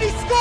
he scores!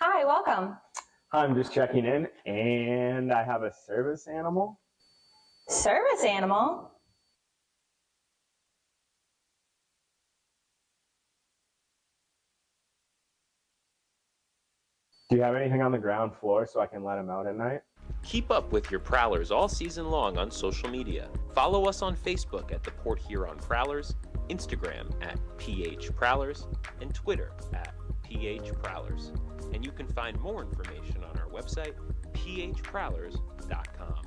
Hi, welcome. I'm just checking in, and I have a service animal. Service animal? Do you have anything on the ground floor so I can let him out at night? Keep up with your Prowlers all season long on social media. Follow us on Facebook at the Port Huron Prowlers, Instagram at PH Prowlers, and Twitter at PH Prowlers. And you can find more information on our website, phprowlers.com.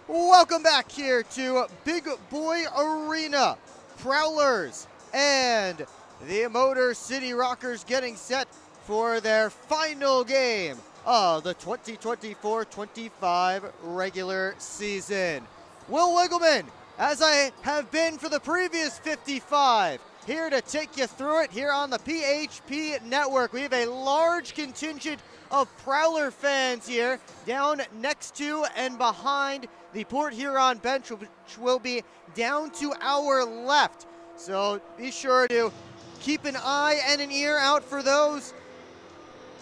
Welcome back here to Big Boy Arena. Prowlers and the Motor City Rockers getting set for their final game of the 2024-25 regular season. Will Wiggleman, as I have been for the previous 55, here to take you through it here on the PHP Network. We have a large contingent of Prowler fans here down next to and behind the Port Huron bench, which will be down to our left. So be sure to keep an eye and an ear out for those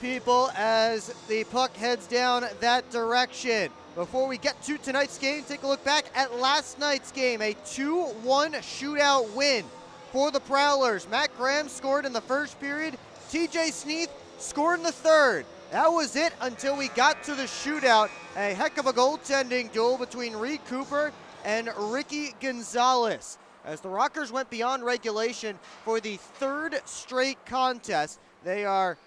people as the puck heads down that direction. Before we get to tonight's game, take a look back at last night's game, a 2-1 shootout win for the Prowlers. Matt Graham scored in the first period. TJ Sneath scored in the third. That was it until we got to the shootout. A heck of a goaltending duel between Reed Cooper and Ricky Gonzalez. As the Rockers went beyond regulation for the third straight contest, they are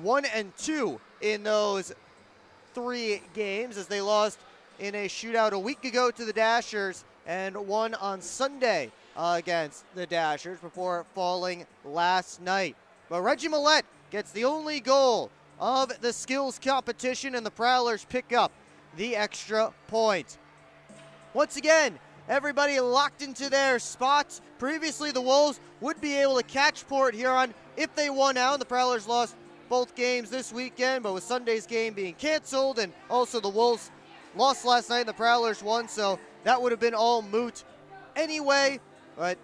1-2 in those 3 games as they lost in a shootout a week ago to the Dashers and won on Sunday against the Dashers before falling last night. But Reggie Millette gets the only goal of the skills competition, and the Prowlers pick up the extra point. Once again, everybody locked into their spots. Previously, the Wolves would be able to catch Port Huron if they won out. The Prowlers lost both games this weekend, but with Sunday's game being canceled, and also the Wolves lost last night and the Prowlers won, so that would have been all moot anyway. But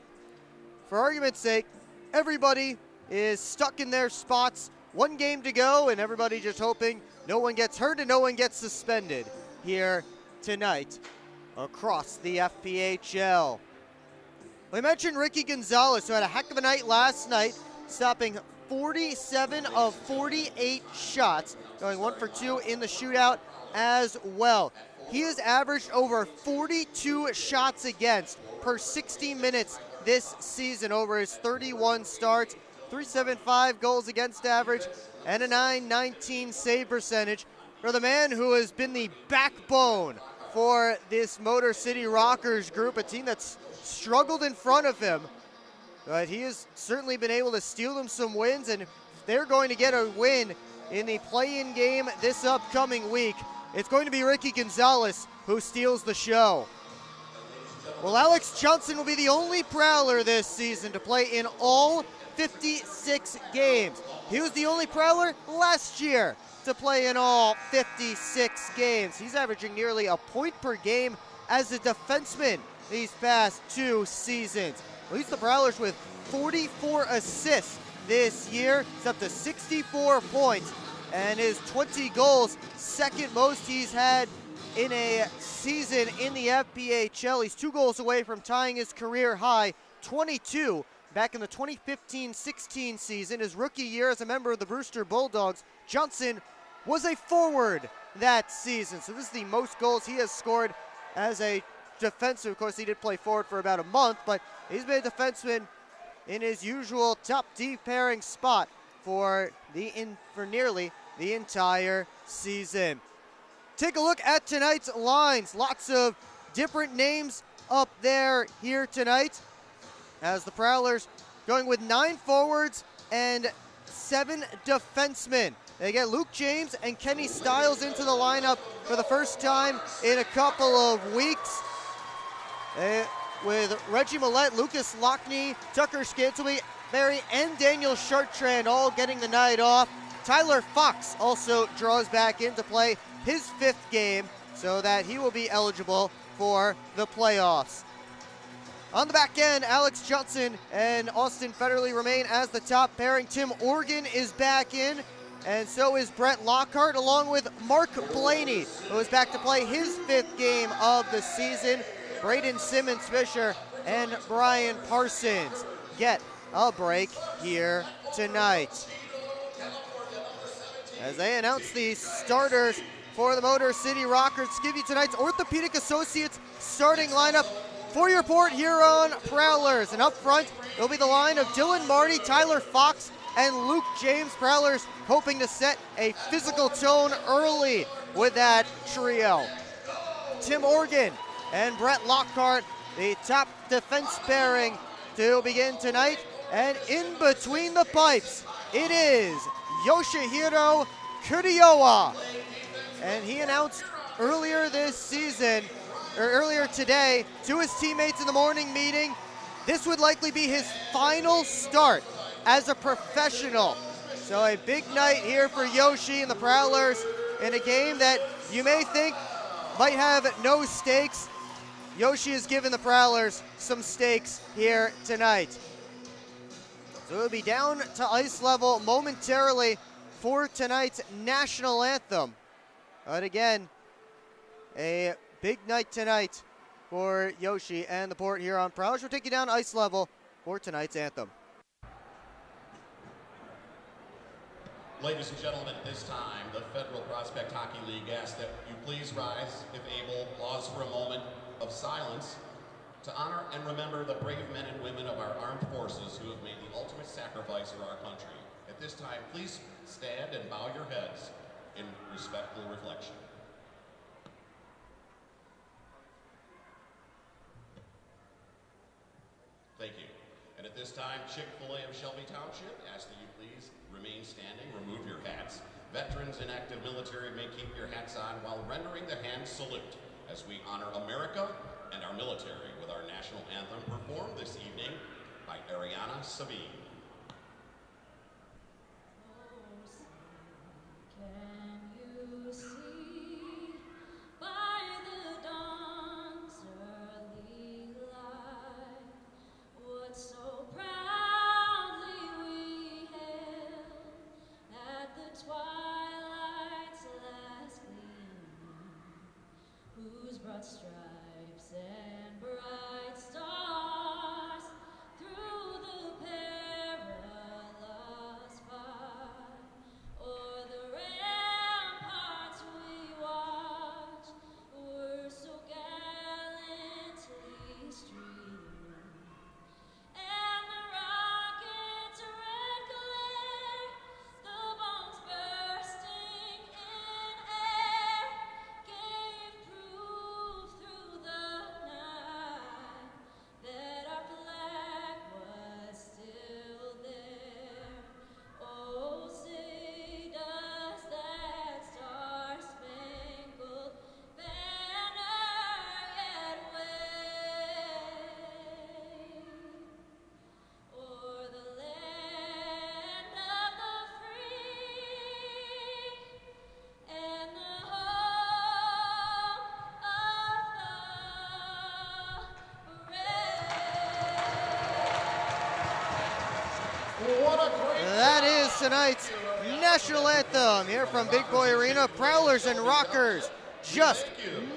for argument's sake, everybody is stuck in their spots. 1 game to go, and everybody just hoping no one gets hurt and no one gets suspended here tonight across the FPHL. We mentioned Ricky Gonzalez, who had a heck of a night last night, stopping 47 of 48 shots, going 1 for 2 in the shootout as well. He has averaged over 42 shots against per 60 minutes this season over his 31 starts. 375 goals against average and a .919 save percentage for the man who has been the backbone for this Motor City Rockers group, a team that's struggled in front of him. But he has certainly been able to steal them some wins, and if they're going to get a win in the play-in game this upcoming week, it's going to be Ricky Gonzalez who steals the show. Well, Alex Johnson will be the only Prowler this season to play in all 56 games. He was the only Prowler last year to play in all 56 games. He's averaging nearly a point per game as a defenseman these past 2 seasons. Leads the Prowlers with 44 assists this year. It's up to 64 points and his 20 goals, second most he's had in a season in the FPHL. He's 2 goals away from tying his career high, 22, back in the 2015-16 season. His rookie year as a member of the Brewster Bulldogs, Johnson was a forward that season. So this is the most goals he has scored as a defenseman. Of course, he did play forward for about a month, but he's been a defenseman in his usual top D pairing spot for nearly the entire season. Take a look at tonight's lines. Lots of different names up there here tonight, as the Prowlers going with 9 forwards and 7 defensemen. They get Luke James and Kenny Stiles into the lineup for the first time in a couple of weeks. With Reggie Millette, Lucas Lockney, Tucker Scantleberry, and Daniel Chartrand all getting the night off. Tyler Fox also draws back into play, his 5th game, so that he will be eligible for the playoffs. On the back end, Alex Johnson and Austin Federley remain as the top pairing. Tim Organ is back in, and so is Brett Lockhart, along with Mark Blaney, who is back to play his 5th game of the season. Braden Simmons-Fisher and Brian Parsons get a break here tonight. As they announce the starters for the Motor City Rockers, give you tonight's Orthopedic Associates starting lineup for your Port Huron Prowlers. And up front, it'll be the line of Dylan Marty, Tyler Fox, and Luke James. Prowlers hoping to set a physical tone early with that trio. Tim Organ and Brett Lockhart, the top defense pairing to begin tonight. And in between the pipes, it is Yoshihiro Kuriowa. And he announced earlier this season, or earlier today, to his teammates in the morning meeting, this would likely be his final start as a professional. So a big night here for Yoshi and the Prowlers in a game that you may think might have no stakes. Yoshi has given the Prowlers some stakes here tonight. So we'll be down to ice level momentarily for tonight's national anthem. But again, a big night tonight for Yoshi and the Port Huron Prowlers. We'll take you down to ice level for tonight's anthem. Ladies and gentlemen, at this time, the Federal Prospect Hockey League asks that you please rise, if able, pause for a moment of silence to honor and remember the brave men and women of our armed forces who have made the ultimate sacrifice for our country. At this time, please stand and bow your heads in respectful reflection. Thank you. And at this time, Chick-fil-A of Shelby Township asks that you please remain standing, remove your hats. Veterans and active military may keep your hats on while rendering the hand salute as we honor America and our military with our national anthem performed this evening by Ariana Sabine. Broad stripes and bright stars through the perilous fight, o'er the ramparts we watch were so gallantly streaming, and the rocket's red glare, the bombs bursting in air, gave proof through the night that our flag was still there. Oh, say does that star-spangled banner yet wave o'er the land of the free and the home of the brave. What a great That is tonight's national anthem here from Big Boy Arena. Prowlers and Rockers just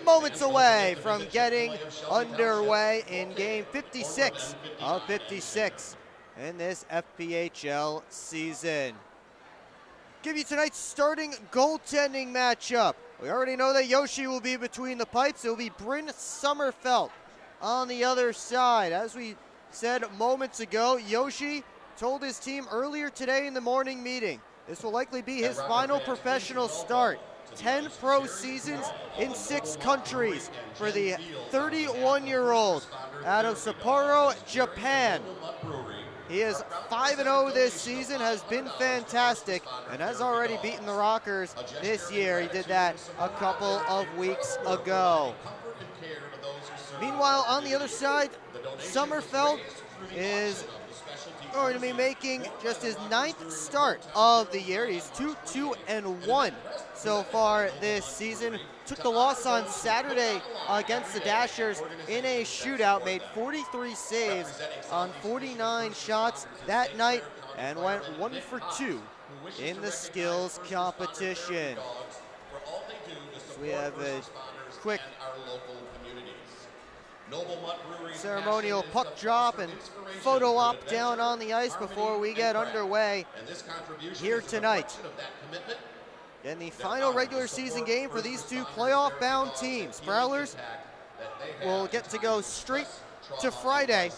moments away from getting underway in game 56 of 56 in this FPHL season. Give you tonight's starting goaltending matchup. We already know that Yoshi will be between the pipes. It will be Bryn Sommerfeld on the other side. As we said moments ago, Yoshi told his team earlier today in the morning meeting this will likely be his final professional start. 10 pro seasons in 6 countries for the 31-year-old out of Sapporo, Japan. He is 5-0 this season, has been fantastic, and has already beaten the Rockers this year. He did that a couple of weeks ago. Meanwhile, on the other side, Sommerfeld is going to be making just his 9th start of the year. He's 2-2-1 so far this season. Took the loss on Saturday against the Dashers in a shootout, made 43 saves on 49 shots that night, and went 1 for 2 in the skills competition. So we have a quick ceremonial puck drop and photo op down on the ice before we get underway here tonight. In the final regular season game for these two playoff-bound teams, Prowlers will get to go straight to Friday.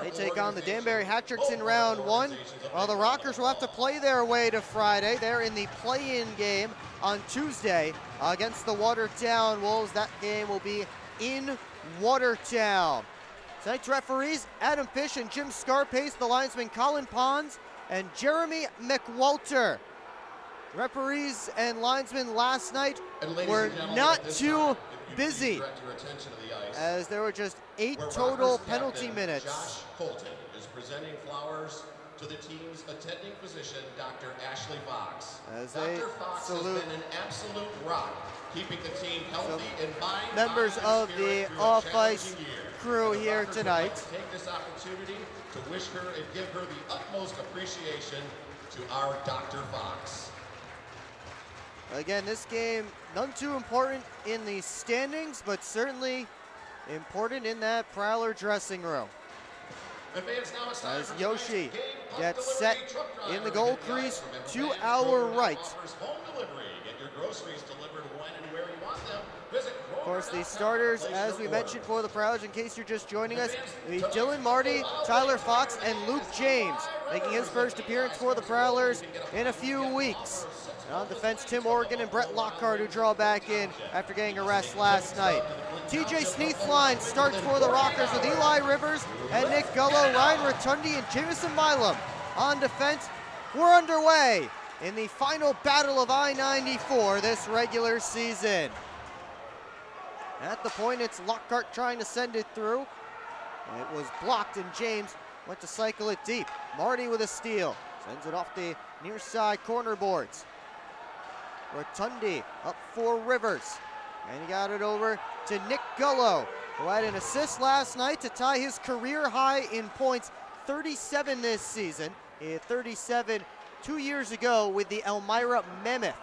They take on the Danbury Hat-Tricks in round 1, while the Rockers will have to play their way to Friday. They're in the play-in game on Tuesday against the Watertown Wolves. That game will be in Watertown. Tonight's referees, Adam Fish and Jim Scarpace, the linesman Colin Pons and Jeremy McWalter. Referees and linesmen last night were not too busy, as there were just 8 total penalty minutes. Josh Colton is presenting flowers to the team's attending physician, Dr. Ashley Fox. As they Dr. Fox salute has been an absolute rock, keeping the team healthy in mind, members body, of and the spirit through a off-ice challenging year. crew The here Rockers would tonight. like to take this opportunity to wish her and give her the utmost appreciation to our Dr. Fox. Again, this game, none too important in the standings, but certainly important in that Prowler dressing room. As Yoshi gets set in the goal crease to our right. Of course, the starters, as we mentioned for the Prowlers, in case you're just joining us, will be Dylan Marty, Tyler Fox, and Luke James, making his first appearance for the Prowlers in a few weeks. And on defense, Tim Morgan and Brett Lockhart, who draw back in after getting a rest last night. TJ Sneath's line starts for the Rockers with Eli Rivers and Nick Gullo, Ryan Rotundi, and Jameson Milam. On defense, we're underway in the final battle of I-94 this regular season. At the point, it's Lockhart trying to send it through. It was blocked, and James went to cycle it deep. Marty with a steal. Sends it off the near side corner boards. Rotundi up for Rivers. And he got it over to Nick Gullo, who had an assist last night to tie his career high in points, 37 this season. He had 37 2 years ago with the Elmira Mammoth.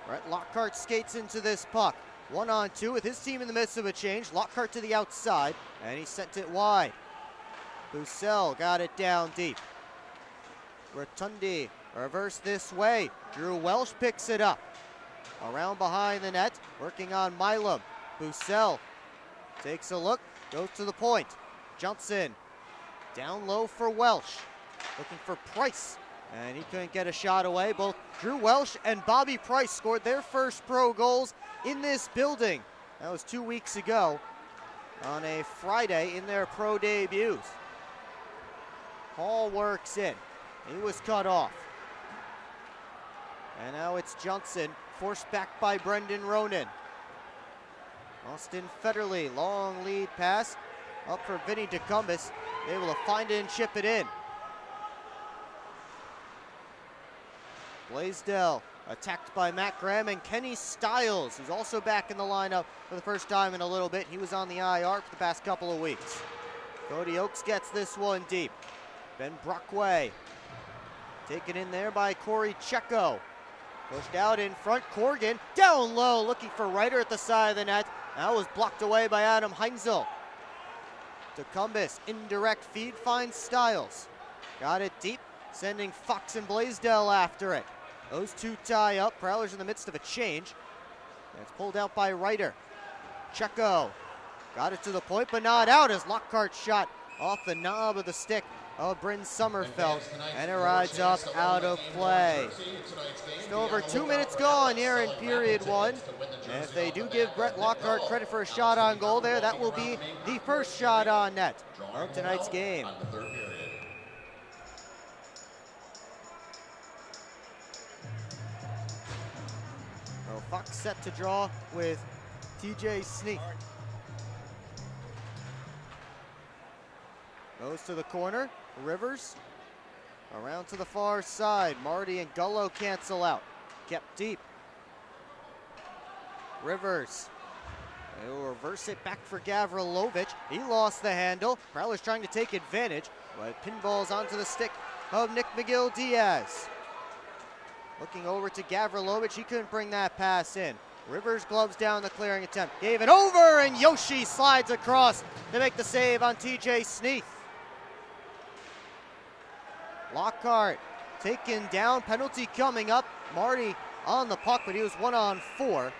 Brett Lockhart skates into this puck. 1-on-2 with his team in the midst of a change. Lockhart to the outside, and he sent it wide. Bussell got it down deep. Rotundi reverse this way. Drew Welsh picks it up. Around behind the net, working on Milam. Bussell takes a look, goes to the point. Johnson down low for Welsh. Looking for Price, and he couldn't get a shot away. Both Drew Welsh and Bobby Price scored their first pro goals in this building. That was 2 weeks ago on a Friday in their pro debuts. Hall works in. He was cut off. And now it's Johnson, forced back by Brendan Ronan. Austin Federley, long lead pass. Up for Vinny DeCumbus, able to find it and chip it in. Blaisdell attacked by Matt Graham and Kenny Stiles, who's also back in the lineup for the first time in a little bit. He was on the IR for the past couple of weeks. Cody Oakes gets this one deep. Ben Brockway. Taken in there by Corey Checo. Pushed out in front, Corrigan down low, looking for Ryder at the side of the net. That was blocked away by Adam Heinzel. DeCumbus, indirect feed, finds Stiles. Got it deep, sending Fox and Blaisdell after it. Those two tie up. Prowlers in the midst of a change. And it's pulled out by Ryder. Checo got it to the point, but not out as Lockhart shot off the knob of the stick of Bryn Sommerfeld, and it rides up out of play. Just over 2 minutes gone here in period one. And if they do give Brett Lockhart credit for a shot on goal there, that will be the first shot on net of tonight's game. So Fox set to draw with TJ Sneath. Goes to the corner, Rivers. Around to the far side, Marty and Gullo cancel out. Kept deep. Rivers. They will reverse it back for Gavrilovic. He lost the handle. Prowlers trying to take advantage, but pinballs onto the stick of Nick McGill-Diaz. Looking over to Gavrilovic, he couldn't bring that pass in. Rivers gloves down the clearing attempt. Gave it over, and Yoshi slides across to make the save on TJ Sneath. Lockhart taken down, penalty coming up. Marty on the puck, but he was 1-on-4.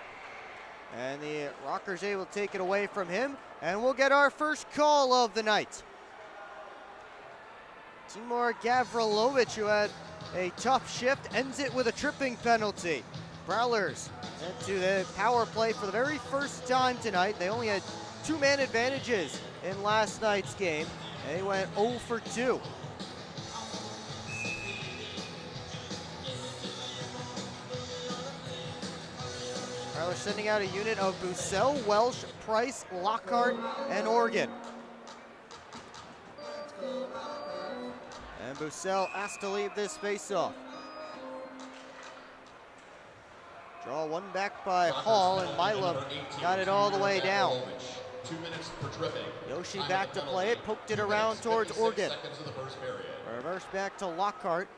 And the Rockers able to take it away from him, and we'll get our first call of the night. Timur Gavrilovic, who had a tough shift, ends it with a tripping penalty. Prowlers into the power play for the very first time tonight. They only had two-man advantages in last night's game, and they went 0 for 2. Prowlers sending out a unit of Bussell, Welsh, Price, Lockhart, and Organ. And Bussell asked to leave this face-off. Draw one back by Hall, and Milam got it all the way down. 2 minutes for tripping. Yoshi back to play it, poked it around towards Organ. Reverse back to Lockhart.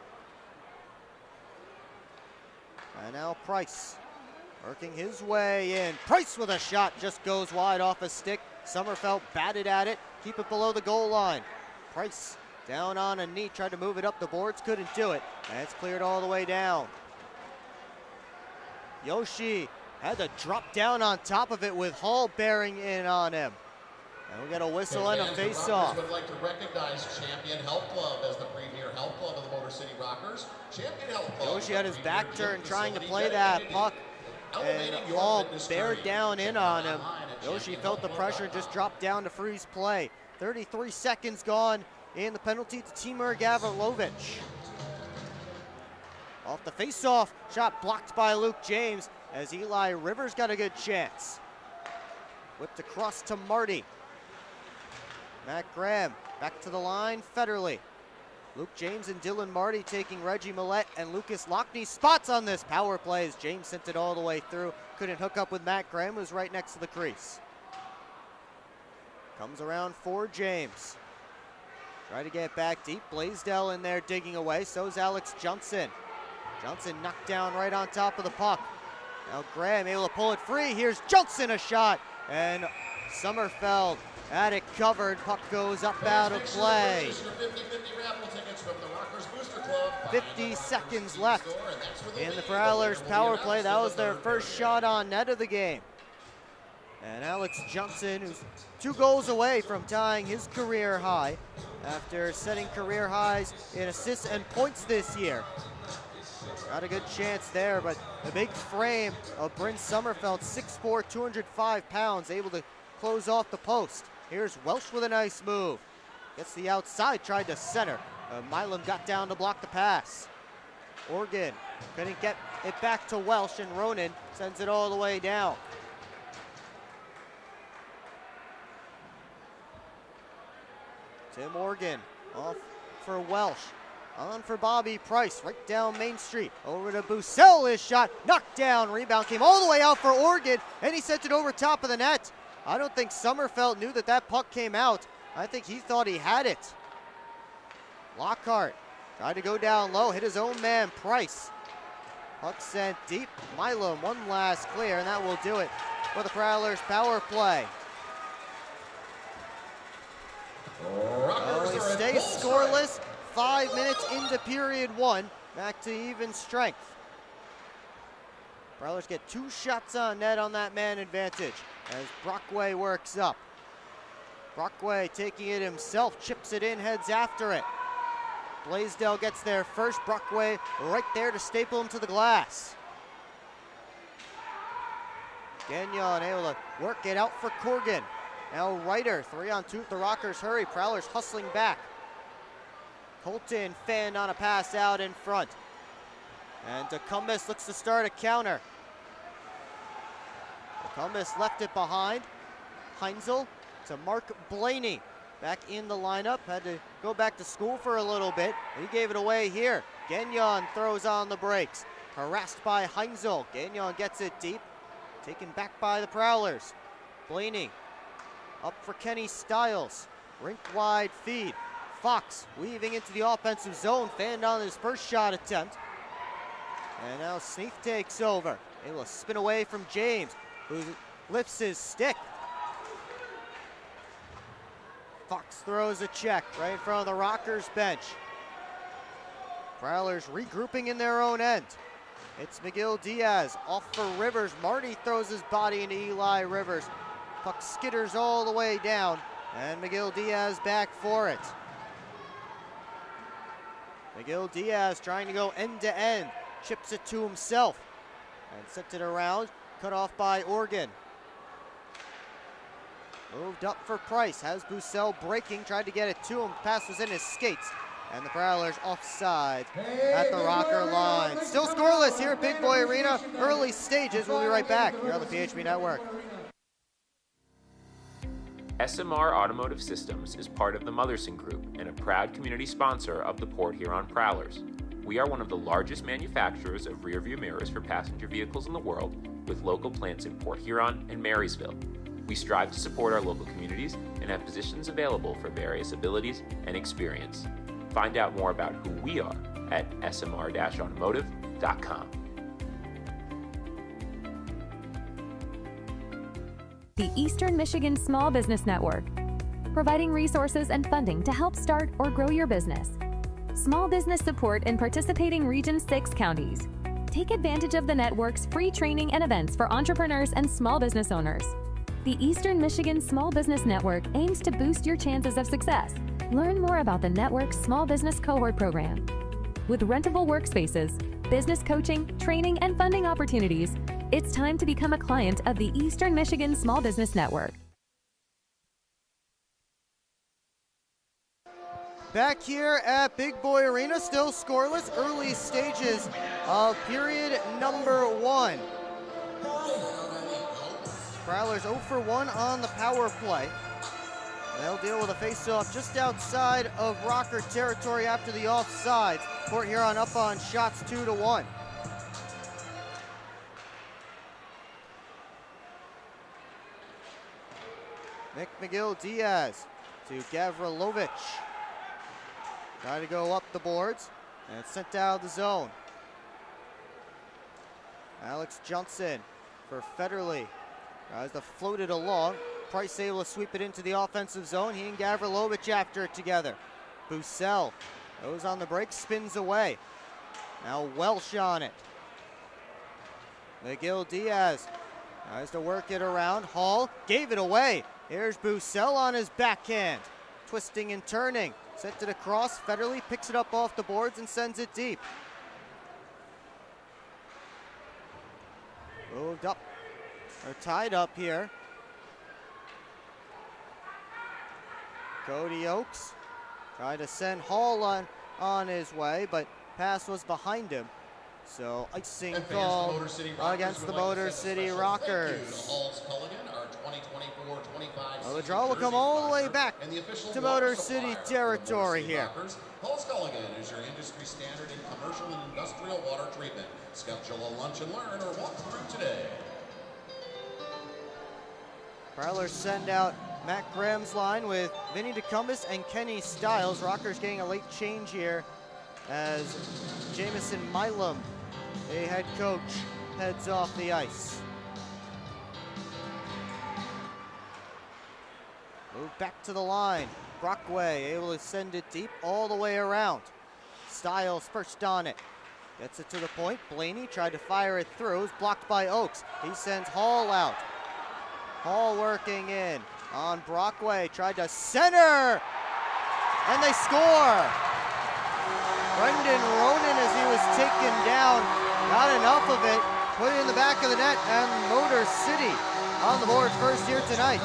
And now Price. Working his way in. Price with a shot, just goes wide off a stick. Sommerfeld batted at it, keep it below the goal line. Price down on a knee, tried to move it up the boards, couldn't do it. And it's cleared all the way down. Yoshi had to drop down on top of it with Hall bearing in on him. And we got a whistle and a face-off. Would like to recognize Champion Health Club as the premier health club of the Motor City Rockers. Champion Health Club. Yoshi had his back turned trying to play that puck, and Hall bared down in on him. Yoshi felt the pressure and just dropped down to freeze play. 33 seconds gone in the penalty to Timur Gavrilovic. Off the face-off, shot blocked by Luke James as Eli Rivers got a good chance. Whipped across to Marty. Matt Graham back to the line, Federley. Luke James and Dylan Marty taking Reggie Millette and Lucas Lockney spots on this power play as James sent it all the way through. Couldn't hook up with Matt Graham, who's right next to the crease. Comes around for James. Try to get back deep. Blaisdell in there digging away. So's Alex Johnson. Johnson knocked down right on top of the puck. Now Graham able to pull it free. Here's Johnson, a shot. And Sommerfeld had it covered. Puck goes up out of play. 50 seconds left in the Prowlers power play. That was their first shot on net of the game. And Alex Johnson, who's 2 goals away from tying his career high after setting career highs in assists and points this year. Got a good chance there, but the big frame of Bryn Sommerfeld, 6'4", 205 pounds, able to close off the post. Here's Welsh with a nice move. Gets the outside, tried to center. Milam got down to block the pass. Organ couldn't get it back to Welsh, and Ronan sends it all the way down. Tim Organ off for Welsh. On for Bobby Price, right down Main Street. Over to Bussell, his shot, knocked down, rebound came all the way out for Organ, and he sent it over top of the net. I don't think Sommerfeld knew that that puck came out. I think he thought he had it. Lockhart tried to go down low, hit his own man, Price. Puck sent deep. Milam, one last clear, and that will do it for the Prowlers power play. Rockers He are at stays full scoreless. 5 minutes into period one. Back to even strength. Prowlers get 2 shots on net on that man advantage as Brockway works up. Brockway taking it himself, chips it in, heads after it. Blaisdell gets there first. Brockway right there to staple him to the glass. Gagnon able to work it out for Corgan. Now Ryder, 3-on-2. The Rockers hurry. Prowlers hustling back. Colton fanned on a pass out in front. And DeCumbus looks to start a counter. DeCumbus left it behind. Heinzel to Mark Blaney. Back in the lineup. Had to go back to school for a little bit. He gave it away here. Gagnon throws on the brakes. Harassed by Heinzel. Gagnon gets it deep. Taken back by the Prowlers. Blaney up for Kenny Stiles. Rink wide feed. Fox weaving into the offensive zone. Fanned on his first shot attempt. And now Sneath takes over. Able to spin away from James, who lifts his stick. Fox throws a check right in front of the Rockers bench. Prowlers regrouping in their own end. It's McGill Diaz off for Rivers. Marty throws his body into Eli Rivers. Puck skitters all the way down, and McGill Diaz back for it. McGill Diaz trying to go end to end. Chips it to himself and sent it around. Cut off by Organ. Moved up for Price. Has Bussell breaking. Tried to get it to him. Pass was in his skates. And the Prowlers offside at the Rocker line. Still scoreless here at Big Boy Arena. Early stages. We'll be right back here on the PHP Network. SMR Automotive Systems is part of the Motherson Group and a proud community sponsor of the Port Huron Prowlers. We are one of the largest manufacturers of rear-view mirrors for passenger vehicles in the world, with local plants in Port Huron and Marysville. We strive to support our local communities and have positions available for various abilities and experience. Find out more about who we are at smr-automotive.com. The Eastern Michigan Small Business Network, providing resources and funding to help start or grow your business. Small business support in participating Region 6 counties. Take advantage of the network's free training and events for entrepreneurs and small business owners. The Eastern Michigan Small Business Network aims to boost your chances of success. Learn more about the network's Small Business Cohort Program. With rentable workspaces, business coaching, training, and funding opportunities, it's time to become a client of the Eastern Michigan Small Business Network. Back here at Big Boy Arena, still scoreless, early stages of period number one. Prowlers 0 for 1 on the power play. They'll deal with a face-off just outside of Rocker territory after the offsides. Port Huron up on shots 2-1. Nick McGill Diaz to Gavrilovich. Try to go up the boards, and it's sent out of the zone. Alex Johnson for Federley. Tries to float it along. Price able to sweep it into the offensive zone. He and Gavrilovich after it together. Bussell goes on the break, spins away. Now Welsh on it. McGill Diaz tries to work it around. Hall gave it away. Here's Bussell on his backhand. Twisting and turning. Sent it across. Federley picks it up off the boards and sends it deep. Moved up. They're tied up here. Cody Oakes tried to send Hall on his way, but pass was behind him. So icing call against the Motor City Rockers. Well, the draw will come all the way back to Motor City territory here. Paul Sculligan is your industry standard in commercial and industrial water treatment. Schedule a lunch and learn or walk through today. Prowlers send out Matt Graham's line with Vinny DeCumbus and Kenny Stiles. Rockers getting a late change here as Jamison Milam, a head coach, heads off the ice. Move back to the line. Brockway able to send it deep all the way around. Stiles perched on it. Gets it to the point. Blaney tried to fire it through. It's blocked by Oakes. He sends Hall out. Hall working in on Brockway. Tried to center. And they score. Brendan Ronan, as he was taken down, got enough of it. Put it in the back of the net, and Motor City on the board first here tonight.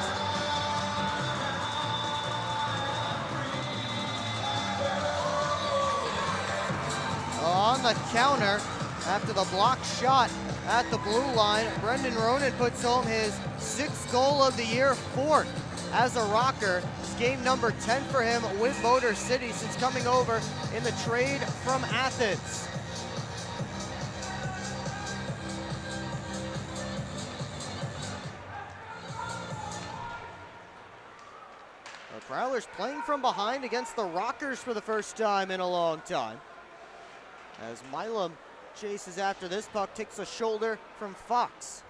On the counter, after the block shot at the blue line, Brendan Ronan puts home his 6th goal of the year, 4th as a Rocker. It's game number 10 for him with Motor City since coming over in the trade from Athens. The Prowlers playing from behind against the Rockers for the first time in a long time. As Milam chases after this puck, takes a shoulder from Fox.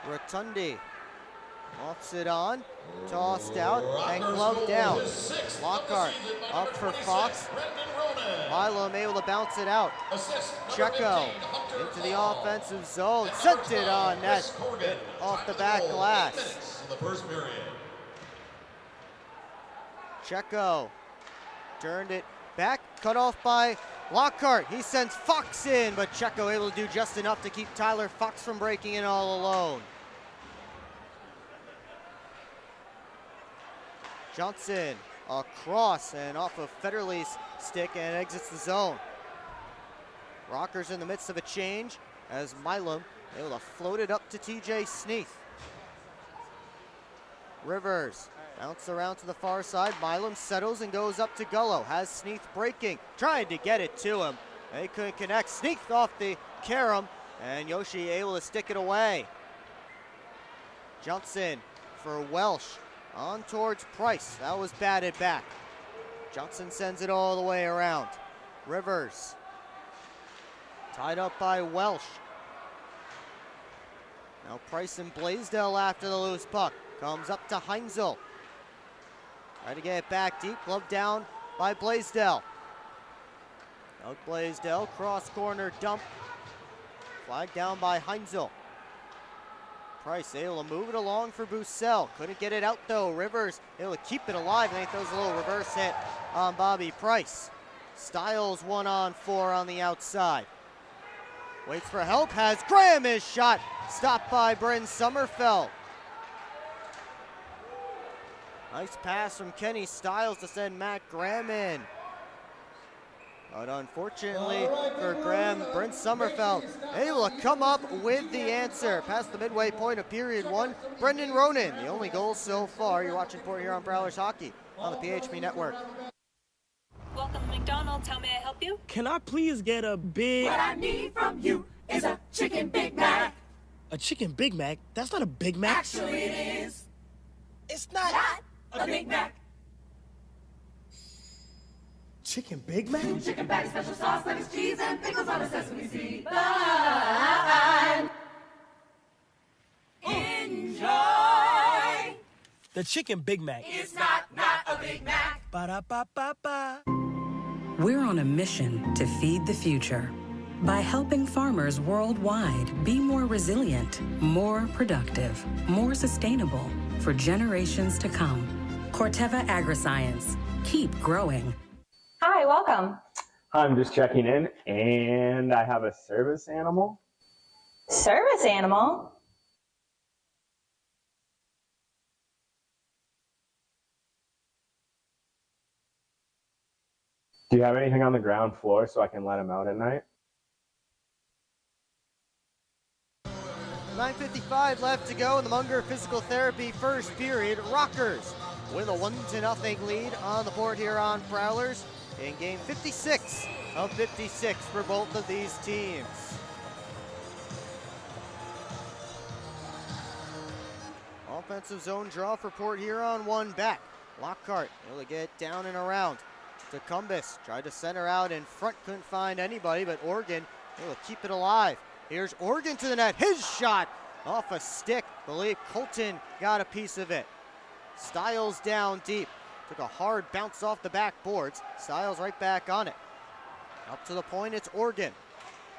Rotundi offs it on, tossed out, and gloved down. Lockhart up for Fox. Milam able to bounce it out. Checo into the offensive zone, sent it on net, off the back glass. Checo turned it back, cut off by Lockhart. He sends Fox in, but Checo able to do just enough to keep Tyler Fox from breaking in all alone. Johnson across and off of Federley's stick and exits the zone. Rockers in the midst of a change as Milam able to float it up to TJ Sneath. Rivers bounce around to the far side. Milam settles and goes up to Gullo. Has Sneath breaking, trying to get it to him. They couldn't connect. Sneath off the carom, and Yoshi able to stick it away. Johnson for Welsh on towards Price. That was batted back. Johnson sends it all the way around. Rivers tied up by Welsh. Now Price and Blaisdell after the loose puck. Comes up to Heinzel. Try to get it back deep, gloved down by Blaisdell. Doug Blaisdell, cross corner dump. Flag down by Heinzel. Price able to move it along for Bussell. Couldn't get it out though. Rivers able to keep it alive, and he throws a little reverse hit on Bobby Price. Stiles 1-on-4 on the outside. Waits for help, has Graham his shot. Stopped by Bryn Sommerfeld. Nice pass from Kenny Stiles to send Matt Graham in. But unfortunately for Graham, Brent Sommerfeld able to come up with the answer. Past the midway point of period 1, Brendan Ronan, the only goal so far. You're watching Port Huron Prowlers Hockey on the PHP Network. Welcome to McDonald's. How may I help you? Can I please get a big... What I need from you is a chicken Big Mac. A chicken Big Mac? That's not a Big Mac. Actually, it is. It's not a Big Mac. Chicken Big Mac? Chicken patty, special sauce, lettuce, cheese, and pickles on a sesame seed bun. Enjoy. The chicken Big Mac. It's not a Big Mac. Ba-da-ba-ba-ba. We're on a mission to feed the future by helping farmers worldwide be more resilient, more productive, more sustainable for generations to come. Corteva Agriscience. Keep growing. Hi, welcome. I'm just checking in, and I have a service animal. Service animal? Do you have anything on the ground floor so I can let him out at night? 9:55 left to go in the Munger Physical Therapy first period. Rockers with a 1-0 lead on the Port Huron Prowlers in game 56 of 56 for both of these teams. Off offensive zone draw for Port Huron, one back. Lockhart able to get it down and around. DeCumbus tried to center out in front, couldn't find anybody, but Oregon able to keep it alive. Here's Oregon to the net, his shot off a stick. Believe Colton got a piece of it. Stiles down deep, took a hard bounce off the backboards. Stiles right back on it. Up to the point, it's Oregon.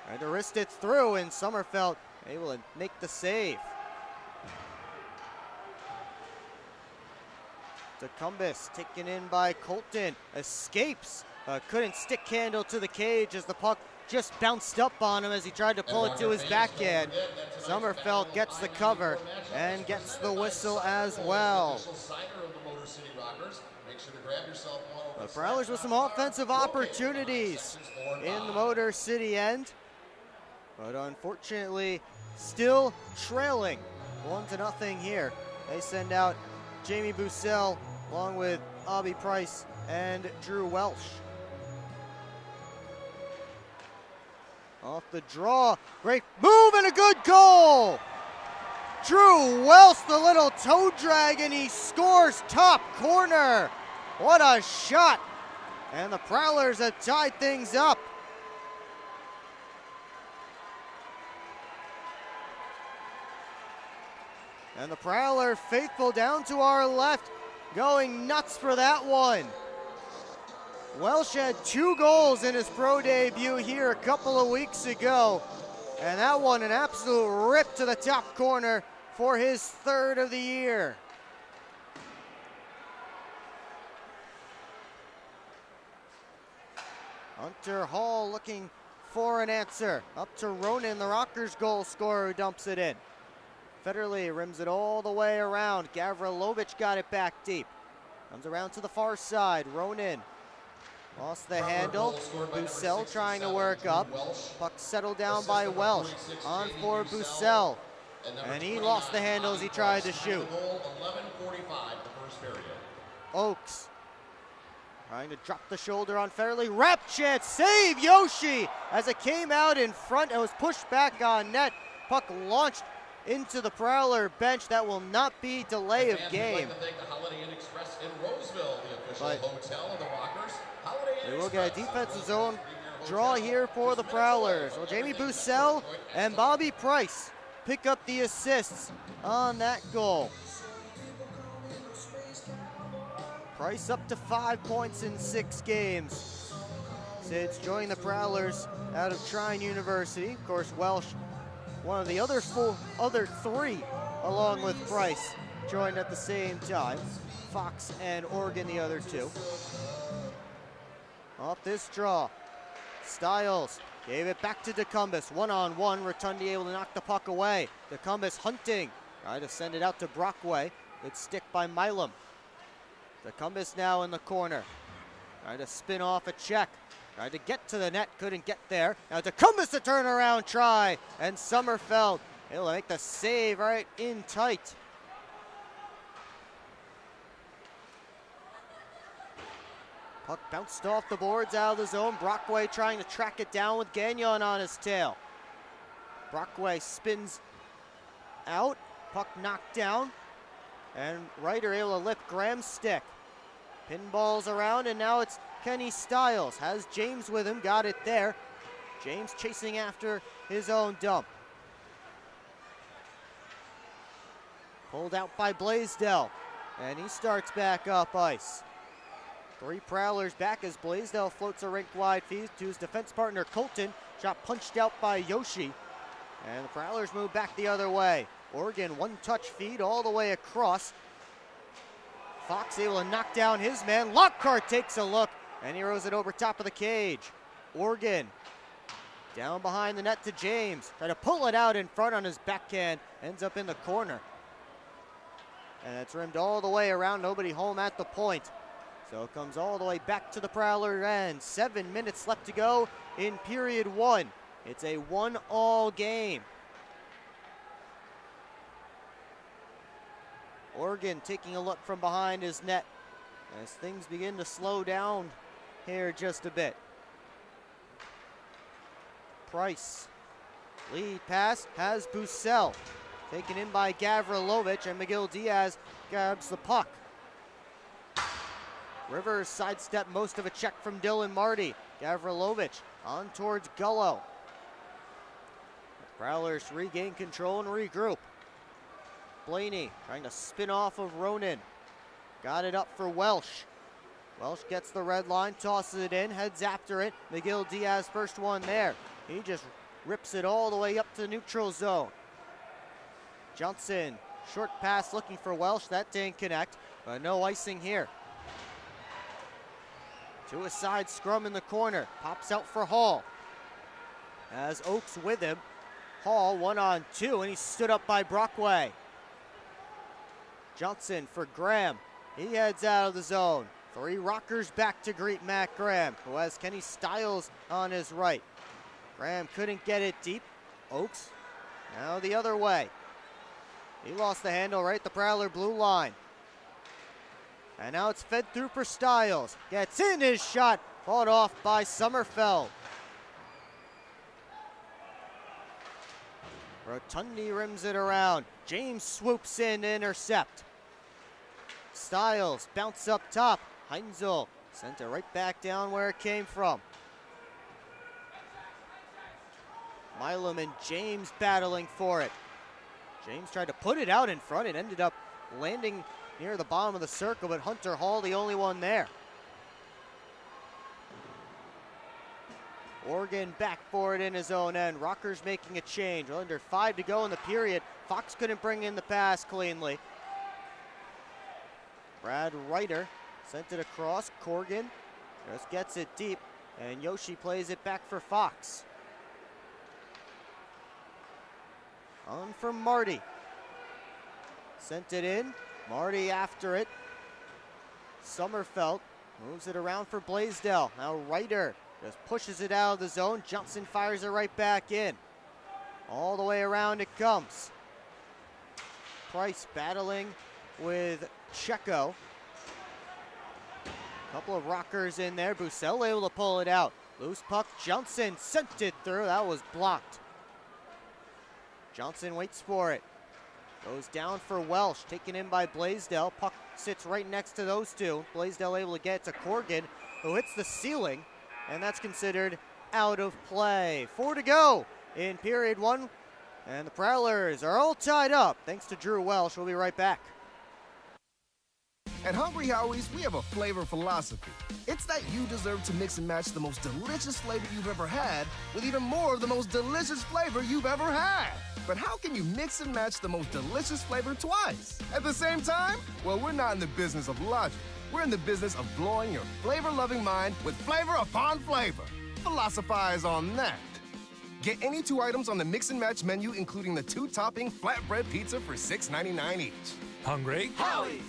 Tried to wrist it through, and Sommerfeld able to make the save. DeCumbus taken in by Colton, escapes, couldn't stick handle to the cage as the puck just bounced up on him as he tried to pull it to his backhand. Sommerfeld gets the cover and gets the whistle as well. The Prowlers with some offensive opportunities in the Motor City end, but unfortunately still trailing 1-0 here. They send out Jamie Bussell along with Bobby Price and Drew Welsh. Off the draw, great move and a good goal! Drew Welsh, the little toe drag, and he scores top corner. What a shot! And the Prowlers have tied things up. And the Prowler faithful down to our left, going nuts for that one. Welsh had 2 goals in his pro debut here a couple of weeks ago. And that one an absolute rip to the top corner for his 3rd of the year. Hunter Hall looking for an answer. Up to Ronan, the Rockers goal scorer, who dumps it in. Federley rims it all the way around. Gavrilovich got it back deep. Comes around to the far side. Ronan lost the handle. Bussell trying to work up. Puck settled down by Welsh. On for Bussell. And he lost the handle as he tried to shoot. Oakes trying to drop the shoulder on Federley. Wrap chance, save Yoshi as it came out in front and was pushed back on net. Puck launched into the Prowler bench. That will not be delay of game. But we will get a defensive zone draw here for the Prowlers. Well, Jamie Bussell and Bobby Price pick up the assists on that goal. Price up to 5 points in 6 games. Sids joined the Prowlers out of Trine University. Of course, Welsh, one of the other 3, along with Price, joined at the same time. Fox and Oregon, the other 2. Off this draw, Stiles gave it back to DeCumbus. 1-on-1, Rotundi able to knock the puck away. DeCumbus hunting, tried to send it out to Brockway. Good stick by Milam. DeCumbus now in the corner. Tried to spin off a check. Tried to get to the net, couldn't get there. Now DeCumbus to turn around try, and Sommerfeld able to make the save right in tight. Puck bounced off the boards out of the zone. Brockway trying to track it down with Gagnon on his tail. Brockway spins out, puck knocked down, and Ryder able to lift Graham's stick. Pinballs around, and now it's Kenny Stiles. Has James with him, got it there. James chasing after his own dump. Pulled out by Blaisdell, and he starts back up ice. 3 Prowlers back as Blaisdell floats a rink-wide feed to his defense partner Colton. Shot punched out by Yoshi, and the Prowlers move back the other way. Oregon one-touch feed all the way across. Fox able to knock down his man. Lockhart takes a look, and he rolls it over top of the cage. Oregon down behind the net to James. Try to pull it out in front on his backhand. Ends up in the corner. And it's rimmed all the way around. Nobody home at the point. So it comes all the way back to the Prowler end. 7 minutes left to go in period 1. It's a 1-all game. Oregon taking a look from behind his net as things begin to slow down here just a bit. Price, lead pass, has Bussell. Taken in by Gavrilovic, and McGill Diaz grabs the puck. Rivers sidestep most of a check from Dylan Marty. Gavrilovic on towards Gullo. Prowlers regain control and regroup. Blaney trying to spin off of Ronan. Got it up for Welsh. Welsh gets the red line, tosses it in, heads after it. McGill Diaz first one there. He just rips it all the way up to the neutral zone. Johnson, short pass looking for Welsh. That didn't connect, but no icing here. To a side scrum in the corner. Pops out for Hall. As Oakes with him. Hall 1-on-2, and he stood up by Brockway. Johnson for Graham. He heads out of the zone. 3 rockers back to greet Matt Graham, who has Kenny Stiles on his right. Graham couldn't get it deep. Oakes now the other way. He lost the handle right at the Prowler blue line. And now it's fed through for Stiles. Gets in his shot, fought off by Sommerfeld. Rotundi rims it around. James swoops in to intercept. Stiles bounce up top. Heinzel sent it right back down where it came from. Milam and James battling for it. James tried to put it out in front. It ended up landing near the bottom of the circle, but Hunter Hall the only one there. Oregon back for it in his own end. Rockers making a change. Well, under 5 to go in the period. Fox couldn't bring in the pass cleanly. Brad Ryder sent it across. Corgan just gets it deep, and Yoshi plays it back for Fox. On for Marty. Sent it in. Marty after it. Sommerfeld moves it around for Blaisdell. Now Ryder just pushes it out of the zone. Johnson fires it right back in. All the way around it comes. Price battling with Checo. Couple of rockers in there. Bussell able to pull it out. Loose puck. Johnson sent it through. That was blocked. Johnson waits for it. Goes down for Welsh. Taken in by Blaisdell. Puck sits right next to those two. Blaisdell able to get it to Corgan, who hits the ceiling, and that's considered out of play. 4 to go in period 1, and the Prowlers are all tied up thanks to Drew Welsh. We'll be right back. At Hungry Howie's, we have a flavor philosophy. It's that you deserve to mix and match the most delicious flavor you've ever had with even more of the most delicious flavor you've ever had. But how can you mix and match the most delicious flavor twice at the same time? Well, we're not in the business of logic. We're in the business of blowing your flavor-loving mind with flavor upon flavor. Philosophize on that. Get any 2 items on the mix and match menu, including the 2-topping flatbread pizza for $6.99 each. Hungry? Howie's!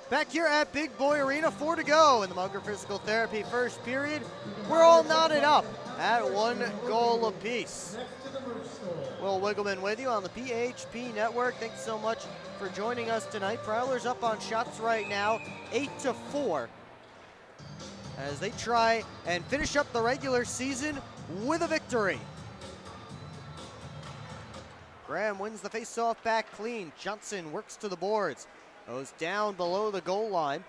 Back here at Big Boy Arena, 4 to go in the Munger Physical Therapy first period. We're all knotted up at 1 goal apiece. Will Wiggleman with you on the PHP Network. Thanks so much for joining us tonight. Prowlers up on shots right now, 8-4, as they try and finish up the regular season with a victory. Graham wins the faceoff back clean. Johnson works to the boards. Goes down below the goal line.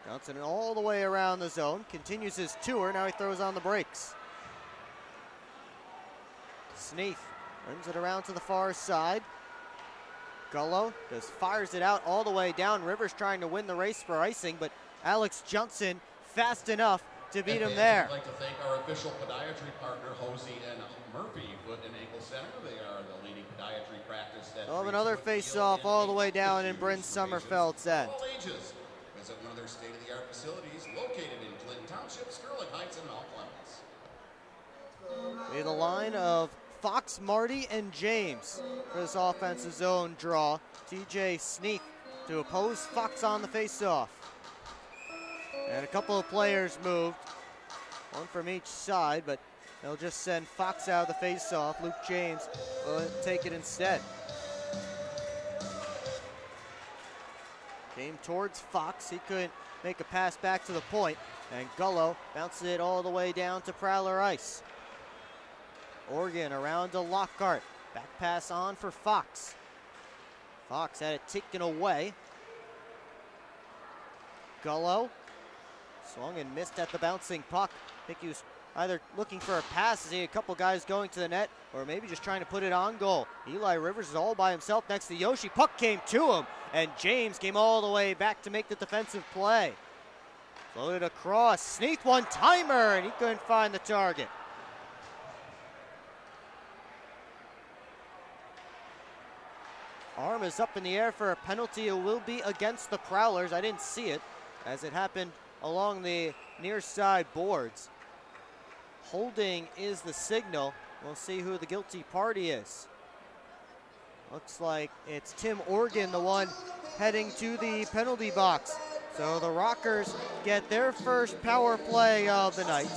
Johnson all the way around the zone. Continues his tour. Now he throws on the brakes. Sneath rims it around to the far side. Gullo just fires it out all the way down. Rivers trying to win the race for icing, but Alex Johnson fast enough to beat him there. I'd like to thank our official podiatry partner, Hosey and Murphy, Foot and Ankle Center. They are the leading podiatry practice that Another face-off all the way down in Bryn Sommerfeld's end. All ages, with Visit one of their state-of-the-art facilities located in Clinton Township, Sterling Heights, and Mount Clemens. We have the line of Fox, Marty, and James for this offensive zone draw. TJ Sneak to oppose Fox on the faceoff. And a couple of players moved, one from each side, but they'll just send Fox out of the faceoff. Luke James will take it instead. Came towards Fox. He couldn't make a pass back to the point, and Gullo bounces it all the way down to Prowler ice. Oregon around to Lockhart. Back pass on for Fox. Fox had it taken away. Gullo swung and missed at the bouncing puck. I think he was either looking for a pass, seeing a couple guys going to the net, or maybe just trying to put it on goal. Eli Rivers is all by himself next to Yoshi. Puck came to him, and James came all the way back to make the defensive play. Floated across, sneaked one-timer, and he couldn't find the target. Arm is up in the air for a penalty. It will be against the Prowlers. I didn't see it as it happened along the near side boards. Holding is the signal. We'll see who the guilty party is. Looks like it's Tim Organ, the one heading to the penalty box. So the Rockers get their first power play of the night.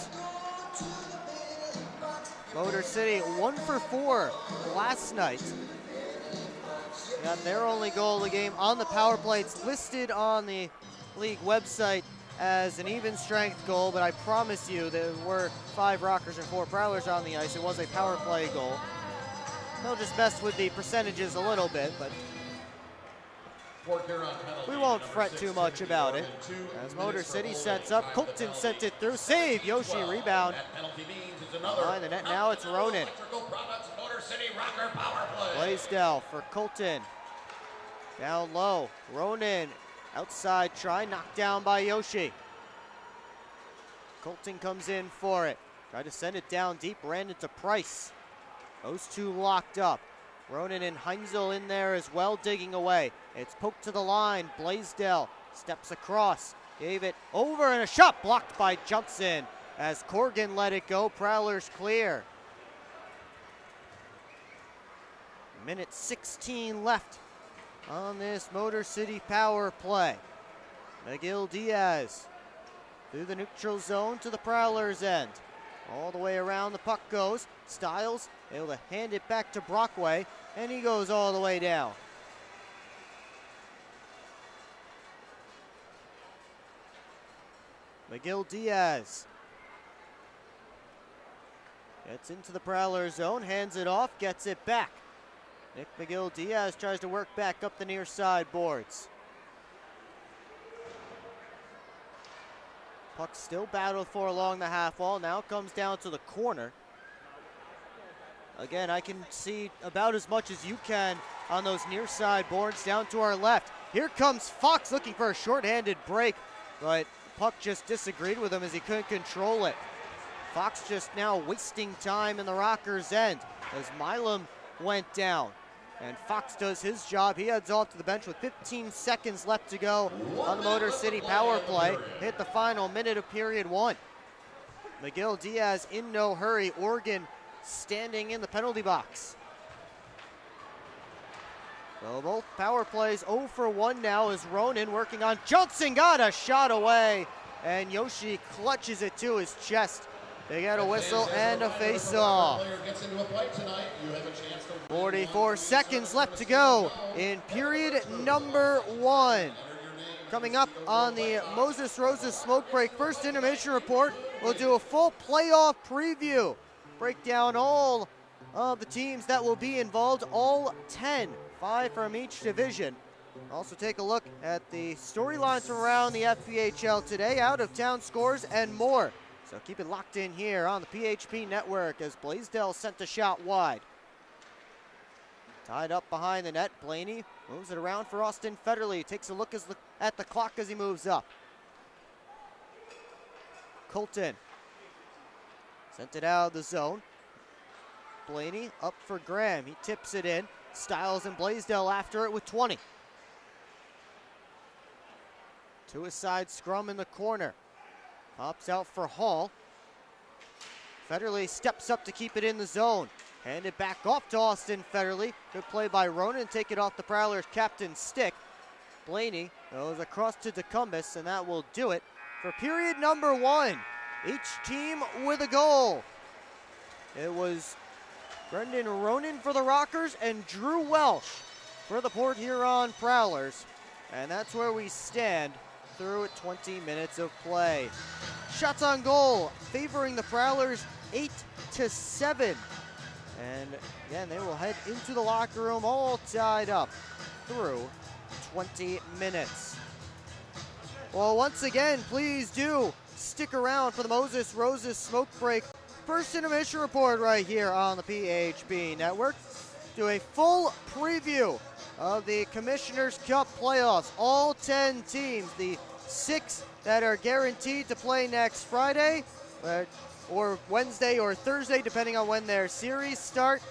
Motor City 1 for 4 last night. Got their only goal of the game on the power play. It's listed on the league website as an even strength goal, but I promise you there were 5 Rockers and 4 Prowlers on the ice. It was a power play goal. They'll just mess with the percentages a little bit, but we won't fret too much about it. As Motor City sets up, Colton sent it through, save, Yoshi rebound. Behind the net now, it's Ronan. Blaisdell for Colton. Down low, Ronan outside try, knocked down by Yoshi. Colton comes in for it. Tried to send it down deep, ran into Price. Those two locked up. Ronan and Heinzel in there as well, digging away. It's poked to the line. Blaisdell steps across, gave it over, and a shot blocked by Johnson as Corgan let it go. Prowlers clear. Minute 16 left on this Motor City power play. Miguel Diaz through the neutral zone to the Prowlers end. All the way around the puck goes. Stiles able to hand it back to Brockway, and he goes all the way down. Miguel Diaz gets into the Prowler zone, hands it off, gets it back. Nick McGill Diaz tries to work back up the near side boards. Puck still battled for along the half wall, now comes down to the corner. Again, I can see about as much as you can on those near side boards down to our left. Here comes Fox looking for a shorthanded break, but puck just disagreed with him as he couldn't control it. Fox just now wasting time in the Rockers' end as Milam went down. And Fox does his job. He heads off to the bench with 15 seconds left to go on the Motor City power play. Hit the final minute of period 1. Miguel Diaz in no hurry. Oregon standing in the penalty box. So both power plays 0 for 1 now as Ronan working on Johnson, got a shot away, and Yoshi clutches it to his chest. They get a whistle and a face-off. 44 seconds left to go in period number 1. Coming up on the Moses Rosa's Smoke Break First Intermission Report, we'll do a full playoff preview. Break down all of the teams that will be involved, all 10, 5 from each division. Also take a look at the storylines from around the FPHL today, out-of-town scores, and more. So keep it locked in here on the PHP network as Blaisdell sent the shot wide. Tied up behind the net, Blaney moves it around for Austin Federley. Takes a look at the clock as he moves up. Colton sent it out of the zone. Blaney up for Graham. He tips it in. Stiles and Blaisdell after it with 20. To a side scrum in the corner. Pops out for Hall. Federley steps up to keep it in the zone. Hand it back off to Austin Federley. Good play by Ronan. Take it off the Prowlers captain stick. Blaney goes across to DeCumbus, and that will do it for period number 1. Each team with a goal. It was Brendan Ronan for the Rockers and Drew Welsh for the Port Huron Prowlers. And that's where we stand through 20 minutes of play. Shots on goal favoring the Prowlers 8-7. And again, they will head into the locker room all tied up through 20 minutes. Well, once again, please do stick around for the Moses Roses Smoke Break first intermission report right here on the PHP Network. Do a full preview of the Commissioners Cup playoffs. All 10 teams, the 6 that are guaranteed to play next Friday, or Wednesday or Thursday, depending on when their series start,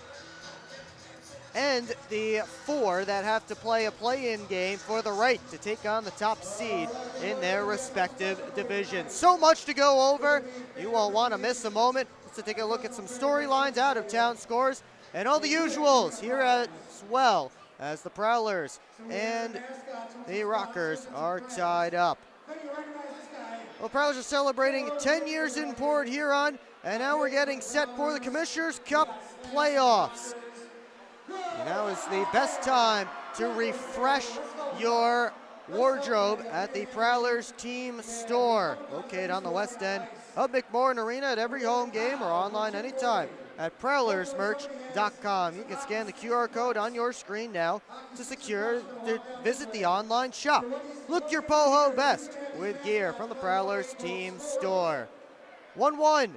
and the 4 that have to play a play-in game for the right to take on the top seed in their respective divisions. So much to go over. You won't want to miss a moment. Let's take a look at some storylines, out-of-town scores, and all the usuals here as well as the Prowlers and the Rockers are tied up. Well, Prowlers are celebrating 10 years in Port Huron, and now we're getting set for the Commissioners Cup playoffs. And now is the best time to refresh your wardrobe at the Prowlers team store, located on the west end of McMorran Arena at every home game or online anytime at prowlersmerch.com. You can scan the QR code on your screen now to visit the online shop. Look your POHO best with gear from the Prowlers team store. 1-1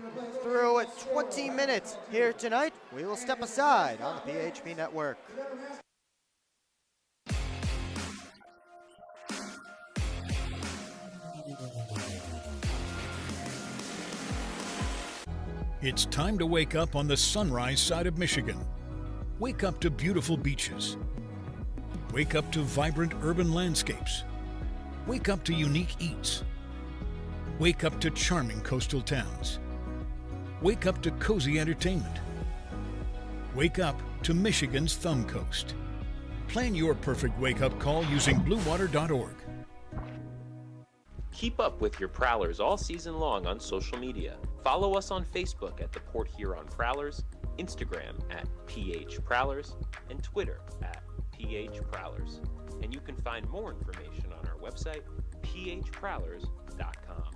through 20 minutes here tonight. We will step aside on the PHP Network. It's time to wake up on the sunrise side of Michigan. Wake up to beautiful beaches. Wake up to vibrant urban landscapes. Wake up to unique eats. Wake up to charming coastal towns. Wake up to cozy entertainment. Wake up to Michigan's Thumb Coast. Plan your perfect wake-up call using bluewater.org. Keep up with your Prowlers all season long on social media. Follow us on Facebook at the Port Huron Prowlers, Instagram at PH Prowlers, and Twitter at PH Prowlers. And you can find more information on our website, phprowlers.com.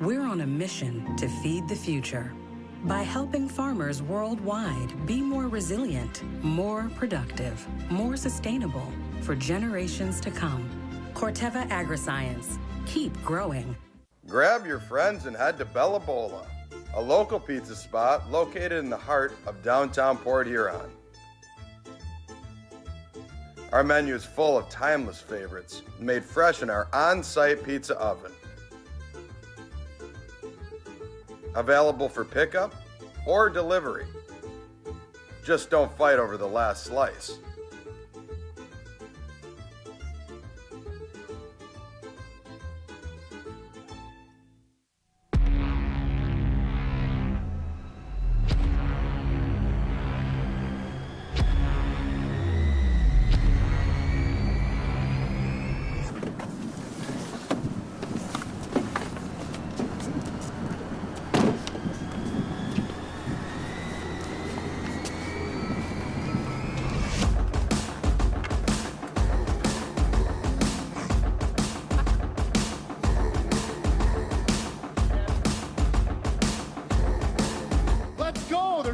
We're on a mission to feed the future by helping farmers worldwide be more resilient, more productive, more sustainable for generations to come. Corteva Agriscience. Keep growing. Grab your friends and head to Bella Bola, a local pizza spot located in the heart of downtown Port Huron. Our menu is full of timeless favorites made fresh in our on-site pizza oven. Available for pickup or delivery. Just don't fight over the last slice.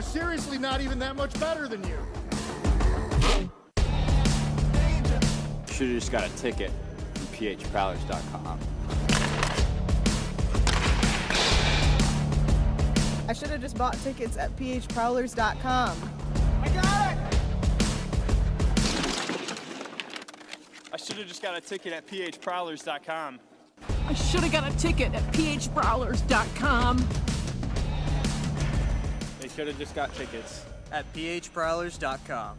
Seriously not even that much better than you. Should have just got a ticket from phprowlers.com. I should have just bought tickets at phprowlers.com. I got it! I should have just got a ticket at phprowlers.com. I should have got a ticket at phprowlers.com. They should have just got tickets at phprowlers.com.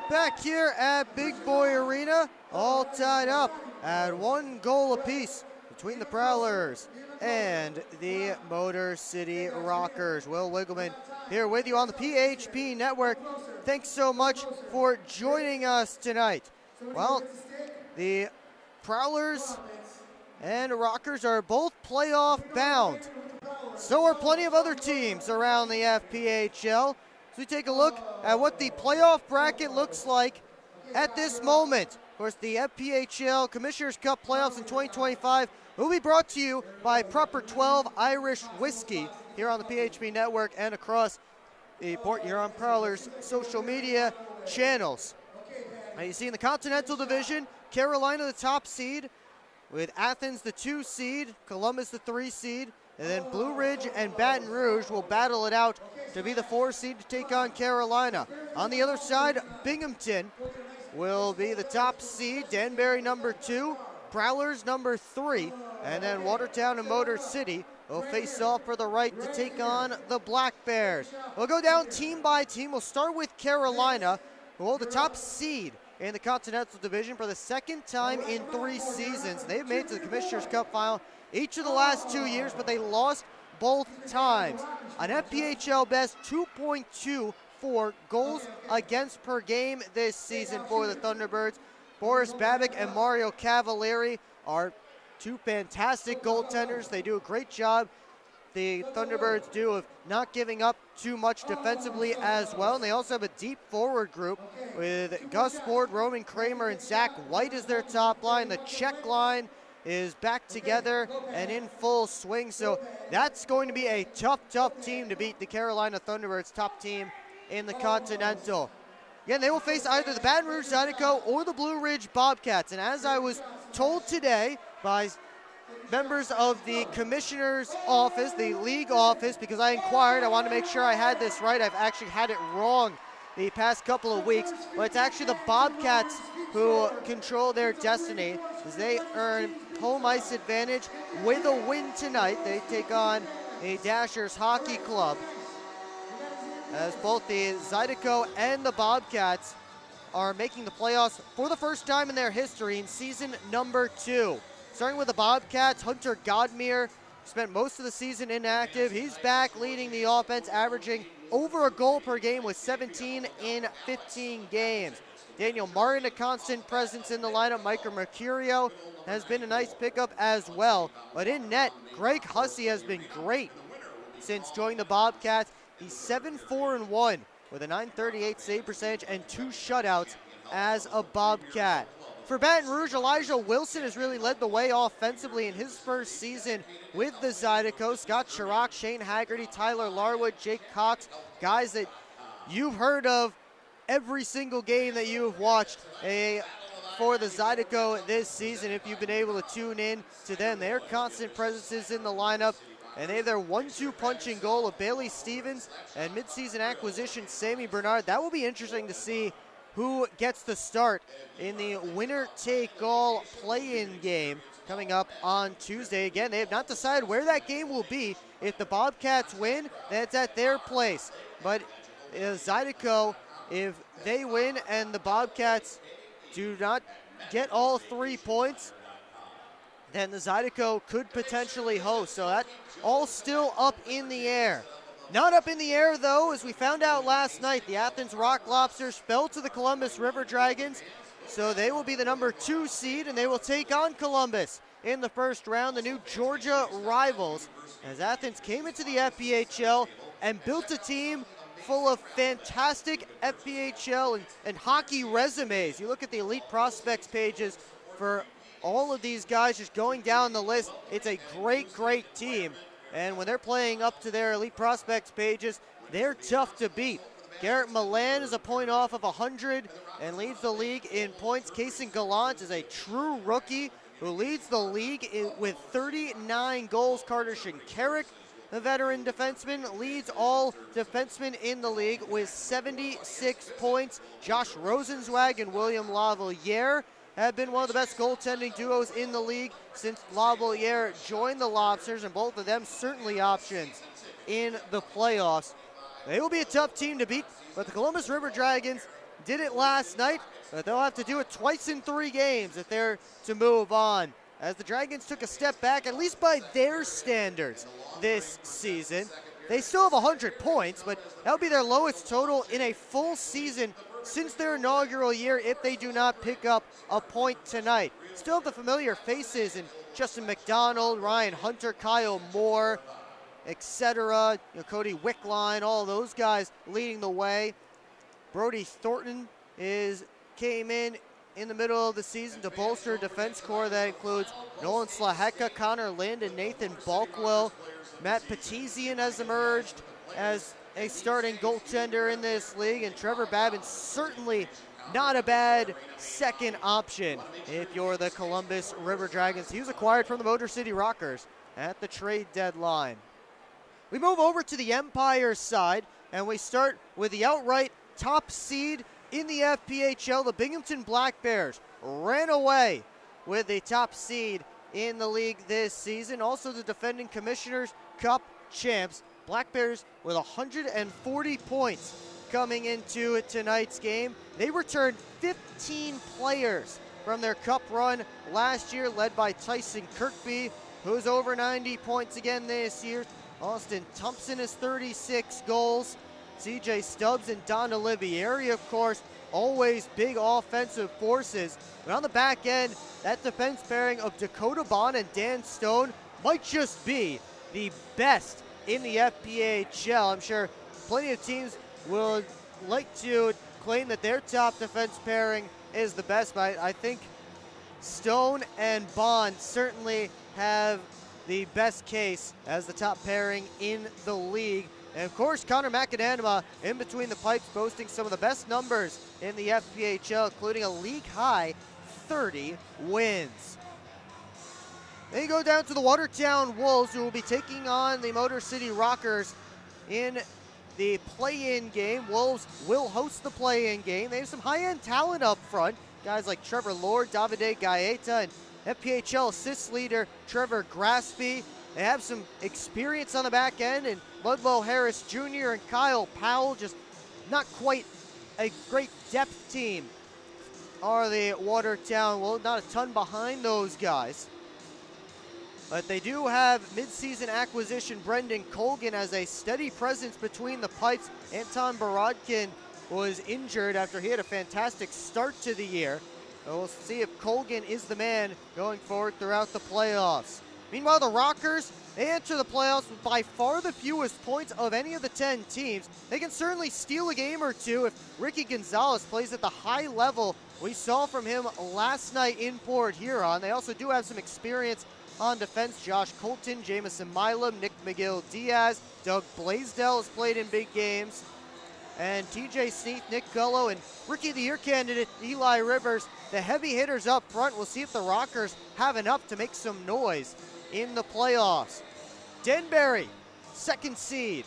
back here at Big Boy Arena, all tied up at 1 goal apiece between the Prowlers and the Motor City Rockers. Will Wiggleman here with you on the PHP Network. Thanks so much for joining us tonight. Well, the Prowlers and Rockers are both playoff bound. So are plenty of other teams around the FPHL. So we take a look at what the playoff bracket looks like at this moment. Of course, the FPHL Commissioners Cup playoffs in 2025 will be brought to you by Proper 12 Irish Whiskey here on the PHP Network and across the Port Huron Prowlers social media channels. Now you see in the Continental Division, Carolina the top seed, with Athens the 2 seed, Columbus the 3 seed, and then Blue Ridge and Baton Rouge will battle it out to be the 4 seed to take on Carolina. On the other side, Binghamton will be the top seed, Danbury number 2, Prowlers number 3, and then Watertown and Motor City will face off for the right to take on the Black Bears. We'll go down team by team. We'll start with Carolina, who hold the top seed in the Continental Division for the second time in 3 seasons. They've made it to the Commissioners Cup final each of the last 2 years, but they lost both times. An FPHL best 2.24 goals against per game this season for the Thunderbirds. Boris Babic and Mario Cavalieri are 2 fantastic goaltenders. They do a great job, the Thunderbirds do, of not giving up too much defensively as well. And they also have a deep forward group with Gus Ford, Roman Kramer, and Zach White as their top line. The Czech line is back together and in full swing. So that's going to be a tough team to beat the Carolina Thunderbirds, top team in the Continental. Again, they will face either the Baton Rouge Zydeco or the Blue Ridge Bobcats. And as I was told today by members of the commissioner's office, the league office, because I inquired, I wanted to make sure I had this right. I've actually had it wrong the past couple of weeks, but it's actually the Bobcats who control their destiny as they earn home ice advantage with a win tonight. They take on the Dashers Hockey Club, as both the Zydeco and the Bobcats are making the playoffs for the first time in their history in season number 2. Starting with the Bobcats, Hunter Godmere spent most of the season inactive. He's back leading the offense, averaging over a goal per game with 17 in 15 games. Daniel Martin, a constant presence in the lineup. Micah Mercurio has been a nice pickup as well. But in net, Greg Hussey has been great since joining the Bobcats. He's 7-4-1 with a .938 save percentage and 2 shutouts as a Bobcat. For Baton Rouge, Elijah Wilson has really led the way offensively in his first season with the Zydeco. Scott Chirac, Shane Haggerty, Tyler Larwood, Jake Cox, guys that you've heard of every single game that you've watched for the Zydeco this season. If you've been able to tune in to them, they're constant presences in the lineup. And they have their 1-2 punching goal of Bailey Stevens and midseason acquisition Sammy Bernard. That will be interesting to see who gets the start in the winner-take-all play-in game coming up on Tuesday. Again, they have not decided where that game will be. If the Bobcats win, then it's at their place. But Zydeco, if they win and the Bobcats do not get all 3 points, then the Zydeco could potentially host. So that all still up in the air. Not up in the air, though, as we found out last night, the Athens Rock Lobsters fell to the Columbus River Dragons, so they will be the number 2 seed, and they will take on Columbus in the first round, the new Georgia rivals, as Athens came into the FPHL and built a team full of fantastic FPHL and hockey resumes. You look at the elite prospects pages for all of these guys just going down the list. It's a great team. And when they're playing up to their elite prospects pages, they're tough to beat. Garrett Milan is a point off of 100 and leads the league in points. Kaysen Gallant is a true rookie who leads the league with 39 goals. Carter Shinkarik, the veteran defenseman, leads all defensemen in the league with 76 points. Josh Rosenzweig and William Lavaliere have been one of the best goaltending duos in the league since Lavaliere joined the Lobsters, and both of them certainly options in the playoffs. They will be a tough team to beat, but the Columbus River Dragons did it last night, but they'll have to do it twice in 3 games if they're to move on, as the Dragons took a step back, at least by their standards this season. They still have 100 points, but that would be their lowest total in a full season since their inaugural year if they do not pick up a point tonight. Still have the familiar faces in Justin McDonald, Ryan Hunter, Kyle Moore, etc. Cody Wickline, all those guys leading the way. Brody Thornton came in the middle of the season to bolster a defense core that includes Nolan Slaheka, Connor Lind, and Nathan Balkwell. Matt Petizian has emerged as a starting goaltender in this league, and Trevor Babin certainly not a bad second option if you're the Columbus River Dragons. He was acquired from the Motor City Rockers at the trade deadline. We move over to the Empire side, and we start with the outright top seed in the FPHL. The Binghamton Black Bears ran away with the top seed in the league this season. Also the defending Commissioners Cup champs, Black Bears, with 140 points coming into tonight's game. They returned 15 players from their cup run last year, led by Tyson Kirkby, who's over 90 points again this year. Austin Thompson has 36 goals. CJ Stubbs and Don Olivieri, of course, always big offensive forces. But on the back end, that defense pairing of Dakota Bond and Dan Stone might just be the best in the FPHL. I'm sure plenty of teams will like to claim that their top defense pairing is the best, but I think Stone and Bond certainly have the best case as the top pairing in the league. And of course, Connor McAdama in between the pipes, boasting some of the best numbers in the FPHL, including a league-high 30 wins. Then you go down to the Watertown Wolves, who will be taking on the Motor City Rockers in the play-in game. Wolves will host the play-in game. They have some high-end talent up front, guys like Trevor Lord, Davide Gaeta, and FPHL assist leader Trevor Graspy. They have some experience on the back end, and Ludlow Harris Jr. and Kyle Powell, just not quite a great depth team, are the Watertown Wolves. Not a ton behind those guys. But they do have midseason acquisition Brendan Colgan as a steady presence between the pipes. Anton Borodkin was injured after he had a fantastic start to the year. So we'll see if Colgan is the man going forward throughout the playoffs. Meanwhile, the Rockers, they enter the playoffs with by far the fewest points of any of the 10 teams. They can certainly steal a game or two if Ricky Gonzalez plays at the high level we saw from him last night in Port Huron. They also do have some experience on defense. Josh Colton, Jamison Milam, Nick McGill-Diaz, Doug Blaisdell has played in big games, and TJ Sneath, Nick Gullo, and Rookie of the Year candidate Eli Rivers, the heavy hitters up front. We'll see if the Rockers have enough to make some noise in the playoffs. Denbury, second seed,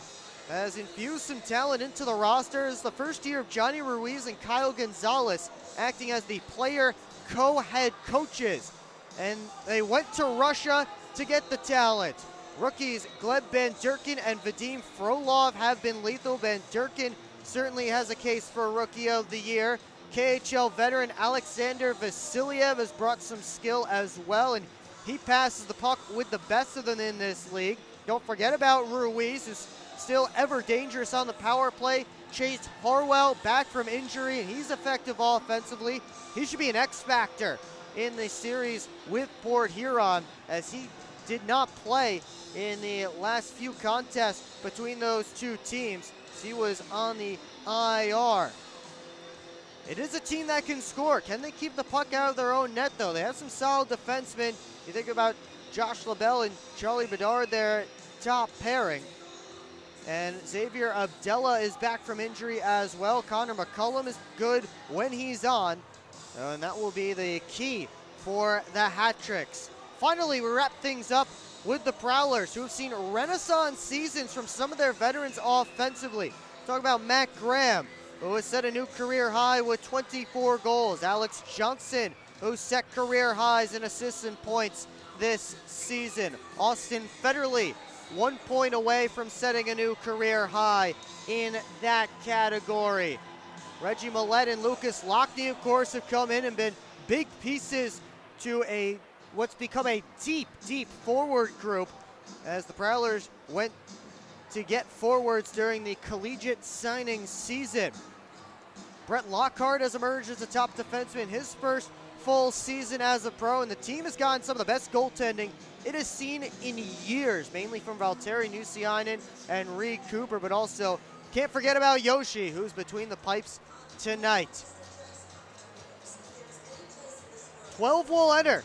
has infused some talent into the roster. It's the first year of Johnny Ruiz and Kyle Gonzalez acting as the player co-head coaches. And they went to Russia to get the talent. Rookies Gleb Van Durken and Vadim Frolov have been lethal. Van Durken certainly has a case for Rookie of the Year. KHL veteran Alexander Vasiliev has brought some skill as well, and he passes the puck with the best of them in this league. Don't forget about Ruiz, who's still ever dangerous on the power play. Chase Harwell back from injury, and he's effective offensively. He should be an X-factor in the series with Port Huron, as he did not play in the last few contests between those two teams. He was on the IR. It is a team that can score. Can they keep the puck out of their own net, though? They have some solid defensemen. You think about Josh LaBelle and Charlie Bedard, their top pairing. And Xavier Abdella is back from injury as well. Connor McCullum is good when he's on. And that will be the key for the hat tricks. Finally, we wrap things up with the Prowlers, who have seen renaissance seasons from some of their veterans offensively. Talk about Matt Graham, who has set a new career high with 24 goals. Alex Johnson, who set career highs in assists and points this season. Austin Federley, 1 point away from setting a new career high in that category. Reggie Millette and Lucas Lockney, of course, have come in and been big pieces to what's become a deep, deep forward group as the Prowlers went to get forwards during the collegiate signing season. Brett Lockhart has emerged as a top defenseman, his first full season as a pro, and the team has gotten some of the best goaltending it has seen in years, mainly from Valtteri Nusiainen and Reed Cooper, but also can't forget about Yoshi, who's between the pipes tonight. 12 will enter.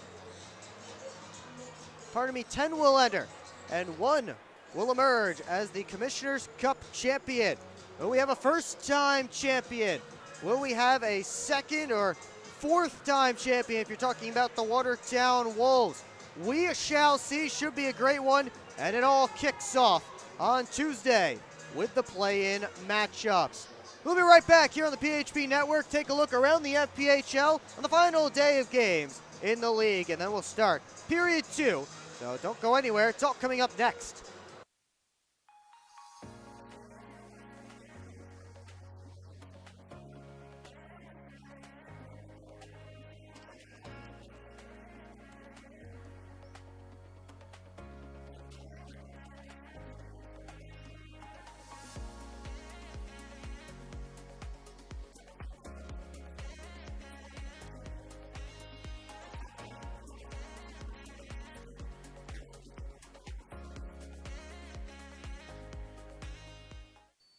10 will enter, and 1 will emerge as the Commissioner's Cup champion. Will we have a first-time champion? Will we have a second or fourth-time champion if you're talking about the Watertown Wolves? We shall see. Should be a great one, and it all kicks off on Tuesday with the play-in matchups. We'll be right back here on the PHP Network. Take a look around the FPHL on the final day of games in the league, and then we'll start period 2. So don't go anywhere. It's all coming up next.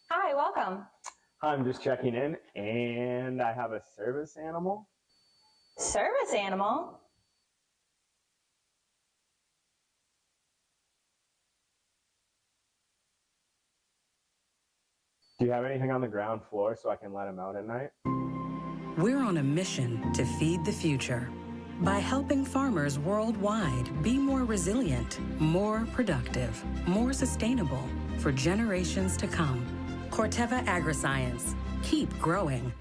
Hi, welcome. I'm just checking in, and I have a service animal. Service animal? Do you have anything on the ground floor so I can let him out at night? We're on a mission to feed the future by helping farmers worldwide be more resilient, more productive, more sustainable for generations to come. Corteva Agriscience. Keep growing.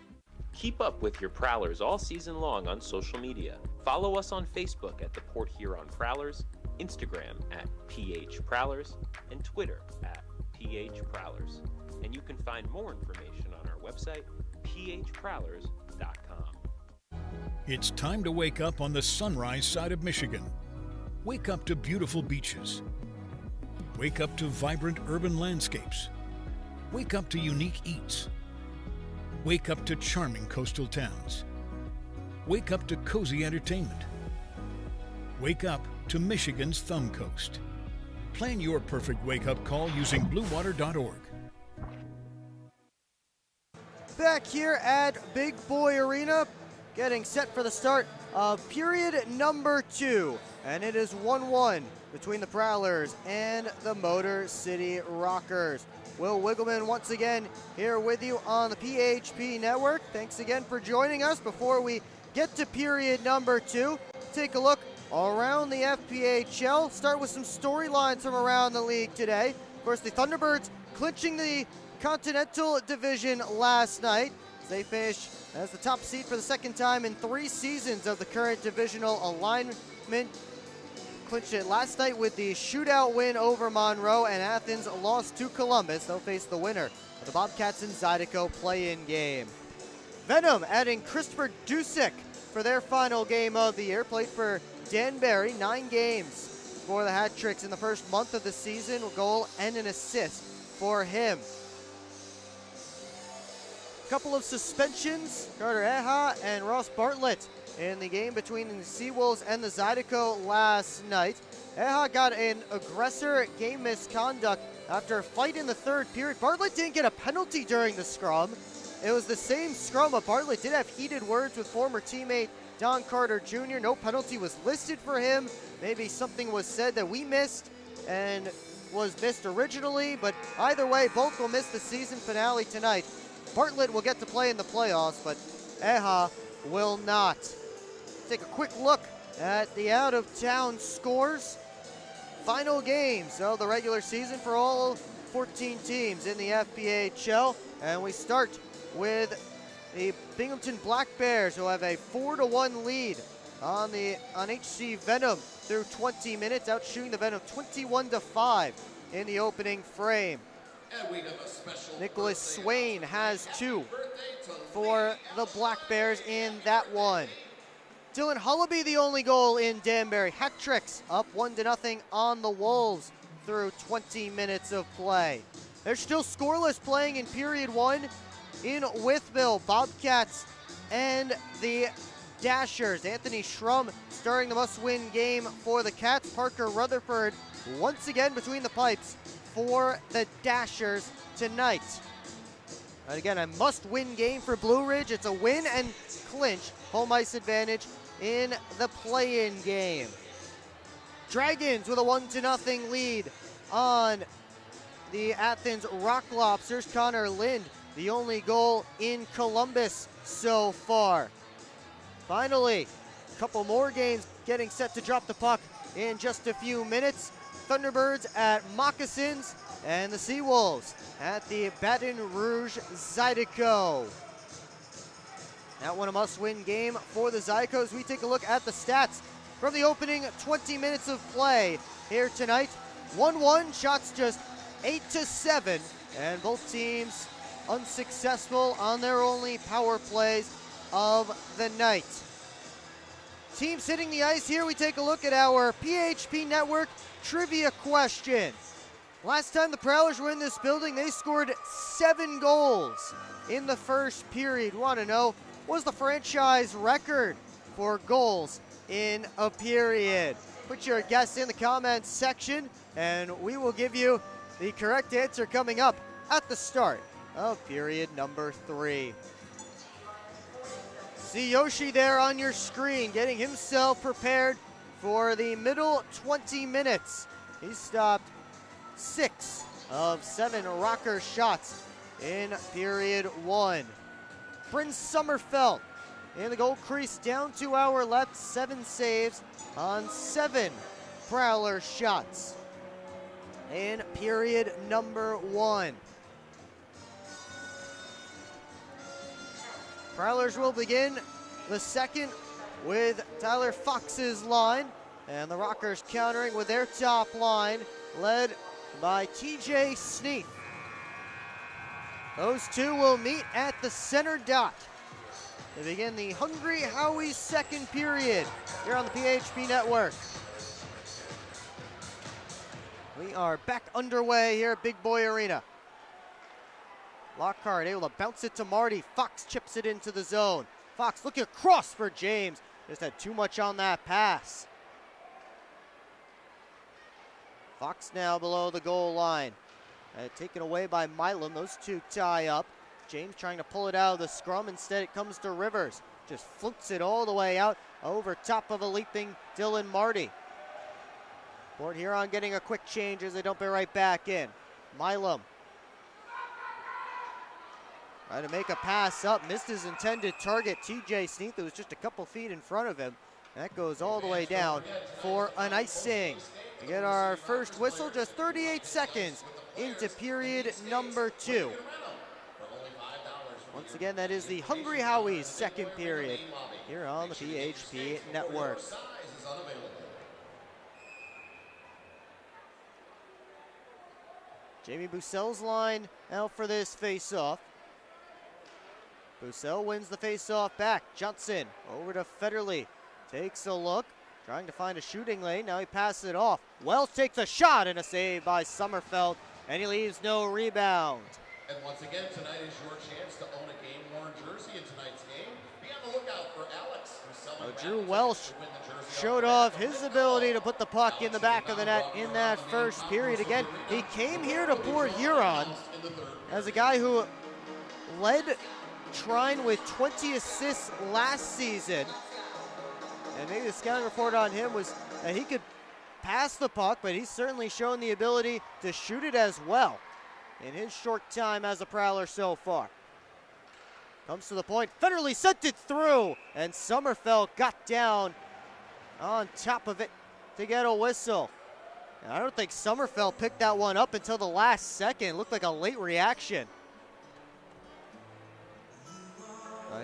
Keep up with your Prowlers all season long on social media. Follow us on Facebook at the Port Huron Prowlers, Instagram at PH Prowlers, and Twitter at PH Prowlers. And you can find more information on our website, phprowlers.com. It's time to wake up on the sunrise side of Michigan. Wake up to beautiful beaches. Wake up to vibrant urban landscapes. Wake up to unique eats. Wake up to charming coastal towns. Wake up to cozy entertainment. Wake up to Michigan's Thumb Coast. Plan your perfect wake-up call using bluewater.org. Back here at Big Boy Arena, getting set for the start of period number 2. And it is 1-1 between the Prowlers and the Motor City Rockers. Will Wiggleman once again here with you on the PHP Network. Thanks again for joining us. Before we get to period number 2, take a look around the FPHL. Start with some storylines from around the league today. Of course, the Thunderbirds clinching the Continental Division last night as they finished as the top seed for the second time in 3 seasons of the current divisional alignment. Clinched it last night with the shootout win over Monroe, and Athens lost to Columbus. They'll face the winner of the Bobcats and Zydeco play-in game. Venom adding Christopher Dusick for their final game of the year. Played for Danbury, 9 games for the Hat Tricks in the first month of the season. A goal and an assist for him. A couple of suspensions, Carter Eha and Ross Bartlett in the game between the Seawolves and the Zydeco last night. Eha got an aggressor game misconduct after a fight in the 3rd period. Bartlett didn't get a penalty during the scrum. It was the same scrum, but Bartlett did have heated words with former teammate Don Carter Jr. No penalty was listed for him. Maybe something was said that we missed and was missed originally, but either way, both will miss the season finale tonight. Bartlett will get to play in the playoffs, but Eha will not. Take a quick look at the out-of-town scores. Final games of the regular season for all 14 teams in the FPHL. And we start with the Binghamton Black Bears, who have a 4-1 lead on HC Venom through 20 minutes, out shooting the Venom 21-5 in the opening frame. And we have a special Nicholas Swain has 2 for the Black Bears in that one. Dylan Hullaby the only goal in Danbury. Hat tricks up 1-0 on the Wolves through 20 minutes of play. They're still scoreless playing in period one in Wytheville. Bobcats and the Dashers. Anthony Schrum starting the must-win game for the Cats. Parker Rutherford once again between the pipes for the Dashers tonight. And again, a must-win game for Blue Ridge. It's a win and clinch home ice advantage in the play-in game. Dragons with a 1-0 lead on the Athens Rock Lobsters. Connor Lind, the only goal in Columbus so far. Finally, a couple more games getting set to drop the puck in just a few minutes. Thunderbirds at Moccasins and the Seawolves at the Baton Rouge Zydeco. That one a must-win game for the Zydecos. We take a look at the stats from the opening 20 minutes of play here tonight. 1-1, shots just 8-7, and both teams unsuccessful on their only power plays of the night. Teams hitting the ice here, we take a look at our PHP Network trivia question. Last time the Prowlers were in this building, they scored 7 goals in the first period. Want to know, what was the franchise record for goals in a period? Put your guess in the comments section, and we will give you the correct answer coming up at the start of period number 3. See Yoshi there on your screen, getting himself prepared for the middle 20 minutes. He stopped 6 of 7 rocker shots in period 1. Bryn Sommerfeld in the goal crease, down to our left, 7 saves on 7 Prowler shots in period number 1. Prowlers will begin the second with Tyler Fox's line, and the Rockers countering with their top line, led by TJ Sneath. Those two will meet at the center dot to begin the Hungry Howie's second period here on the PHP Network. We are back underway here at Big Boy Arena. Lockhart able to bounce it to Marty. Fox chips it into the zone. Fox looking across for James. Just had too much on that pass. Fox now below the goal line. Taken away by Milam. Those two tie up. James trying to pull it out of the scrum. Instead it comes to Rivers. Just floats it all the way out over top of a leaping Dylan Marty. Port Huron getting a quick change as they dump it right back in. Milam trying to make a pass up. Missed his intended target. TJ Sneath, who was just a couple feet in front of him. That goes all the way down for an icing. We get our first whistle just 38 seconds into period number 2. Once again, that is the Hungry Howie's second period here on the PHP Network. Jamie Bussell's line out for this face-off. Bussell wins the face-off back. Johnson over to Federley. Takes a look, trying to find a shooting lane. Now he passes it off. Wells takes a shot and a save by Sommerfeld, and he leaves no rebound. And once again, tonight is your chance to own a game-worn jersey in tonight's game. Be on the lookout for Alex, who's selling Drew Welsh showed off his ability to put the puck in the back of the net in that first period. Again, he came here to Port Huron as a guy who led Trine with 20 assists last season. And maybe the scouting report on him was that he could pass the puck, but he's certainly shown the ability to shoot it as well in his short time as a Prowler so far. Comes to the point, Federley sent it through, and Sommerfeld got down on top of it to get a whistle. And I don't think Sommerfeld picked that one up until the last second. It looked like a late reaction.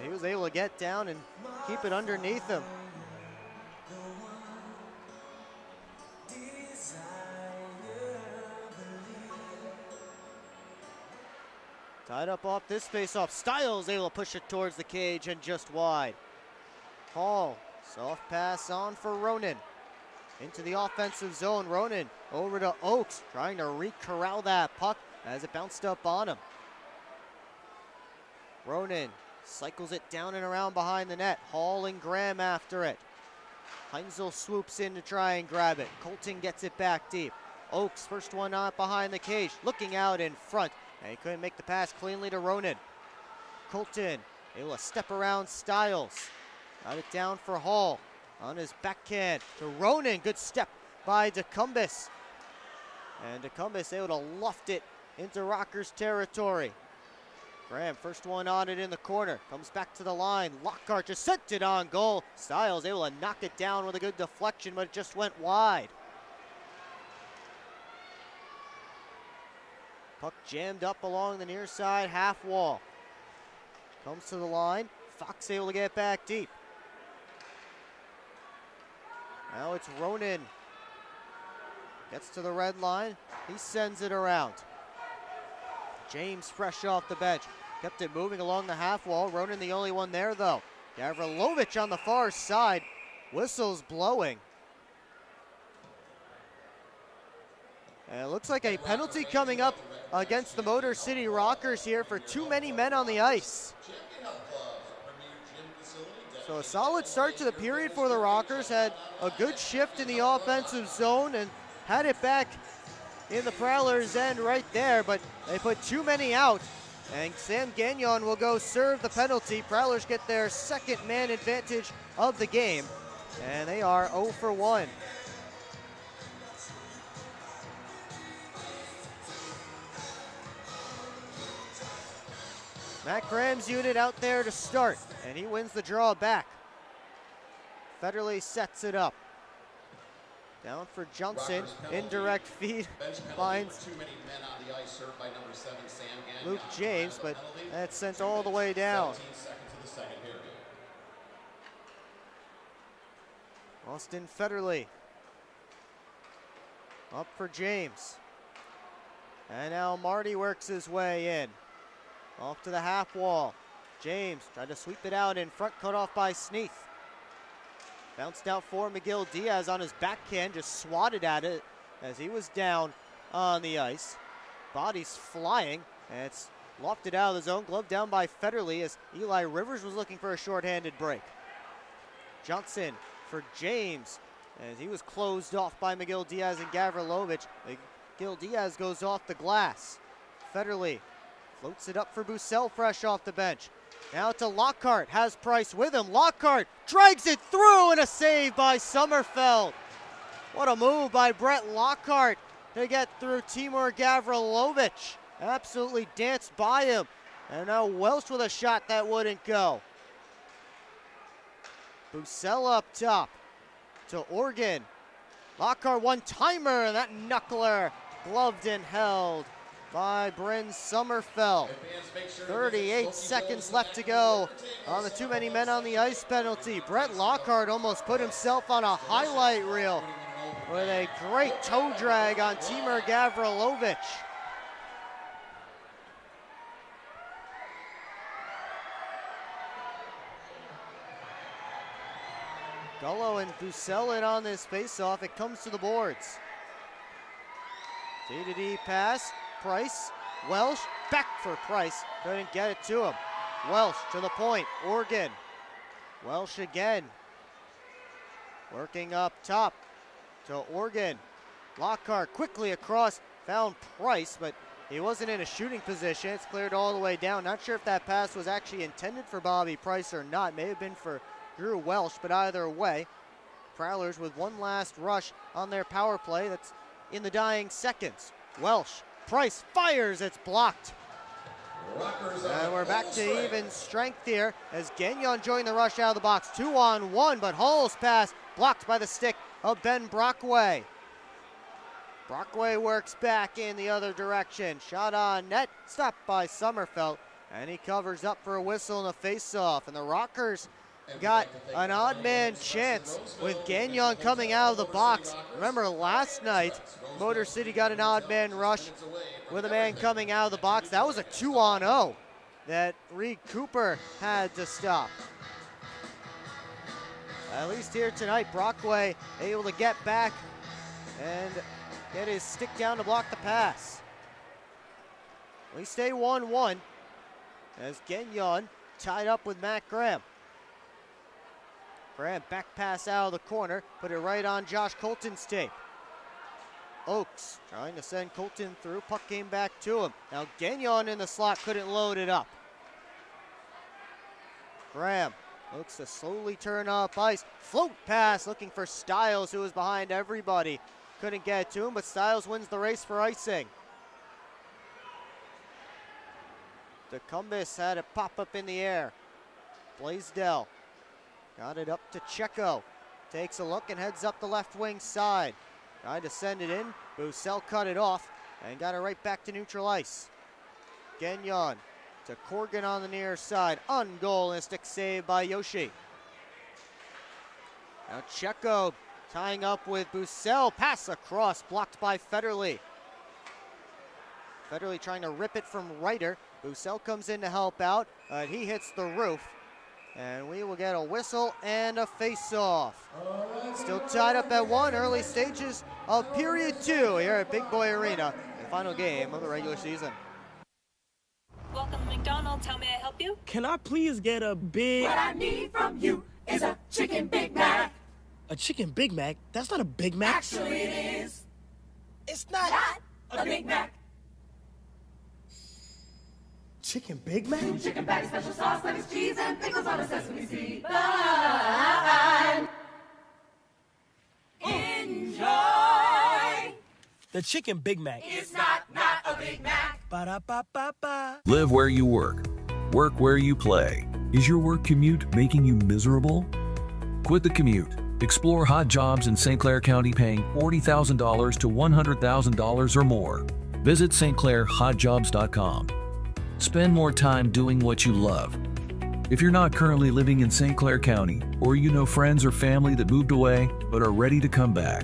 He was able to get down and keep it underneath him. Tied up off this face-off. Styles able to push it towards the cage and just wide. Hall, soft pass on for Ronan. Into the offensive zone. Ronan over to Oaks, trying to re-corral that puck as it bounced up on him. Ronan cycles it down and around behind the net. Hall and Graham after it. Heinzel swoops in to try and grab it. Colton gets it back deep. Oaks, first one out behind the cage, looking out in front. And he couldn't make the pass cleanly to Ronan. Colton able to step around Styles. Got it down for Hall. On his backhand to Ronan. Good step by DeCumbis. And DeCumbis able to loft it into Rockers territory. Graham, first one on it in the corner. Comes back to the line. Lockhart just sent it on goal. Styles able to knock it down with a good deflection, but it just went wide. Puck jammed up along the near side half wall. Comes to the line. Fox able to get back deep. Now it's Ronan. Gets to the red line. He sends it around. James fresh off the bench. Kept it moving along the half wall. Ronan the only one there though. Gavrilovich on the far side. Whistles blowing. And it looks like a penalty coming up against the Motor City Rockers here for too many men on the ice. So a solid start to the period for the Rockers. Had a good shift in the offensive zone and had it back in the Prowlers' end right there, but they put too many out. And Sam Gagnon will go serve the penalty. Prowlers get their second man advantage of the game, and they are 0 for 1. Matt Graham's unit out there to start, and he wins the draw back. Federley sets it up. Down for Johnson, indirect feed, finds Luke James, but that's sent all the way down. Austin Federley up for James. And now Marty works his way in. Off to the half wall. James tried to sweep it out in front, cut off by Sneath. Bounced out for McGill Diaz on his backhand, just swatted at it as he was down on the ice. Body's flying, and it's lofted out of the zone. Glove down by Federley as Eli Rivers was looking for a shorthanded break. Johnson for James as he was closed off by McGill Diaz and Gavrilovich. McGill Diaz goes off the glass. Federley floats it up for Bussell fresh off the bench. Now to Lockhart, has Price with him. Lockhart drags it through and a save by Sommerfeld. What a move by Brett Lockhart to get through Timur Gavrilovich. Absolutely danced by him. And now Welsh with a shot that wouldn't go. Bussell up top to Organ. Lockhart one-timer, and that knuckler gloved and held by Bryn Sommerfeld. 38 seconds left to go on the too many men on the ice penalty. Brett Lockhart almost put himself on a highlight reel with a great toe drag on Timur Gavrilovich. Gullo and Bussell in on this faceoff. It comes to the boards. D-to-D pass. Price, Welsh, back for Price, couldn't get it to him. Welsh to the point, Organ. Welsh again. Working up top to Organ. Lockhart quickly across, found Price, but he wasn't in a shooting position. It's cleared all the way down. Not sure if that pass was actually intended for Bobby Price or not. May have been for Drew Welsh, but either way, Prowlers with one last rush on their power play. That's in the dying seconds. Welsh. Price fires, it's blocked. And we're back to even strength here as Gagnon joined the rush out of the box. 2-on-1, but Hall's pass blocked by the stick of Ben Brockway. Brockway works back in the other direction. Shot on net, stopped by Sommerfeld, and he covers up for a whistle and a face-off. And the Rockers got an odd man chance with Gagnon coming out of the box. Remember last night, Motor City got an odd man rush with a man coming out of the box. That was a 2-on-0 that Reed Cooper had to stop. At least here tonight, Brockway able to get back and get his stick down to block the pass. We stay 1-1 as Gagnon tied up with Matt Graham. Graham back pass out of the corner, put it right on Josh Colton's tape. Oakes trying to send Colton through, puck came back to him. Now Gagnon in the slot couldn't load it up. Graham looks to slowly turn up ice. Float pass looking for Stiles, who was behind everybody. Couldn't get to him, but Stiles wins the race for icing. DeCumbis had it pop up in the air. Blaisdell got it up to Checo. Takes a look and heads up the left wing side. Tried to send it in. Bussell cut it off and got it right back to neutral ice. Gagnon to Corgan on the near side. On goal and a stick save by Yoshi. Now Checo tying up with Bussell. Pass across, blocked by Federley. Federley trying to rip it from Reiter. Bussell comes in to help out, but he hits the roof. And we will get a whistle and a face-off. Still tied up at 1, early stages of period 2 here at Big Boy Arena, the final game of the regular season. Welcome to McDonald's. How may I help you? Can I please get a big... What I need from you is a chicken Big Mac. A chicken Big Mac? That's not a Big Mac. Actually, it is. It's not a Big Mac. Chicken Big Mac? Chicken patty, special sauce, lettuce, cheese, and pickles on a sesame seed bun. Enjoy. The chicken Big Mac. It's not a Big Mac. Ba-da-ba-ba-ba. Live where you work where you play. Is your work commute making you miserable? Quit the commute. Explore hot jobs in St. Clair County paying $40,000 to $100,000 or more. Visit stclairhotjobs.com. Spend more time doing what you love. If you're not currently living in St. Clair County, or you know friends or family that moved away but are ready to come back,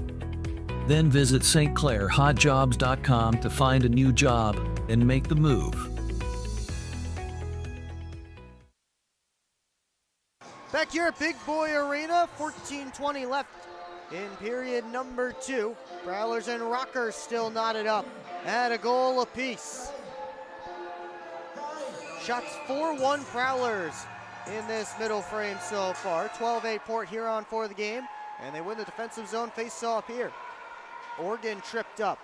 then visit stclairhotjobs.com to find a new job and make the move. Back here at Big Boy Arena, 14:20 left in period number 2. Prowlers and Rockers still knotted up at a goal apiece. Shots 4-1 Prowlers in this middle frame so far. 12-8 Port Huron for the game, and they win the defensive zone face-off here. Oregon tripped up,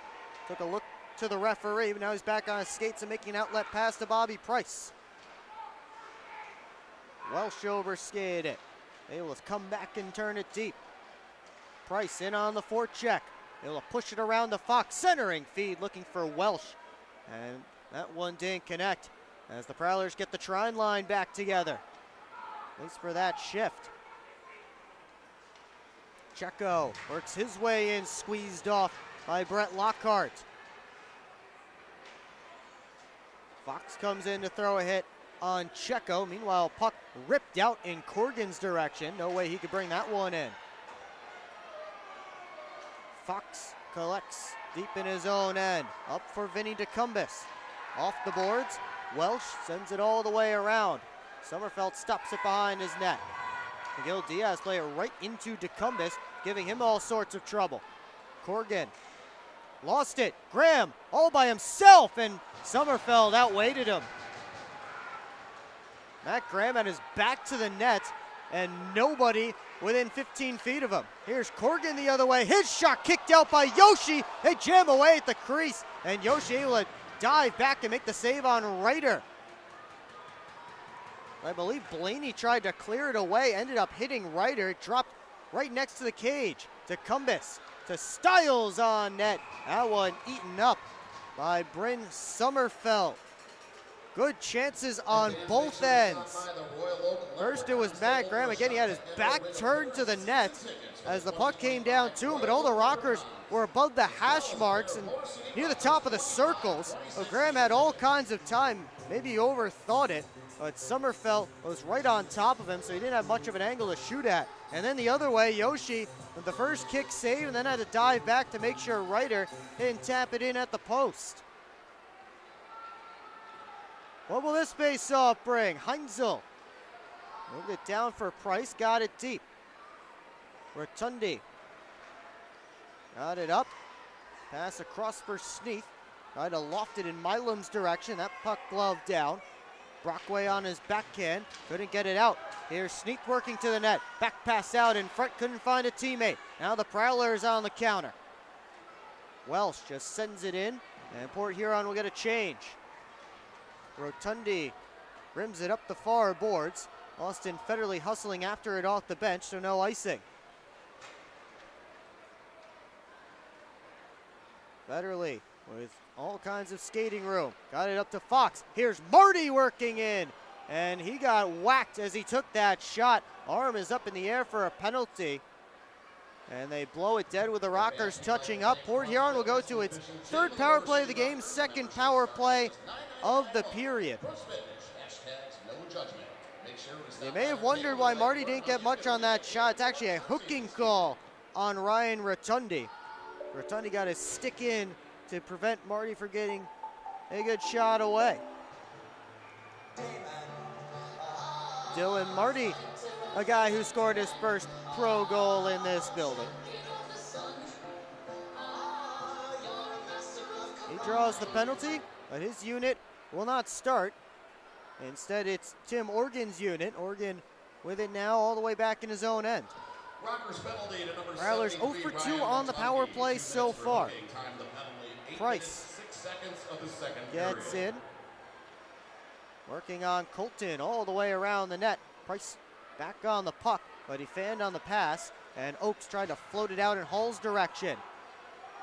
took a look to the referee, but now he's back on his skates and making an outlet pass to Bobby Price. Welsh overskated it. Able to come back and turn it deep. Price in on the forecheck. Able to push it around the Fox. Centering feed looking for Welsh. And that one didn't connect as the Prowlers get the Trine line back together. At least for that shift. Checo works his way in, squeezed off by Brett Lockhart. Fox comes in to throw a hit on Checo. Meanwhile, puck ripped out in Corgan's direction. No way he could bring that one in. Fox collects deep in his own end. Up for Vinny DeCumbis. Off the boards. Welsh sends it all the way around. Sommerfeld stops it behind his net. Miguel Diaz play it right into DeCumbis, giving him all sorts of trouble. Corgan lost it. Graham all by himself, and Sommerfeld outweighted him. Matt Graham had his back to the net, and nobody within 15 feet of him. Here's Corgan the other way. His shot kicked out by Yoshi. They jam away at the crease, and Yoshi able to dive back and make the save on Reiter. I believe Blaney tried to clear it away, ended up hitting Reiter. It dropped right next to the cage. DeCumbis to Stiles on net. That one eaten up by Bryn Sommerfeld. Good chances on both ends. First it was Matt Graham. Again, he had his back turned to the net as the puck came down to him, but all the Rockers were above the hash marks and near the top of the circles. So Graham had all kinds of time. Maybe he overthought it. but Sommerfeld was right on top of him, so he didn't have much of an angle to shoot at. And then the other way, Yoshi with the first kick saved and then had to dive back to make sure Ryder didn't tap it in at the post. What will this face-off bring? Heinzel moved it down for Price, got it deep. Rotundi got it up. Pass across for Sneath. Tried to loft it in Milam's direction. That puck gloved down. Brockway on his backhand. Couldn't get it out. Here's Sneath working to the net. Back pass out in front. Couldn't find a teammate. Now the Prowlers on the counter. Welsh just sends it in. And Port Huron will get a change. Rotundi rims it up the far boards. Austin Federley hustling after it off the bench, so no icing. Federley with all kinds of skating room. Got it up to Fox. Here's Marty working in. And he got whacked as he took that shot. Arm is up in the air for a penalty. And they blow it dead with the Rockers touching up. Port Huron will go to its third power play of the game, second power play of the period. You may have wondered why Marty didn't get much on that shot. It's actually a hooking call on Ryan Rotundi. Rotundi got his stick in to prevent Marty from getting a good shot away. Dylan Marty, a guy who scored his first pro goal in this building. He draws the penalty, but his unit will not start. Instead, it's Tim Organ's unit. Organ with it now all the way back in his own end. Prowlers 0 for 2 on the power play so far. Price gets in. Working on Colton all the way around the net. Price back on the puck, but he fanned on the pass, and Oakes tried to float it out in Hall's direction.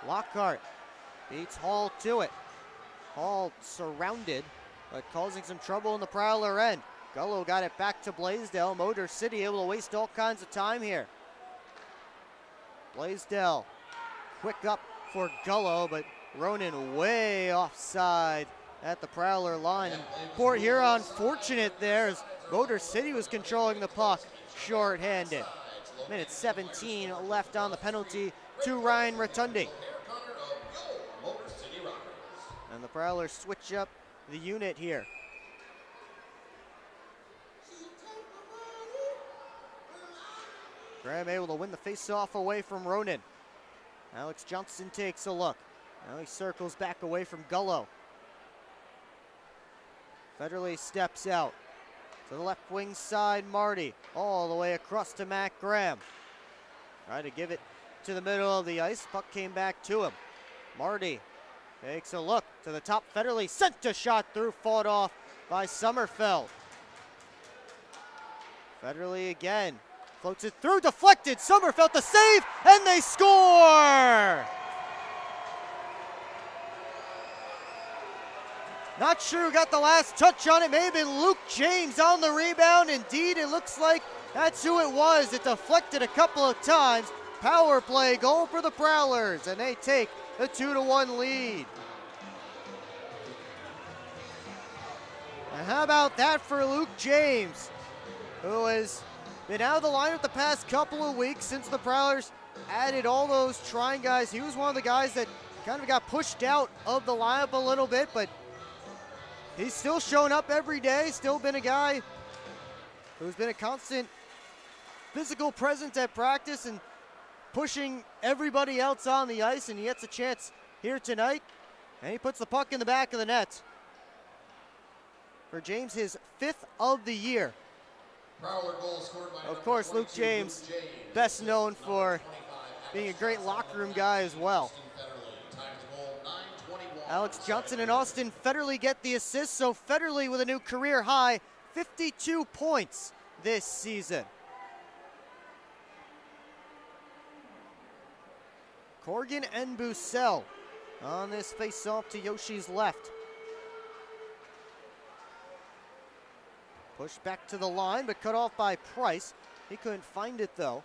Lockhart beats Hall to it. Hall surrounded, but causing some trouble in the Prowler end. Gullo got it back to Blaisdell. Motor City able to waste all kinds of time here. Blaisdell, quick up for Gullo, but Ronan way offside at the Prowler line. Port Huron fortunate there as Motor City was controlling the puck short-handed. Minute 17 left on the penalty to Ryan Rotundi. And the Prowlers switch up the unit here. Graham able to win the face-off away from Ronan. Alex Johnson takes a look. Now he circles back away from Gullo. Federley steps out. To the left wing side, Marty. All the way across to Matt Graham. Trying to give it to the middle of the ice. Puck came back to him. Marty takes a look to the top. Federley sent a shot through, fought off by Sommerfeld. Federley again. Floats it through, deflected. Sommerfeld the save, and they score! Not sure who got the last touch on it. May have been Luke James on the rebound. Indeed, it looks like that's who it was. It deflected a couple of times. Power play goal for the Prowlers, and they take a 2-1 lead. And how about that for Luke James, who has been out of the lineup the past couple of weeks since the Prowlers added all those trying guys. He was one of the guys that kind of got pushed out of the lineup a little bit, but he's still showing up every day, still been a guy who's been a constant physical presence at practice and pushing everybody else on the ice, and he gets a chance here tonight, and he puts the puck in the back of the net. For James, his 5th of the year. Of course, Luke James, best known for being a great locker room guy as well. Alex Johnson and Austin Federley get the assist, so Federley with a new career high, 52 points this season. Corgan and Bussell on this face-off to Yoshi's left. Push back to the line, but cut off by Price. He couldn't find it, though.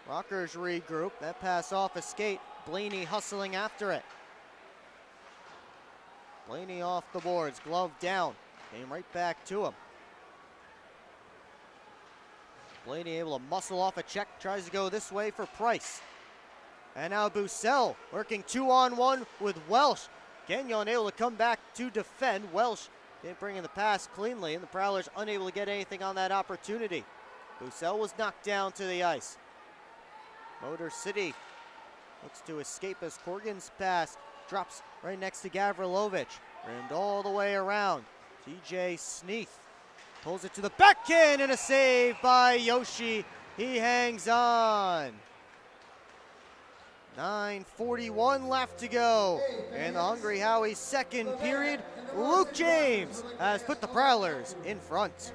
Rockers regroup. That pass off a skate. Blaney hustling after it. Blaney off the boards. Glove down. Came right back to him. Blaney able to muscle off a check, tries to go this way for Price. And now Bussell working 2-on-1 with Welsh. Gagnon able to come back to defend. Welsh didn't bring in the pass cleanly, and the Prowlers unable to get anything on that opportunity. Bussell was knocked down to the ice. Motor City looks to escape as Corgan's pass drops right next to Gavrilovich. Rimmed all the way around. TJ Sneath pulls it to the backhand, and a save by Yoshi. He hangs on. 9:41 left to go in the Hungry Howie's second period. Luke James has put the Prowlers in front.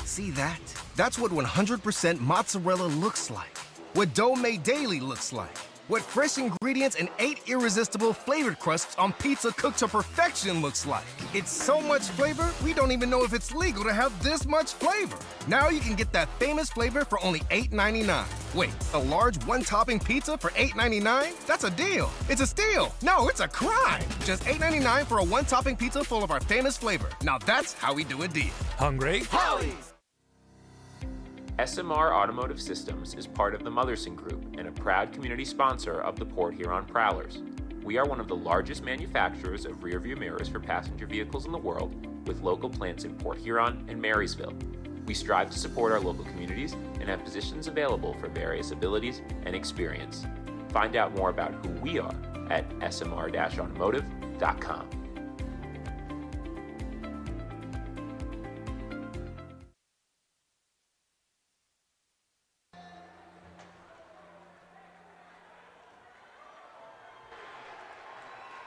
See that? That's what 100% mozzarella looks like. What dough made daily looks like. What fresh ingredients and 8 irresistible flavored crusts on pizza cooked to perfection looks like. It's so much flavor, we don't even know if it's legal to have this much flavor. Now you can get that famous flavor for only $8.99. Wait, a large one-topping pizza for $8.99? That's a deal. It's a steal. No, it's a crime. Just $8.99 for a one-topping pizza full of our famous flavor. Now that's how we do a deal. Hungry? Howie's! SMR Automotive Systems is part of the Motherson Group and a proud community sponsor of the Port Huron Prowlers. We are one of the largest manufacturers of rear-view mirrors for passenger vehicles in the world, with local plants in Port Huron and Marysville. We strive to support our local communities and have positions available for various abilities and experience. Find out more about who we are at smr-automotive.com.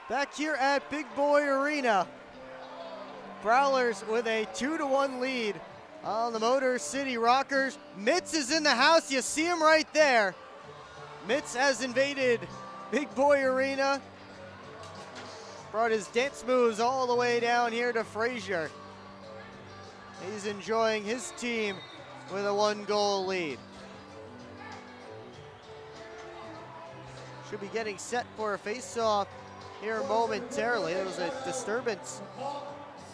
Back here at Big Boy Arena, Prowlers with a 2-1 lead on the Motor City Rockers. Mitz is in the house. You see him right there. Mitz has invaded Big Boy Arena. Brought his dance moves all the way down here to Frazier. He's enjoying his team with a 1-goal lead. Should be getting set for a face-off here momentarily. There was a disturbance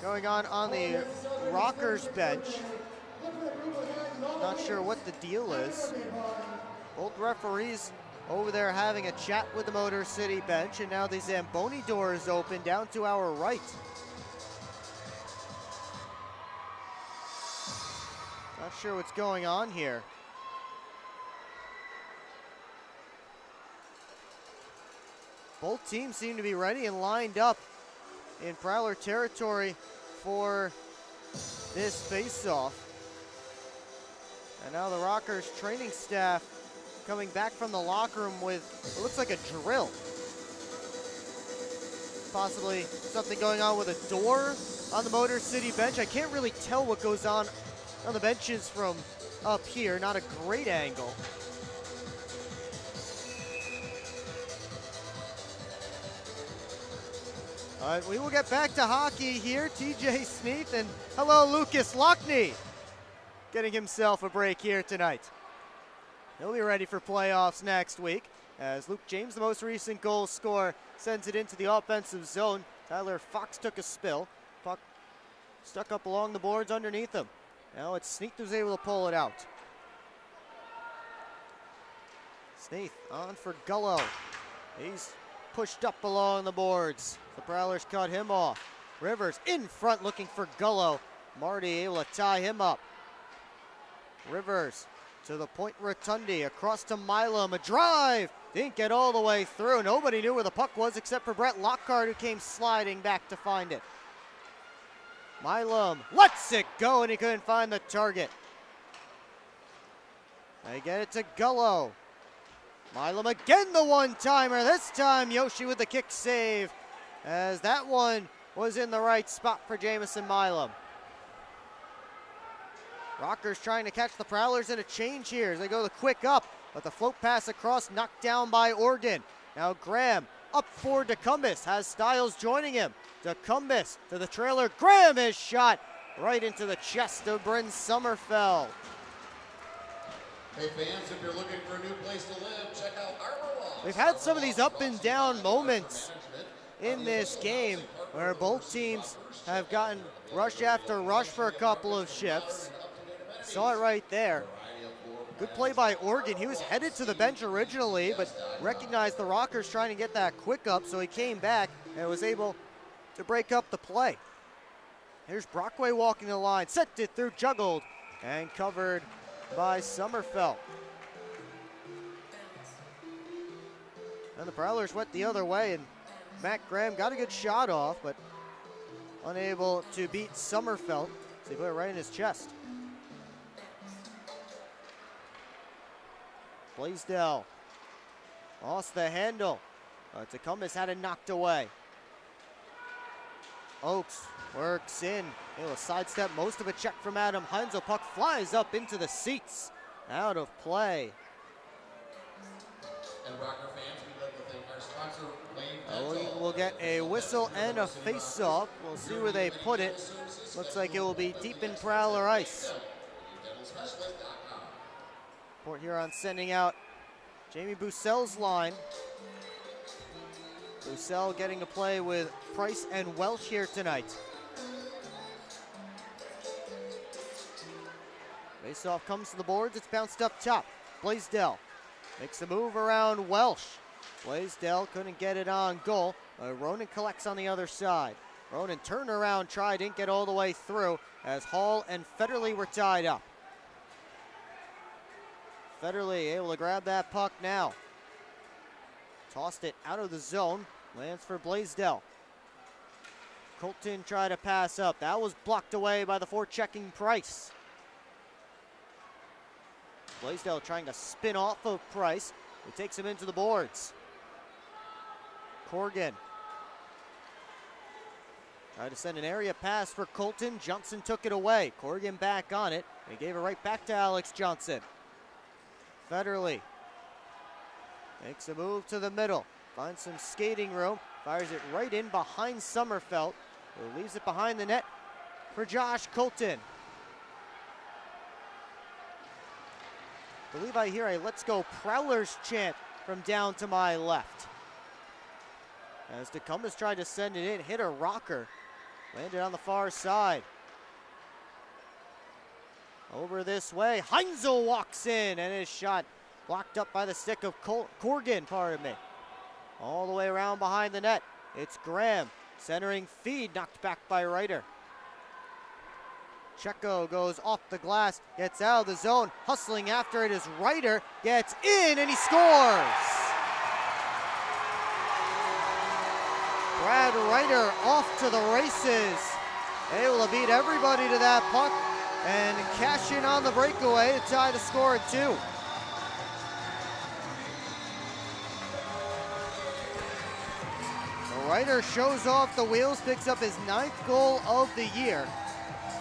going on the Rockers bench. Not sure what the deal is. Both referees over there having a chat with the Motor City bench, and now the Zamboni door is open down to our right. Not sure what's going on here. Both teams seem to be ready and lined up in Prowler territory for this face-off. And now the Rockers training staff coming back from the locker room with what looks like a drill. Possibly something going on with a door on the Motor City bench. I can't really tell what goes on the benches from up here. Not a great angle. All right, we will get back to hockey here. TJ Sneath and hello, Lucas Lockney, getting himself a break here tonight. He'll be ready for playoffs next week as Luke James, the most recent goal scorer, sends it into the offensive zone. Tyler Fox took a spill. Puck stuck up along the boards underneath him. Now it's Sneath who's able to pull it out. Sneath on for Gullo. He's pushed up along the boards. The Prowlers cut him off. Rivers in front looking for Gullo. Marty able to tie him up. Rivers to the point Rotundi, across to Milam, a drive. Didn't get all the way through. Nobody knew where the puck was except for Brett Lockhart, who came sliding back to find it. Milam lets it go, and he couldn't find the target. They get it to Gullo. Milam again, the one-timer. This time Yoshi with the kick save, as that one was in the right spot for Jamison Milam. Rockers trying to catch the Prowlers in a change here as they go the quick up, but the float pass across knocked down by Organ. Now Graham up for DeCumbis, has Stiles joining him. DeCumbis to the trailer. Graham is shot right into the chest of Bryn Sommerfeld. Hey fans, if you're looking for a new place to live, check out Arbor Walls. We've had some of these up and down moments in this game where both teams have gotten rush after rush for a couple of shifts. Saw it right there. Good play by Oregon. He was headed to the bench originally, but recognized the Rockers trying to get that quick up, so he came back and was able to break up the play. Here's Brockway walking the line, sent it through, juggled, and covered by Sommerfeld. And the Prowlers went the other way, and Matt Graham got a good shot off, but unable to beat Sommerfeld, so he put it right in his chest. Blaisdell lost the handle. Tecumseh had it knocked away. Oakes works in. Able to sidestep most of a check from Adam Heinzel. Puck flies up into the seats. Out of play. And Rocker fans, we'd like to thank our sponsor, Wayne. We'll get a whistle and a face-off. We'll see where they put it. Looks like it will be deep in Prowler ice. Port Huron sending out Jamie Bussell's line. Bussell getting to play with Price and Welsh here tonight. Faceoff comes to the boards. It's bounced up top. Blaisdell makes a move around Welsh. Blaisdell couldn't get it on goal. Ronan collects on the other side. Ronan turned around, tried, didn't get all the way through as Hall and Federley were tied up. Federley able to grab that puck now. Tossed it out of the zone. Lands for Blaisdell. Colton tried to pass up. That was blocked away by the forechecking Price. Blaisdell trying to spin off of Price, who takes him into the boards. Corrigan tried to send an area pass for Colton. Johnson took it away. Corrigan back on it. He gave it right back to Alex Johnson. Federley makes a move to the middle. Finds some skating room. Fires it right in behind Sommerfeld, who leaves it behind the net for Josh Colton. I believe I hear a "Let's Go Prowlers" chant from down to my left. As Tecumseh tried to send it in, hit a rocker. Landed on the far side. Over this way, Heinzel walks in, and his shot blocked up by the stick of Corrigan, pardon me. All the way around behind the net. It's Graham, centering feed, knocked back by Ryder. Checo goes off the glass, gets out of the zone, hustling after it as Ryder gets in, and he scores! Brad Ryder off to the races, able to beat everybody to that puck and cash in on the breakaway to tie the score at 2. Ryder shows off the wheels, picks up his 9th goal of the year.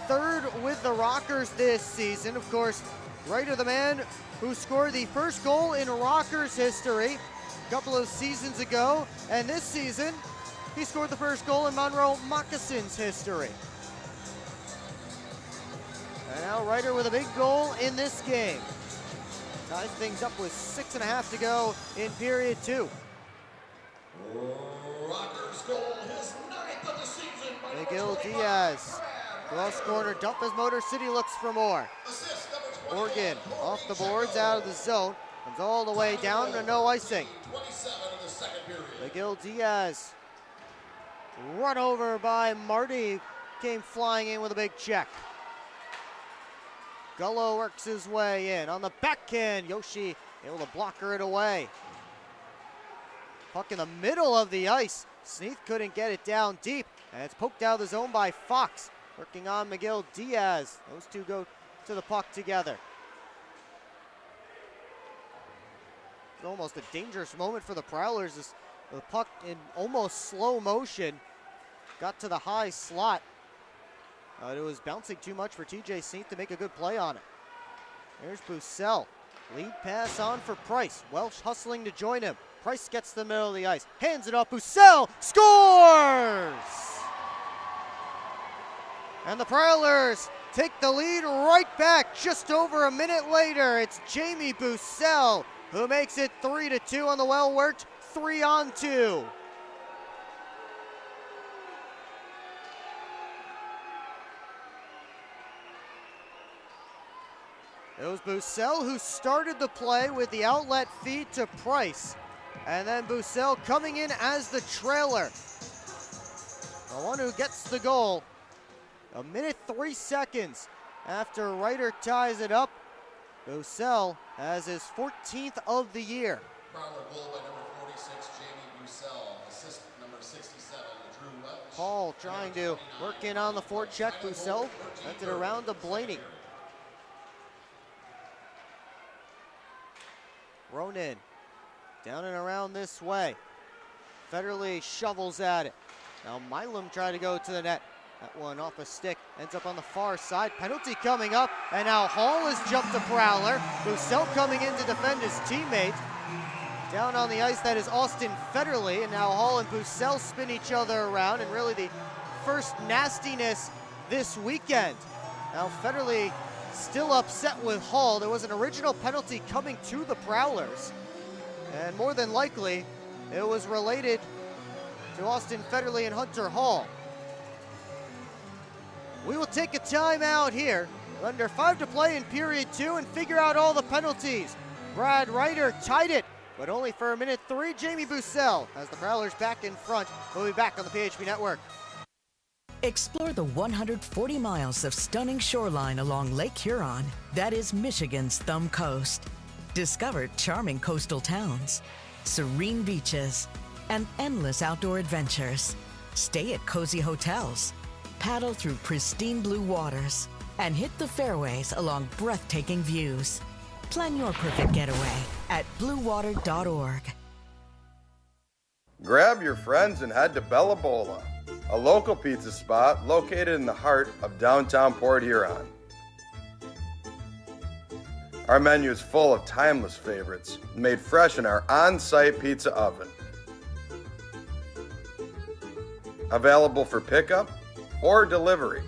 3rd with the Rockers this season. Of course, Ryder, the man who scored the first goal in Rockers history a couple of seasons ago, and this season, he scored the first goal in Monroe Moccasins history. And now Ryder with a big goal in this game. Ties things up with 6.5 to go in period 2. Rockers goal, his 9th of the season. Miguel Diaz, cross corner dump as Motor City looks for more. Oregon off the boards, out of the zone, comes all the way down to no icing. 27 in the second period. Miguel Diaz, run over by Marty, came flying in with a big check. Gullo works his way in. On the backhand, Yoshi able to blocker it away. Puck in the middle of the ice. Sneath couldn't get it down deep, and it's poked out of the zone by Fox. Working on Miguel Diaz. Those two go to the puck together. It's almost a dangerous moment for the Prowlers as the puck in almost slow motion got to the high slot. It was bouncing too much for TJ Sneath to make a good play on it. There's Bussell. Lead pass on for Price. Welsh hustling to join him. Price gets to the middle of the ice. Hands it up. Bussell scores! And the Prowlers take the lead right back just over a minute later. It's Jamie Bussell who makes it 3-2 on the well-worked 3-on-2. It was Bussell who started the play with the outlet feed to Price. And then Bussell coming in as the trailer. The one who gets the goal. 1:03 after Ryder ties it up. Bussell has his 14th of the year. Prowler goal by number 46, Jamie Bussell. Assist number 67, Drew Welch. Hall trying to work in on the forecheck. Bussell sent it around to Blaney. Ronan down and around this way. Federley shovels at it. Now Milam tried to go to the net. That one off a stick, ends up on the far side. Penalty coming up, and now Hall has jumped to Prowler. Bussell coming in to defend his teammate. Down on the ice, that is Austin Federley, and now Hall and Bussell spin each other around, and really the first nastiness this weekend. Now Federley still upset with Hall. There was an original penalty coming to the Prowlers, and more than likely, it was related to Austin Federley and Hunter Hall. We will take a timeout here. Under 5 to play in period 2 and figure out all the penalties. Brad Ryder tied it, but only for 1:03. Jamie Bussell has the Prowlers back in front. We'll be back on the PHP Network. Explore the 140 miles of stunning shoreline along Lake Huron. That is Michigan's Thumb Coast. Discover charming coastal towns, serene beaches, and endless outdoor adventures. Stay at cozy hotels, paddle through pristine blue waters, and hit the fairways along breathtaking views. Plan your perfect getaway at bluewater.org. Grab your friends and head to Bella Bola, a local pizza spot located in the heart of downtown Port Huron. Our menu is full of timeless favorites made fresh in our on-site pizza oven. Available for pickup or delivery.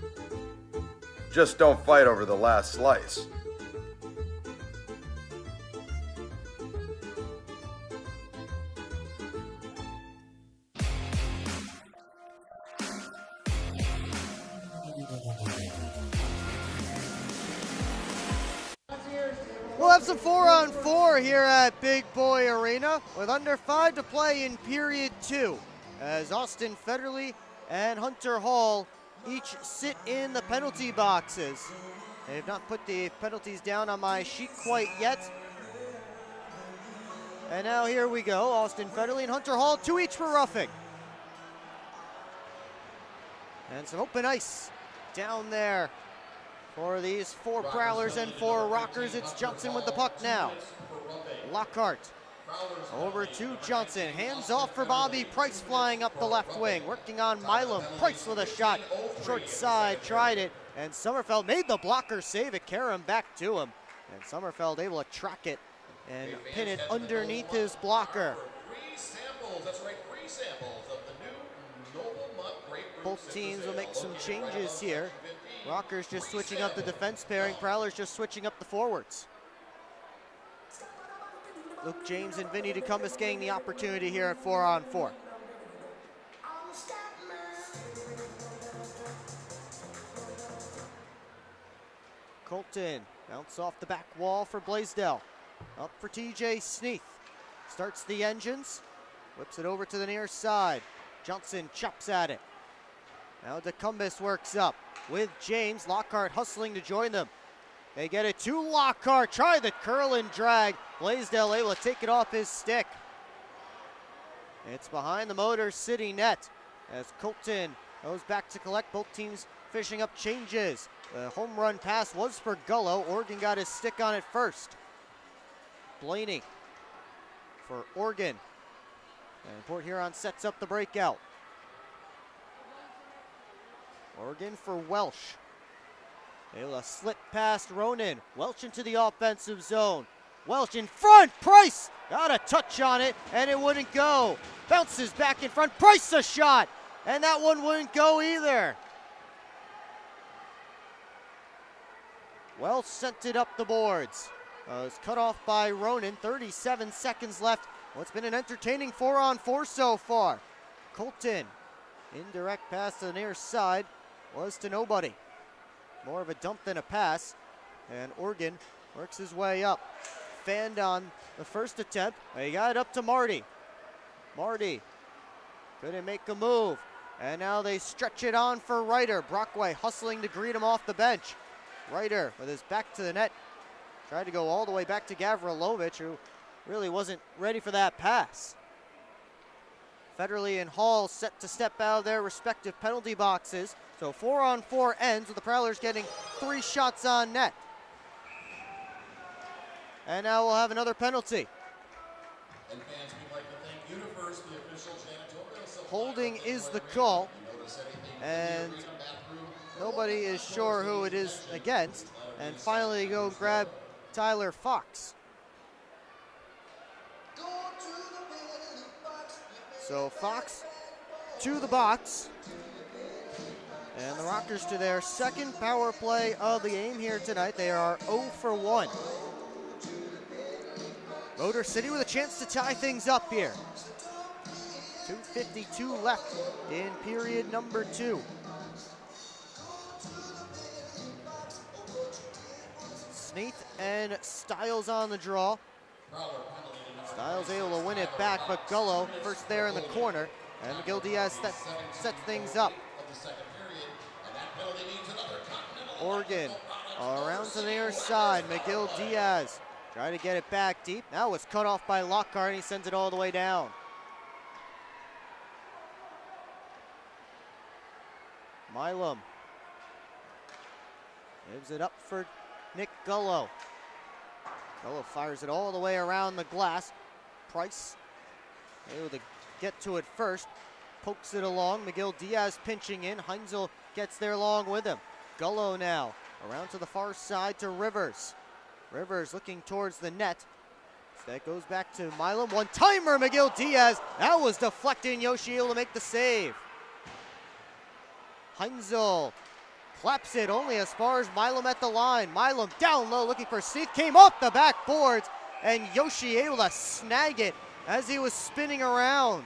Just don't fight over the last slice. We'll have some 4-on-4 here at Big Boy Arena with under 5 to play in period 2 as Austin Federley and Hunter Hall each sit in the penalty boxes. They've not put the penalties down on my sheet quite yet. And now here we go. Austin Federley and Hunter Hall, 2 each for roughing. And some open ice down there for these 4 Prowlers and 4 Rockers. It's Johnson with the puck now. Lockhart over to Johnson. Hands off for Bobby. Price flying up the left wing. Working on Milam. Price with a shot. Short side. Tried it. And Sommerfeld made the blocker save it. Karam back to him. And Sommerfeld able to track it and pin it underneath his blocker. Both teams will make some changes here. Rockers just switching up the defense pairing. Prowlers just switching up the forwards. Luke James and Vinny DeCumbus getting the opportunity here at 4-on-4. Colton bounce off the back wall for Blaisdell. Up for TJ Sneath. Starts the engines. Whips it over to the near side. Johnson chops at it. Now DeCumbus works up with James. Lockhart hustling to join them. They get it to Lockhart. Try the curl and drag. Blaisdell able to take it off his stick. It's behind the Motor City net as Colton goes back to collect. Both teams fishing up changes. The home run pass was for Gullo. Oregon got his stick on it first. Blaney for Oregon. And Port Huron sets up the breakout. Oregon for Welsh. Able to slit past Ronan. Welch into the offensive zone. Welch in front. Price got a touch on it, and it wouldn't go. Bounces back in front. Price a shot, and that one wouldn't go either. Welch sent it up the boards. It was cut off by Ronan. 37 seconds left. Well, it's been an entertaining 4-on-4 so far. Colton, indirect pass to the near side, was to nobody. More of a dump than a pass. And Oregon Works his way up. Fanned on the first attempt. He got it up to Marty. Marty couldn't make a move. And now they stretch it on for Ryder. Brockway hustling to greet him off the bench. Ryder with his back to the net. Tried to go all the way back to Gavrilovic, who really wasn't ready for that pass. Federley and Hall set to step out of their respective penalty boxes. So 4-on-4 ends with the Prowlers getting 3 shots on net. And now we'll have another penalty. And fans, we'd like to thank Universe, the official janitorial supply. Holding is the call. And nobody is sure who it is against. And finally go grab Tyler Fox. So Fox to the box. And the Rockers to their second power play of the game here tonight. They are 0 for 1. Motor City with a chance to tie things up here. 2:52 left in period number 2. Sneath and Stiles on the draw. Stiles able to win it back, but Gullo first there in the corner. And Miguel Diaz sets things up. Oregon around to the near side. Miguel Diaz trying to get it back deep. Now it's cut off by Lockhart, and he sends it all the way down. Milam gives it up for Nick Gullo. Gullo fires it all the way around the glass. Price able to get to it first. Pokes it along. Miguel Diaz pinching in. Heinzel gets there along with him. Gullo now around to the far side to Rivers. Rivers looking towards the net. That goes back to Milam. One-timer, Miguel Diaz. That was deflecting. Yoshi able to make the save. Heinzel claps it only as far as Milam at the line. Milam down low looking for Sneath. Came off the backboards, and Yoshi able to snag it as he was spinning around.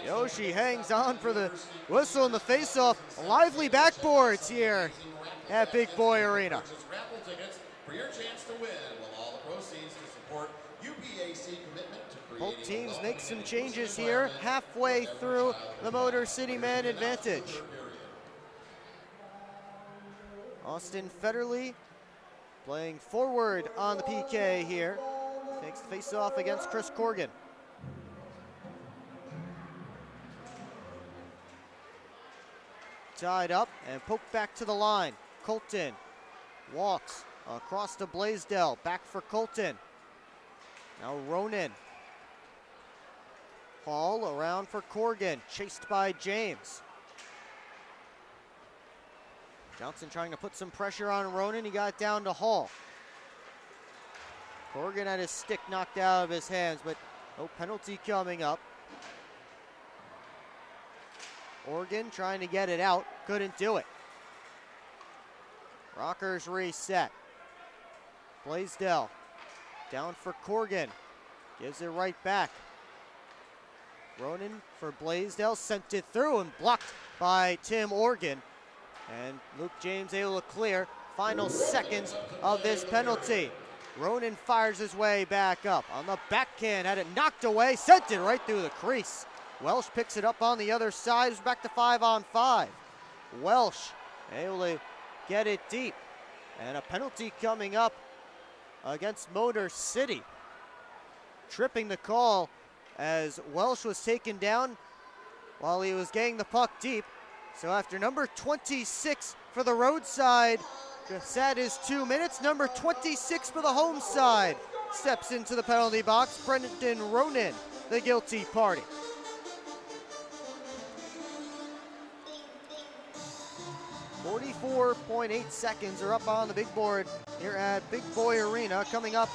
Yoshi hangs on for the whistle and the face-off. Lively backboards here at Big Boy Arena. Raffle tickets for your chance to win with all the proceeds to support UPAC commitment to creating Both teams make some changes here halfway through the Motor City man advantage. Austin Federley playing forward on the PK here. Takes the face-off against Chris Corrigan. Tied up and poked back to the line. Colton walks across to Blaisdell. Back for Colton. Now Ronan. Hall around for Corrigan. Chased by James. Johnson trying to put some pressure on Ronan. He got it down to Hall. Corrigan had his stick knocked out of his hands, but no penalty coming up. Oregon trying to get it out, couldn't do it. Rockers reset. Blaisdell down for Corrigan, gives it right back. Ronan for Blaisdell, sent it through and blocked by Tim Oregon. And Luke James able to clear. Final seconds of this penalty. Ronan fires his way back up. On the backhand, had it knocked away, sent it right through the crease. Welsh picks it up on the other side. It's back to 5-on-5. Welsh able to get it deep. And a penalty coming up against Motor City. Tripping the call as Welsh was taken down while he was getting the puck deep. So after number 26 for the roadside sat his 2 minutes, number 26 for the home side steps into the penalty box. Brendan Ronan, the guilty party. 44.8 seconds are up on the big board here at Big Boy Arena. Coming up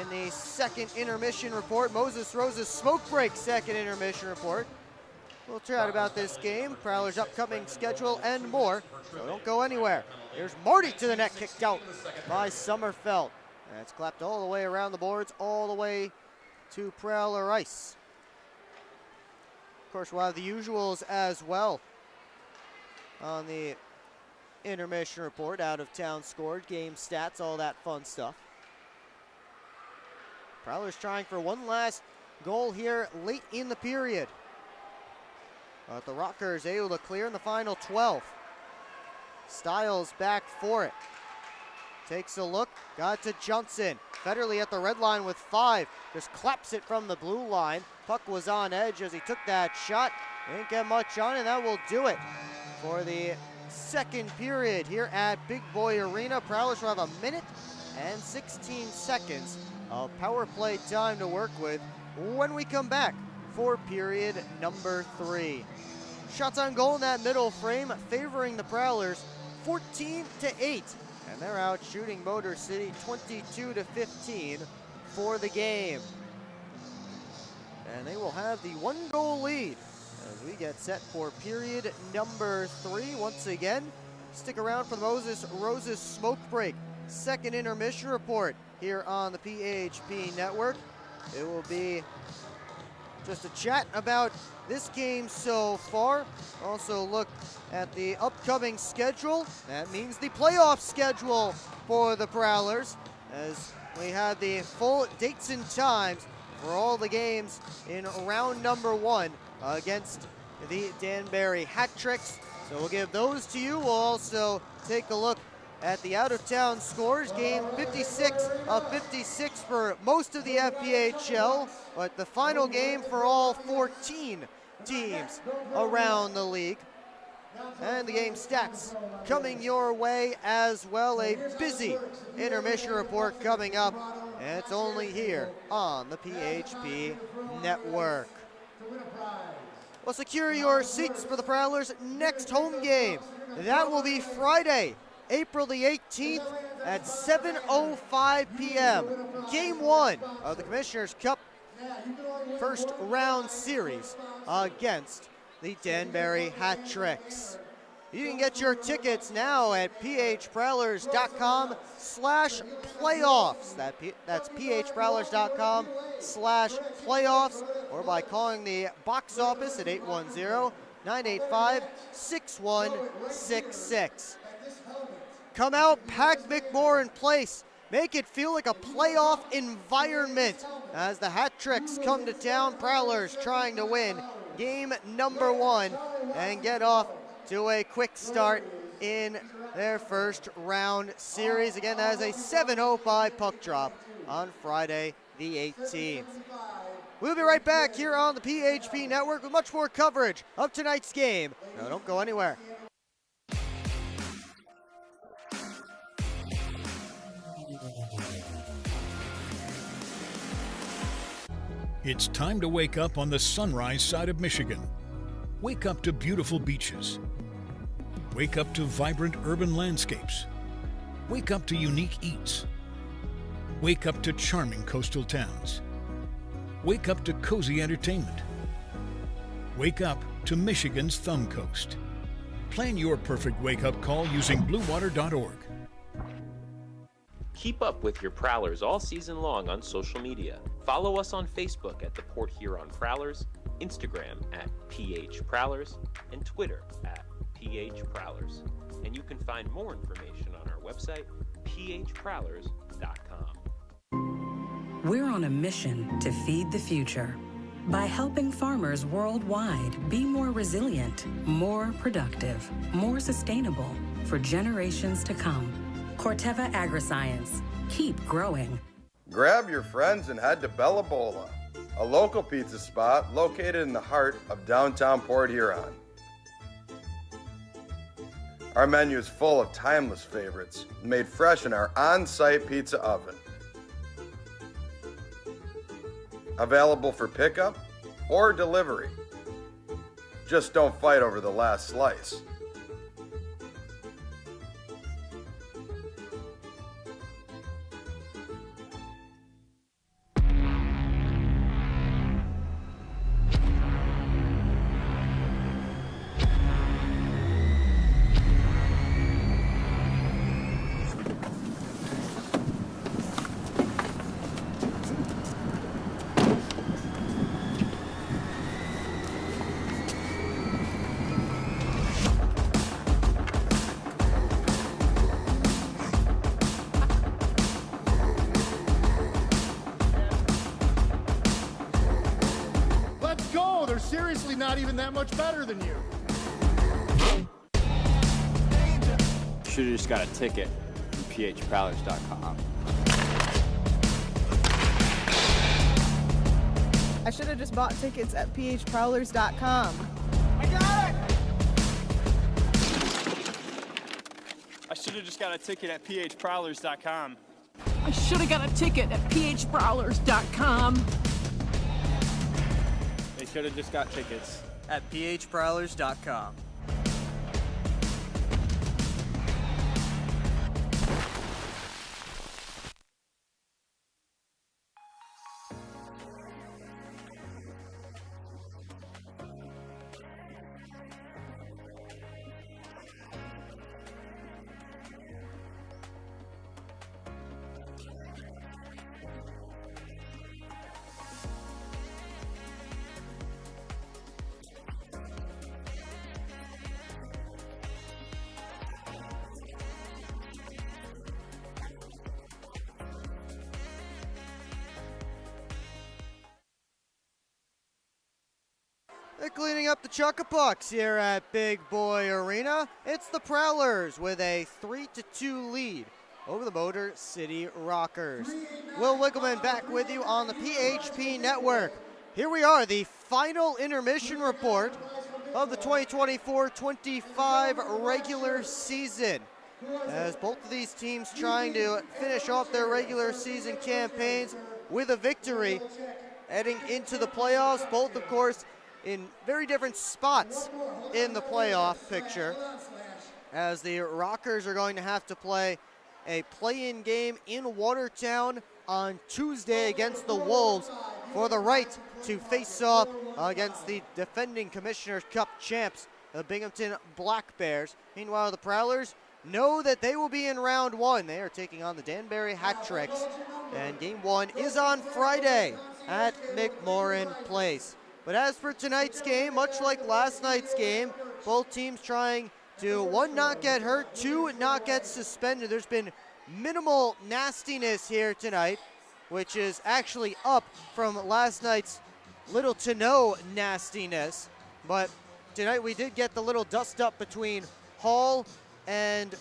in the second intermission report, Moses Rose's smoke break second intermission report. We'll chat about this game, Prowlers' upcoming schedule, and more. So don't go anywhere. Here's Marty to the net, kicked out by Sommerfeld. And it's clapped all the way around the boards, all the way to Prowler ice. Of course, we'll have the usuals as well on the post-intermission report, out of town scored, game stats, all that fun stuff. Prowlers trying for one last goal here late in the period. But the Rockers able to clear in the final 12. Styles back for it. Takes a look, got to Johnson. Federley at the red line with 5. Just claps it from the blue line. Puck was on edge as he took that shot. Didn't get much on it. That will do it for the second period here at Big Boy Arena. Prowlers will have a minute and 16 seconds of power play time to work with when we come back for period number 3. Shots on goal in that middle frame favoring the Prowlers 14-8. And they're out shooting Motor City 22-15 for the game. And they will have the 1-goal lead as we get set for period number 3. Once again, stick around for the Moses Roses smoke break. Second intermission report here on the PHP Network. It will be just a chat about this game so far. Also look at the upcoming schedule. That means the playoff schedule for the Prowlers, as we have the full dates and times for all the games in round number 1 against the Danbury Hat Tricks. So we'll give those to you. We'll also take a look at the out-of-town scores. Game 56 of 56 for most of the FPHL, but the final game for all 14 teams around the league. And the game stats coming your way as well. A busy intermission report coming up, and it's only here on the PHP Network. Well, secure your seats for the Prowlers' next home game. That will be Friday, April the 18th at 7:05 p.m. Game 1 of the Commissioner's Cup first round series against the Danbury Hat Tricks. You can get your tickets now at phprowlers.com/playoffs. That's phprowlers.com/playoffs, or by calling the box office at 810-985-6166. Come out, pack McMorran Place. Make it feel like a playoff environment as the Hat Tricks come to town. Prowlers trying to win game number 1 and get off to a quick start in their first round series. Again, that is a 7:05 puck drop on Friday the 18th. We'll be right back here on the PHP Network with much more coverage of tonight's game. No, don't go anywhere. It's time to wake up on the sunrise side of Michigan. Wake up to beautiful beaches. Wake up to vibrant urban landscapes. Wake up to unique eats. Wake up to charming coastal towns. Wake up to cozy entertainment. Wake up to Michigan's Thumb Coast. Plan your perfect wake-up call using bluewater.org. Keep up with your Prowlers all season long on social media. Follow us on Facebook at the Port Huron Prowlers, Instagram at PH Prowlers, and Twitter at PH Prowlers. And you can find more information on our website, phprowlers.com. We're on a mission to feed the future by helping farmers worldwide be more resilient, more productive, more sustainable for generations to come. Corteva Agriscience. Keep growing. Grab your friends and head to Bella Bola, a local pizza spot located in the heart of downtown Port Huron. Our menu is full of timeless favorites made fresh in our on-site pizza oven. Available for pickup or delivery. Just don't fight over the last slice. not even that much better than you. Should've just got a ticket from phprowlers.com. I should have just bought tickets at phprowlers.com. I got it! I should have just got a ticket at phprowlers.com. I should have got a ticket at phprowlers.com. They should have just got tickets at phprowlers.com. They're cleaning up the Chuckapucks here at Big Boy Arena. It's the Prowlers with a 3-2 lead over the Motor City Rockers. Will Wiggleman back with you on the PHP Network. Here we are, the final intermission report of the 2024-25 regular season. As both of these teams trying to finish off their regular season campaigns with a victory heading into the playoffs, both of course in very different spots in the playoff picture, as the Rockers are going to have to play a play-in game in Watertown on Tuesday against the Wolves for the right to face off against the defending Commissioner's Cup champs, the Binghamton Black Bears. Meanwhile, the Prowlers know that they will be in round one. They are taking on the Danbury Hat Tricks, and game one is on Friday at McMorran Place. But as for tonight's game, much like last night's game, both teams trying to, one, not get hurt, two, not get suspended. There's been minimal nastiness here tonight, which is actually up from last night's little to no nastiness. But tonight we did get the little dust up between Hall and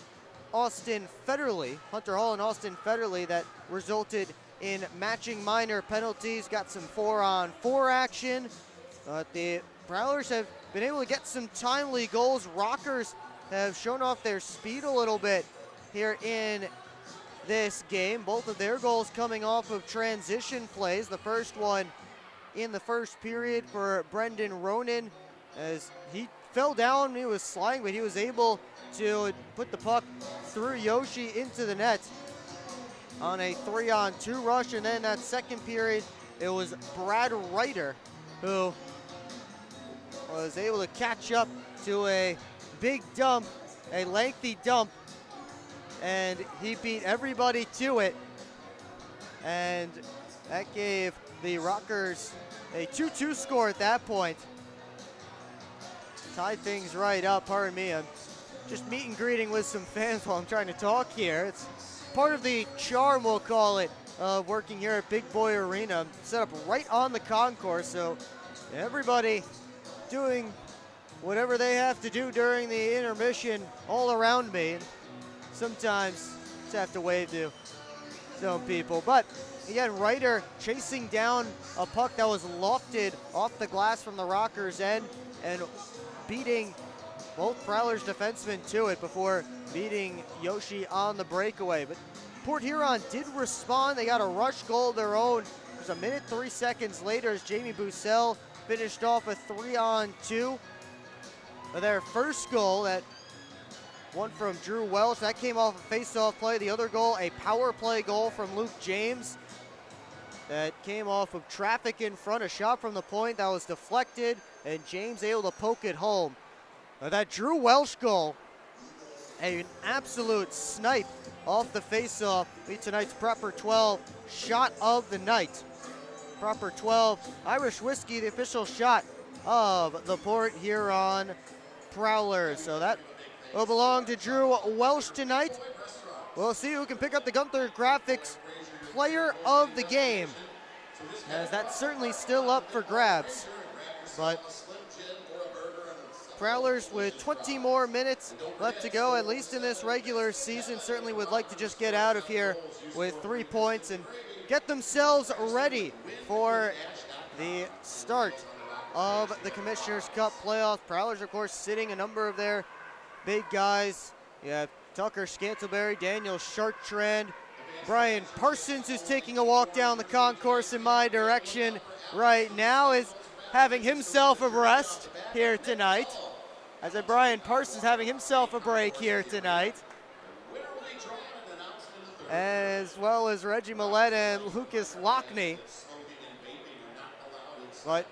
Austin Federley, Hunter Hall and Austin Federley, that resulted in matching minor penalties, got some 4-on-4 action. The Prowlers have been able to get some timely goals. Rockers have shown off their speed a little bit here in this game. Both of their goals coming off of transition plays. The first one in the first period for Brendan Ronan, as he fell down, he was sliding, but he was able to put the puck through Yoshi into the net on a 3-on-2 rush. And then that second period, it was Brad Reiter who was able to catch up to a big dump, a lengthy dump, and he beat everybody to it. And that gave the Rockers a 2-2 score at that point. Tied things right up. Pardon me, I'm just meet and greeting with some fans while I'm trying to talk here. It's part of the charm, we'll call it, of working here at Big Boy Arena. Set up right on the concourse, so everybody doing whatever they have to do during the intermission all around me. And sometimes just have to wave to some people. But again, Reiter chasing down a puck that was lofted off the glass from the Rockers' end and beating both Prowlers defensemen to it before beating Yoshi on the breakaway. But Port Huron did respond. They got a rush goal of their own. It was a minute, 3 seconds later as Jamie Bussell finished off a 3-on-2. Their first goal, that one from Drew Welch, that came off a face-off play. The other goal, a power play goal from Luke James that came off of traffic in front, a shot from the point that was deflected, and James able to poke it home. That Drew Welch goal, an absolute snipe off the face-off. Be tonight's Prepper 12 shot of the night. Prepper 12 Irish Whiskey, the official shot of the Port Huron Prowlers. So that will belong to Drew Welch tonight. We'll see who can pick up the Gunther Graphics Player of the Game, as that's certainly still up for grabs. But Prowlers with 20 more minutes left to go, at least in this regular season. Certainly would like to just get out of here with 3 points and get themselves ready for the start of the Commissioner's Cup playoff. Prowlers, of course, sitting a number of their big guys. You have Tucker Scantleberry, Daniel Chartrand, Brian Parsons, who's taking a walk down the concourse in my direction right now, is having himself a rest here tonight. As a Brian Parsons having himself a break here tonight. As well as Reggie Millett and Lucas Lockney. But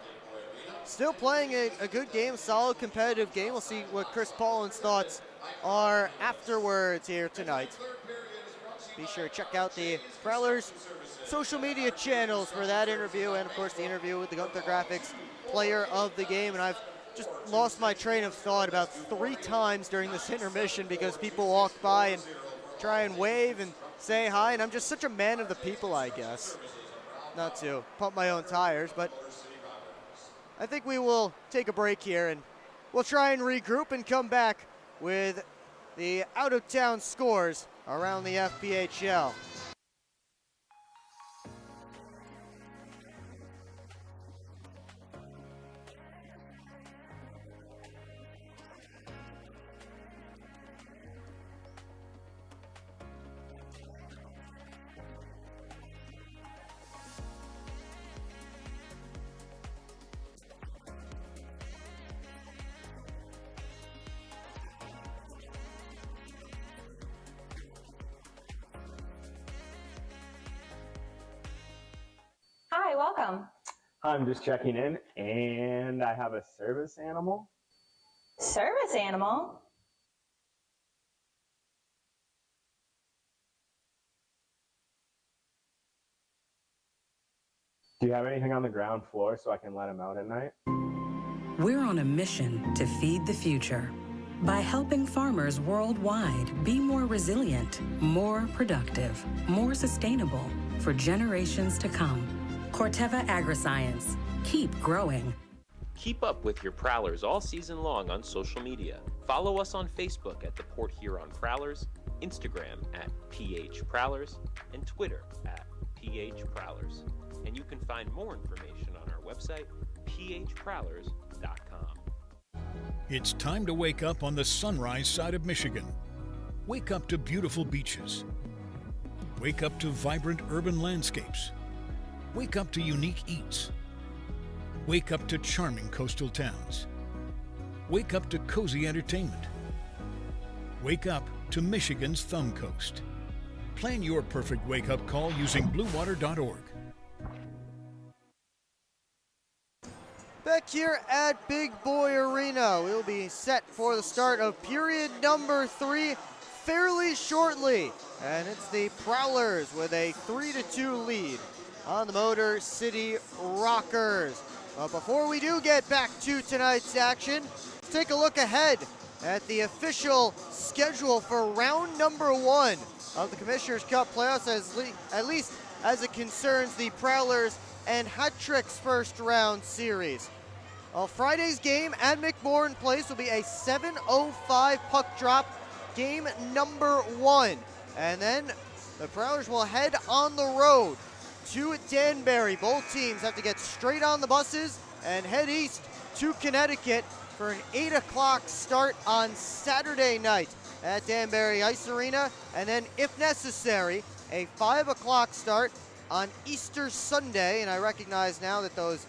still playing a good game, solid competitive game. We'll see what Chris Paulin's thoughts are afterwards here tonight. Be sure to check out the Prowlers social media channels for that interview, and of course the interview with the Gunther Graphics player of the game. And I've just lost my train of thought about 3 times during this intermission because people walk by and try and wave and say hi, and I'm just such a man of the people, I guess. Not to pump my own tires, but I think we will take a break here and we'll try and regroup and come back with the out-of-town scores around the FPHL. Hi, welcome. I'm just checking in, and I have a service animal. Service animal? Do you have anything on the ground floor so I can let him out at night? We're on a mission to feed the future by helping farmers worldwide be more resilient, more productive, more sustainable for generations to come. Corteva Agriscience. Keep growing. Keep up with your Prowlers all season long on social media. Follow us on Facebook at the Port Huron Prowlers, Instagram at PH Prowlers, and Twitter at PH Prowlers. And you can find more information on our website, phprowlers.com. It's time to wake up on the sunrise side of Michigan. Wake up to beautiful beaches. Wake up to vibrant urban landscapes. Wake up to unique eats. Wake up to charming coastal towns. Wake up to cozy entertainment. Wake up to Michigan's Thumb Coast. Plan your perfect wake-up call using bluewater.org. Back here at Big Boy Arena, we'll be set for the start of period number 3 fairly shortly. And it's the Prowlers with a 3-2 lead on the Motor City Rockers. But before we do get back to tonight's action, let's take a look ahead at the official schedule for round number 1 of the Commissioner's Cup playoffs, at least as it concerns the Prowlers and Hat-Trick's first round series. Well, Friday's game at McMorran Place will be a 7:05 puck drop, game number 1. And then the Prowlers will head on the road to Danbury. Both teams have to get straight on the buses and head east to Connecticut for an 8 o'clock start on Saturday night at Danbury Ice Arena. And then, if necessary, a 5 o'clock start on Easter Sunday. And I recognize now that those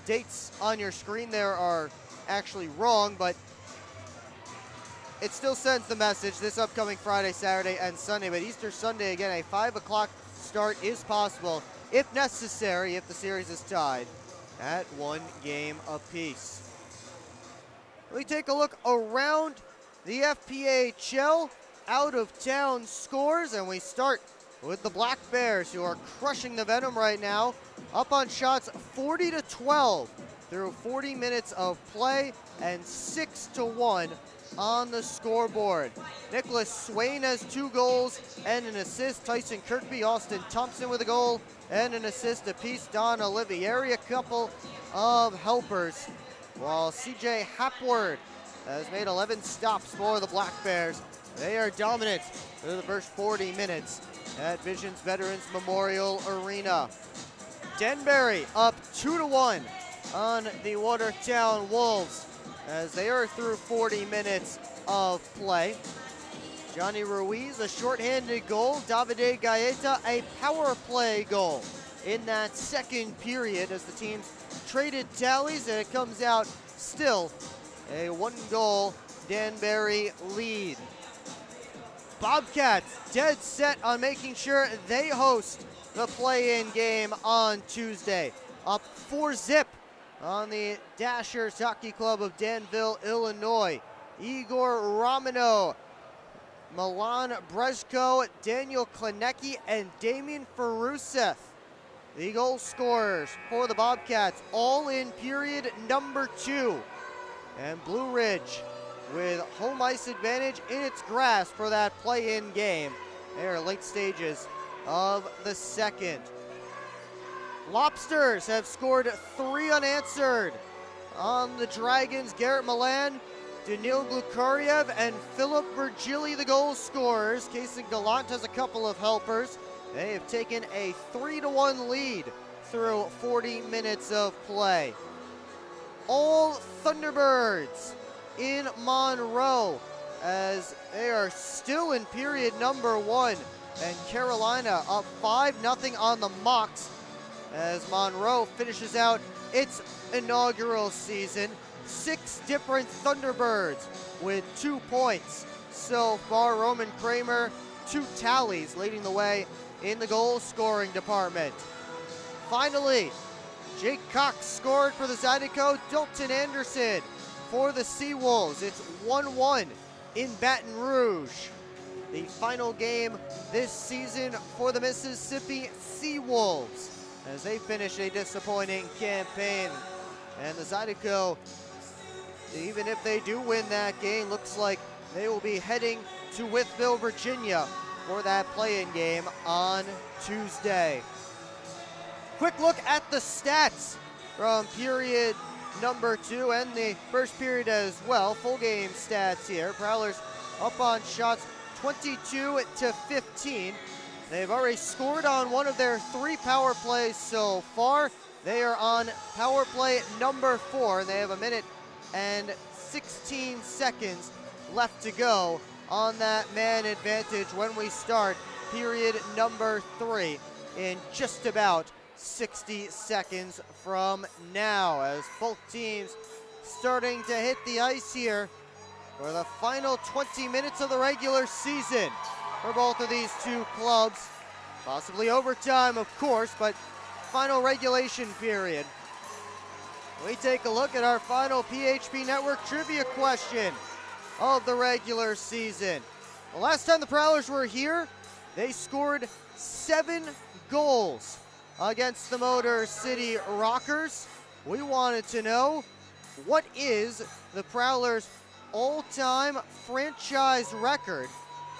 dates on your screen there are actually wrong, but it still sends the message this upcoming Friday, Saturday, and Sunday. But Easter Sunday, again, a 5 o'clock start is possible, if necessary, if the series is tied at 1 game apiece. We take a look around the FPHL out-of-town scores, and we start with the Black Bears, who are crushing the Venom right now, up on shots 40-12 through 40 minutes of play, and 6-1 on the scoreboard. Nicholas Swain has 2 goals and an assist. Tyson Kirkby, Austin Thompson with a goal and an assist apiece. Don Olivieri, a couple of helpers, while CJ Hapward has made 11 stops for the Black Bears. They are dominant through the first 40 minutes at Visions Veterans Memorial Arena. Denbury up 2-1 on the Watertown Wolves as they are through 40 minutes of play. Johnny Ruiz, a shorthanded goal. Davide Gaeta, a power play goal in that second period as the teams traded tallies, and it comes out still a 1-goal Danbury lead. Bobcats dead set on making sure they host the play-in game on Tuesday. Up 4-0 on the Dashers Hockey Club of Danville, Illinois. Igor Romano, Milan Brezko, Daniel Klinecki, and Damian Feruseth, the goal scorers for the Bobcats, all in period number 2. And Blue Ridge with home ice advantage in its grasp for that play-in game. They are late stages of the second. Lobsters have scored 3 unanswered on the Dragons. Garrett Milan, Danil Glukariev, and Philip Virgili, the goal scorers. Kason Gallant has a couple of helpers. They have taken a 3-1 lead through 40 minutes of play. All Thunderbirds in Monroe as they are still in period number 1. And Carolina up 5-0 on the Mocs as Monroe finishes out its inaugural season. 6 different Thunderbirds with 2 points so far. Roman Kramer, 2 tallies, leading the way in the goal scoring department. Finally, Jake Cox scored for the Zydeco. Dalton Anderson for the Seawolves. It's 1-1 in Baton Rouge. The final game this season for the Mississippi Seawolves as they finish a disappointing campaign. And the Zydeco, even if they do win that game, looks like they will be heading to Wytheville, Virginia for that play-in game on Tuesday. Quick look at the stats from period number 2 and the first period as well. Full game stats here. Prowlers up on shots 22-15. They've already scored on one of their 3 power plays so far. They are on power play number 4, and they have 1 minute and 16 seconds left to go on that man advantage when we start period number 3 in just about 60 seconds from now, as both teams starting to hit the ice here for the final 20 minutes of the regular season for both of these 2 clubs. Possibly overtime, of course, but final regulation period. We take a look at our final PHP Network trivia question of the regular season. The last time the Prowlers were here, they scored 7 goals against the Motor City Rockers. We wanted to know, what is the Prowlers' all-time franchise record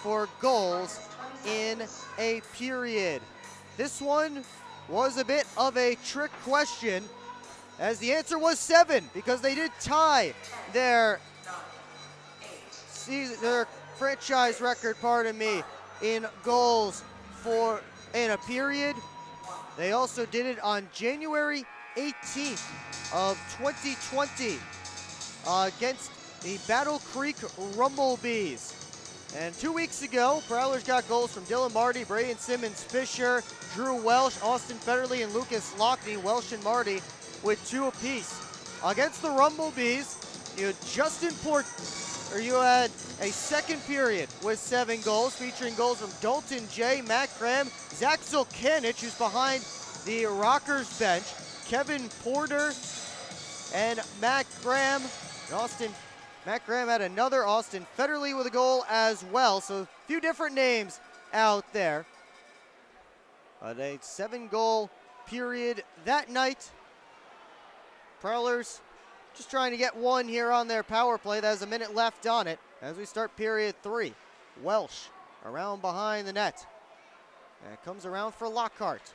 for goals in a period? This one was a bit of a trick question, as the answer was 7, because they did tie their franchise record, in goals in a period. They also did it on January 18th of 2020 against the Battle Creek Rumblebees. And 2 weeks ago, Prowlers got goals from Dylan Marty, Braden Simmons, Fisher, Drew Welsh, Austin Federley, and Lucas Lockney. Welsh and Marty with 2 apiece. Against the Rumblebees, you had a second period with 7 goals, featuring goals from Dalton J, Matt Graham, Zach Zulkanich, who's behind the Rockers bench, Kevin Porter, and Matt Graham. Matt Graham had another. Austin Federley with a goal as well. So a few different names out there. But a 7-goal period that night. Prowlers just trying to get 1 here on their power play. That has 1 minute left on it as we start period 3. Welsh around behind the net. And it comes around for Lockhart.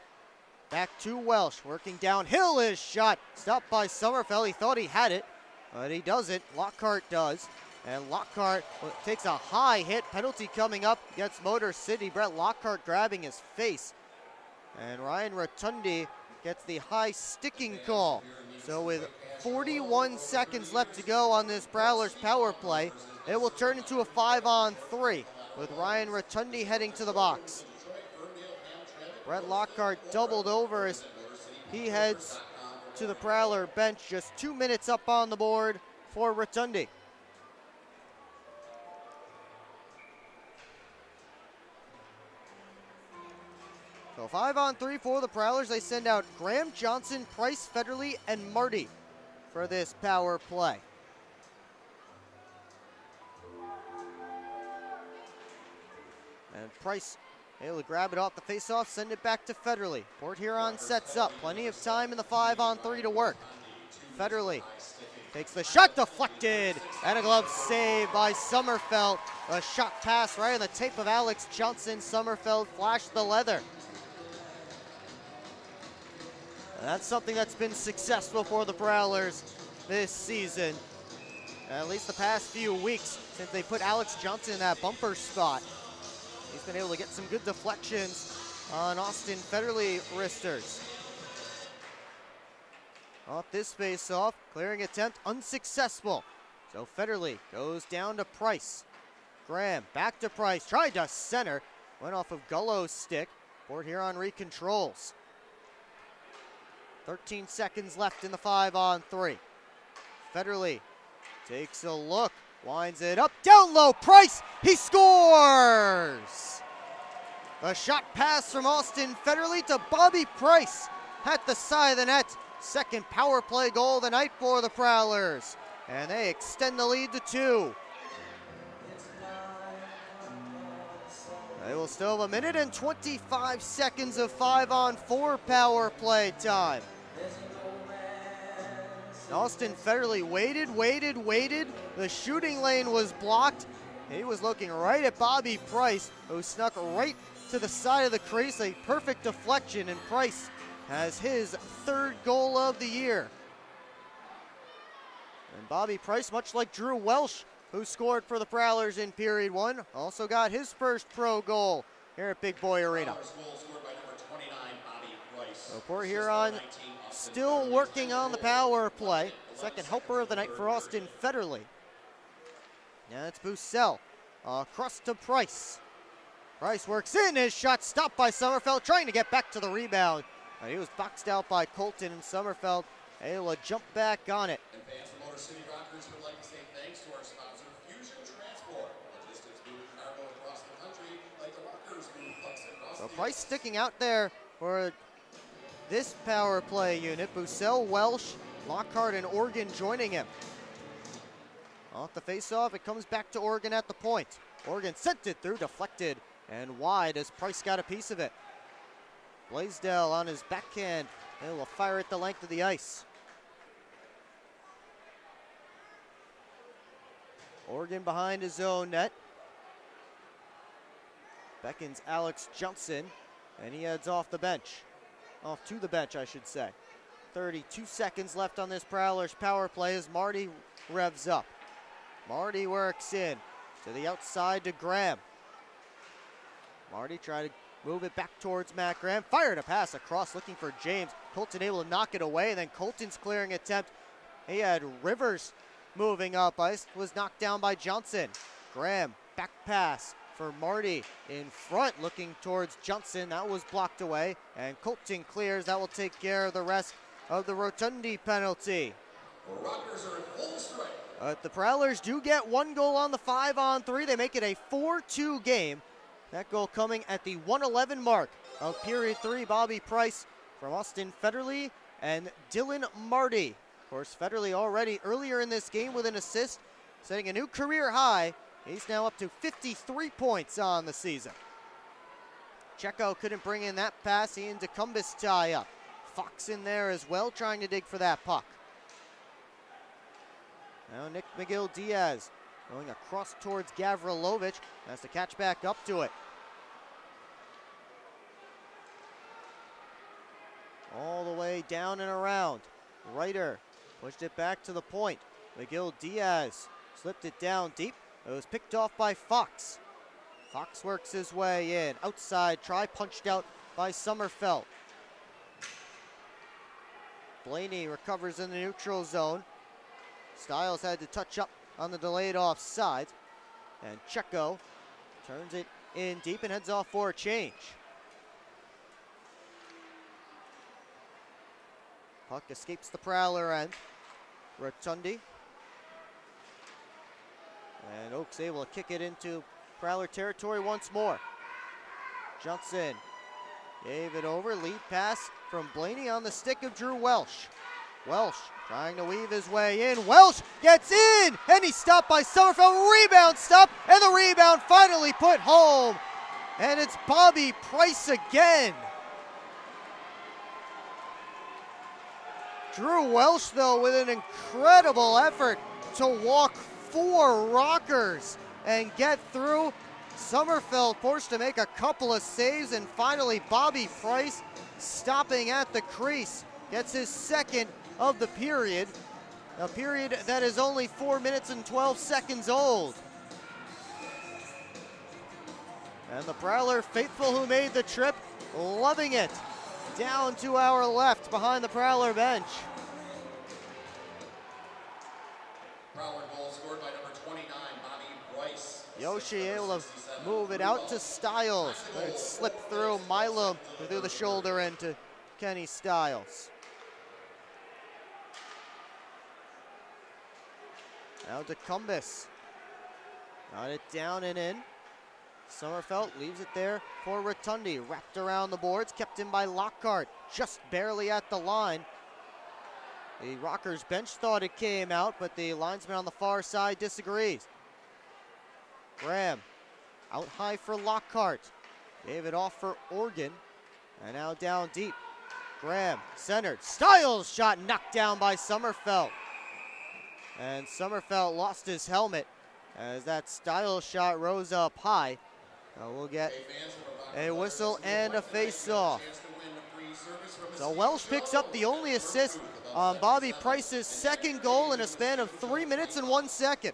Back to Welsh, working downhill. His shot stopped by Sommerfeld. He thought he had it, but he doesn't. Lockhart does. And Lockhart takes a high hit. Penalty coming up against Motor City. Brett Lockhart grabbing his face. And Ryan Rotundi gets the high sticking call. So with 41 seconds left to go on this Prowlers power play, it will turn into a 5-on-3 with Ryan Rotundi heading to the box. Brett Lockhart doubled over as he heads to the Prowler bench, just 2 minutes up on the board for Rotundi. So 5-on-3 for the Prowlers. They send out Graham, Johnson, Price, Federley, and Marty for this power play. And Price able to grab it off the faceoff, send it back to Federley. Port Huron sets up. Plenty of time in the 5-on-3 to work. Federley takes the shot, deflected, and a glove save by Sommerfeld. A shot pass right on the tape of Alex Johnson. Sommerfeld flashed the leather. And that's something that's been successful for the Prowlers this season. At least the past few weeks since they put Alex Johnson in that bumper spot. He's been able to get some good deflections on Austin Federley wristers. Off this face-off, clearing attempt unsuccessful. So Federley goes down to Price. Graham back to Price, tried to center, went off of Gullo's stick. Port Huron recontrols. 13 seconds left in the 5-on-3. Federley takes a look, winds it up, down low, Price, he scores! A shot pass from Austin Federley to Bobby Price at the side of the net. Second power play goal of the night for the Prowlers. And they extend the lead to 2. They will still have 1 minute and 25 seconds of 5-on-4 power play time. Austin Federley waited. The shooting lane was blocked. He was looking right at Bobby Price, who snuck right to the side of the crease. A perfect deflection, and Price has his 3rd goal of the year. And Bobby Price, much like Drew Welsh, who scored for the Prowlers in period 1, also got his first pro goal here at Big Boy Arena. So Port Huron still working on the power play. Second helper of the night for Austin Federley. Now it's Bussell across to Price. Price works in, his shot stopped by Sommerfeld, trying to get back to the rebound. And he was boxed out by Colton, and Sommerfeld able to jump back on it. And fans from Motor City Rockers would like to say thanks to our sponsor, Fusion Transport. Logistics move cargo across the country like the Rockers move pucks across So Price sticking out there for this power play unit. Bussell, Welsh, Lockhart, and Organ joining him. Off the face-off, it comes back to Organ at the point. Organ sent it through, deflected, and wide as Price got a piece of it. Blaisdell on his backhand, able to fire at the length of the ice. Organ behind his own net. Beckons Alex Johnson, and he heads off the bench. Off to the bench, I should say. 32 seconds left on this Prowlers power play as Marty revs up. Marty works in to the outside to Graham. Marty tried to move it back towards Matt Graham. Fired a pass across looking for James. Colton able to knock it away, and then Colton's clearing attempt. He had Rivers moving up ice. Was knocked down by Johnson. Graham, back pass for Marty in front, looking towards Johnson. That was blocked away, and Colton clears. That will take care of the rest of the Rotundi penalty. The Rockers are in full strength. The Prowlers do get 1 goal on the 5-on-3. They make it a 4-2 game. That goal coming at the 1:11 mark of period 3. Bobby Price from Austin Federley and Dylan Marty. Of course, Federley already earlier in this game with an assist, setting a new career high. He's now up to 53 points on the season. Checo couldn't bring in that pass. He and DeCumbus tie up. Fox in there as well, trying to dig for that puck. Now Nick McGill-Diaz going across towards Gavrilovich. Has to catch back up to it. All the way down and around. Ryder pushed it back to the point. McGill-Diaz Slipped it down deep. It was picked off by Fox. Fox works his way in. Outside try, punched out by Sommerfeld. Blaney recovers in the neutral zone. Styles had to touch up on the delayed offside. And Checo turns it in deep and heads off for a change. Puck escapes the Prowler end. Rotundi. And Oaks able to kick it into Prowler territory once more. Johnson gave it over. Lead pass from Blaney on the stick of Drew Welsh. Welsh trying to weave his way in. Welsh gets in! And he's stopped by Sommerfeld. Rebound stop! And the rebound finally put home. And it's Bobby Price again. Drew Welsh, though, with an incredible effort to walk 4 rockers and get through. Sommerfeld forced to make a couple of saves, and finally Bobby Price stopping at the crease. Gets his second of the period, a period that is only 4 minutes and 12 seconds old. And the Prowler faithful who made the trip, loving it. Down to our left behind the Prowler bench. Prowler goal scored by number 29, Bobby Price. Yoshi able to move it out to Styles. But it slipped through Milam through the shoulder into Kenny Styles. Now to Cumbus. Got it down and in. Sommerfeld leaves it there for Rotundi. Wrapped around the boards, kept in by Lockhart. Just barely at the line. The Rockers bench thought it came out, but the linesman on the far side disagrees. Graham out high for Lockhart. Gave it off for Organ. And now down deep. Graham centered. Styles shot knocked down by Sommerfeld. And Sommerfeld lost his helmet as that Styles shot rose up high. We'll get a whistle and a face-off. So Welsh picks up the only assist on Bobby Price's second goal in a span of 3 minutes and 1 second.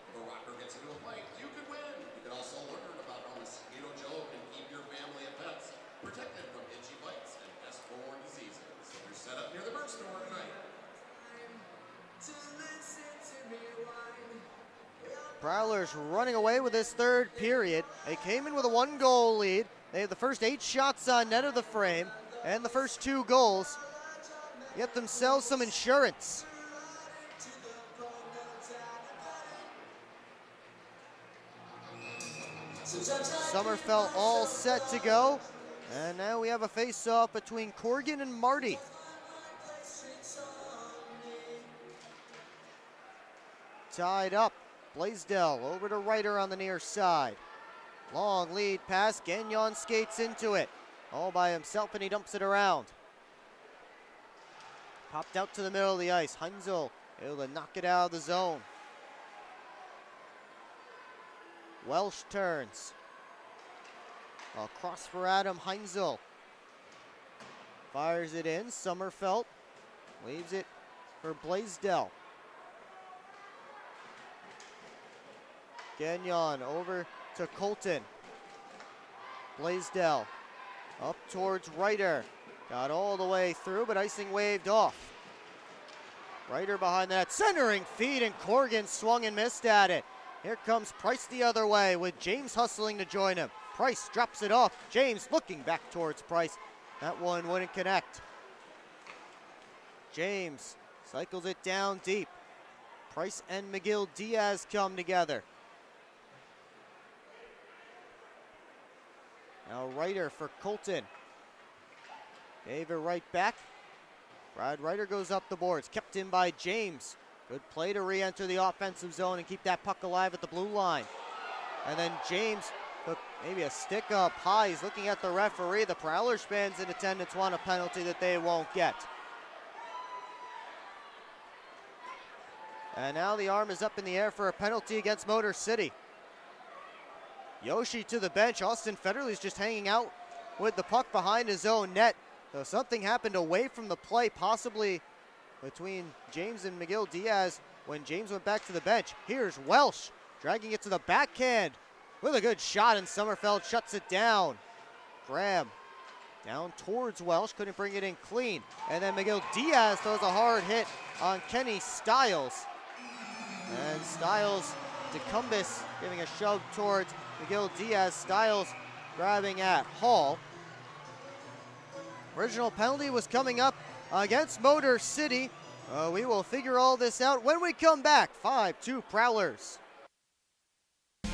Prowlers running away with this third period. They came in with a 1-goal lead. They have the first 8 shots on net of the frame and the first 2 goals. Get themselves some insurance. Sommerfeld all set to go. And now we have a face-off between Corrigan and Marty. Tied up. Blaisdell over to Ryder on the near side. Long lead pass. Gagnon skates into it. All by himself, and he dumps it around. Popped out to the middle of the ice. Heinzel able to knock it out of the zone. Welsh turns. Across for Adam Heinzel. Fires it in. Sommerfeld leaves it for Blaisdell. Gagnon over to Colton. Blaisdell up towards Ryder. Got all the way through, but icing waved off. Ryder behind that centering feed, and Corrigan swung and missed at it. Here comes Price the other way with James hustling to join him. Price drops it off. James looking back towards Price. That one wouldn't connect. James cycles it down deep. Price and McGill Diaz come together. Now Ryder for Colton. Gave it right back. Brad Ryder goes up the boards. Kept in by James. Good play to re-enter the offensive zone and keep that puck alive at the blue line. And then James took maybe a stick up high. He's looking at the referee. The Prowlers fans in attendance want a penalty that they won't get. And now the arm is up in the air for a penalty against Motor City. Yoshi to the bench. Austin Federley's just hanging out with the puck behind his own net. So something happened away from the play, possibly between James and McGill Diaz when James went back to the bench. Here's Welsh dragging it to the backhand with a good shot, and Sommerfeld shuts it down. Graham down towards Welsh, couldn't bring it in clean. And then Miguel Diaz throws a hard hit on Kenny Stiles. And Stiles, DeCumbus giving a shove towards Miguel Diaz. Stiles grabbing at Hall. Original penalty was coming up against Motor City. We will figure all this out when we come back. 5-2 Prowlers.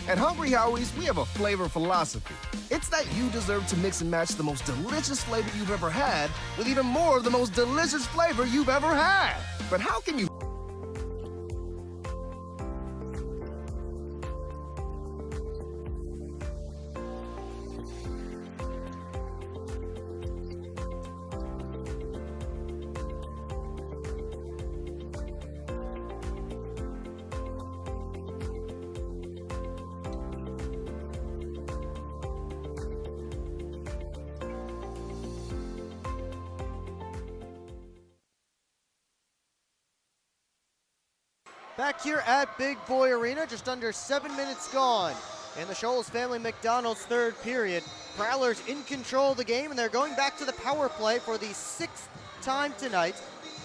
At Hungry Howie's, we have a flavor philosophy. It's that you deserve to mix and match the most delicious flavor you've ever had with even more of the most delicious flavor you've ever had. But how can you... Back here at Big Boy Arena, just under 7 minutes gone in the Scholes Family McDonald's third period. Prowlers in control of the game, and they're going back to the power play for the 6th time tonight,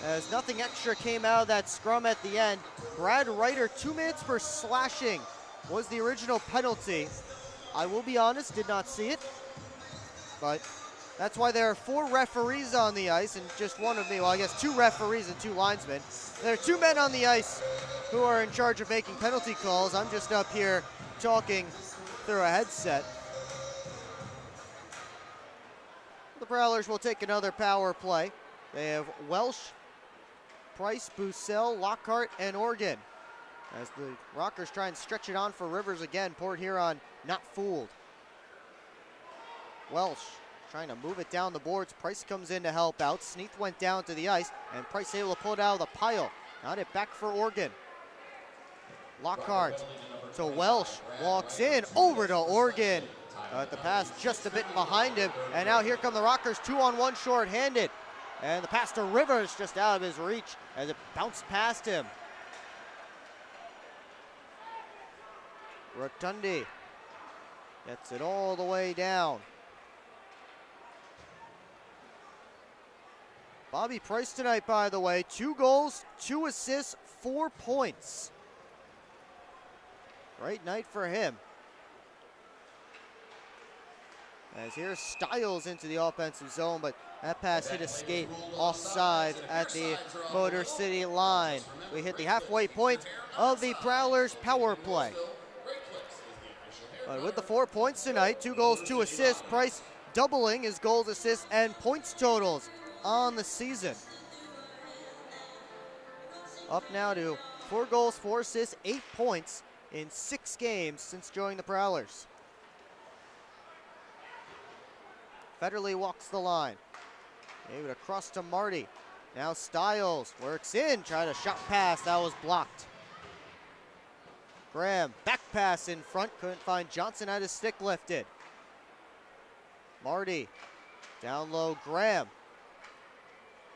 as nothing extra came out of that scrum at the end. Brad Reiter, 2 minutes for slashing was the original penalty. I will be honest, did not see it, but that's why there are 4 referees on the ice and just one of me. Well, I guess 2 referees and 2 linesmen. There are 2 men on the ice who are in charge of making penalty calls. I'm just up here talking through a headset. The Prowlers will take another power play. They have Welsh, Price, Bussell, Lockhart, and Organ. As the Rockers try and stretch it on for Rivers again. Port Huron not fooled. Welsh trying to move it down the boards. Price comes in to help out. Sneath went down to the ice, and Price able to pull it out of the pile. Got it back for Organ. Lockhart to Welsh, walks in, over to Organ. The pass just a bit behind him, and now here come the Rockers, 2-on-1 short-handed. And the pass to Rivers just out of his reach as it bounced past him. Rotundi gets it all the way down. Bobby Price tonight, by the way, 2 goals, 2 assists, 4 points. Great night for him. As here's Stiles into the offensive zone, but that pass hit a skate offside at the Motor City line. We hit the halfway point of the Prowlers power play. But with the 4 points tonight, 2 goals, 2 assists, Price doubling his goals, assists, and points totals on the season. Up now to 4 goals, 4 assists, 8 points in 6 games since joining the Prowlers. Federley walks the line. Gave it across to Marty. Now Stiles works in, tried a shot pass, that was blocked. Graham, back pass in front, couldn't find Johnson, had his stick lifted. Marty, down low, Graham.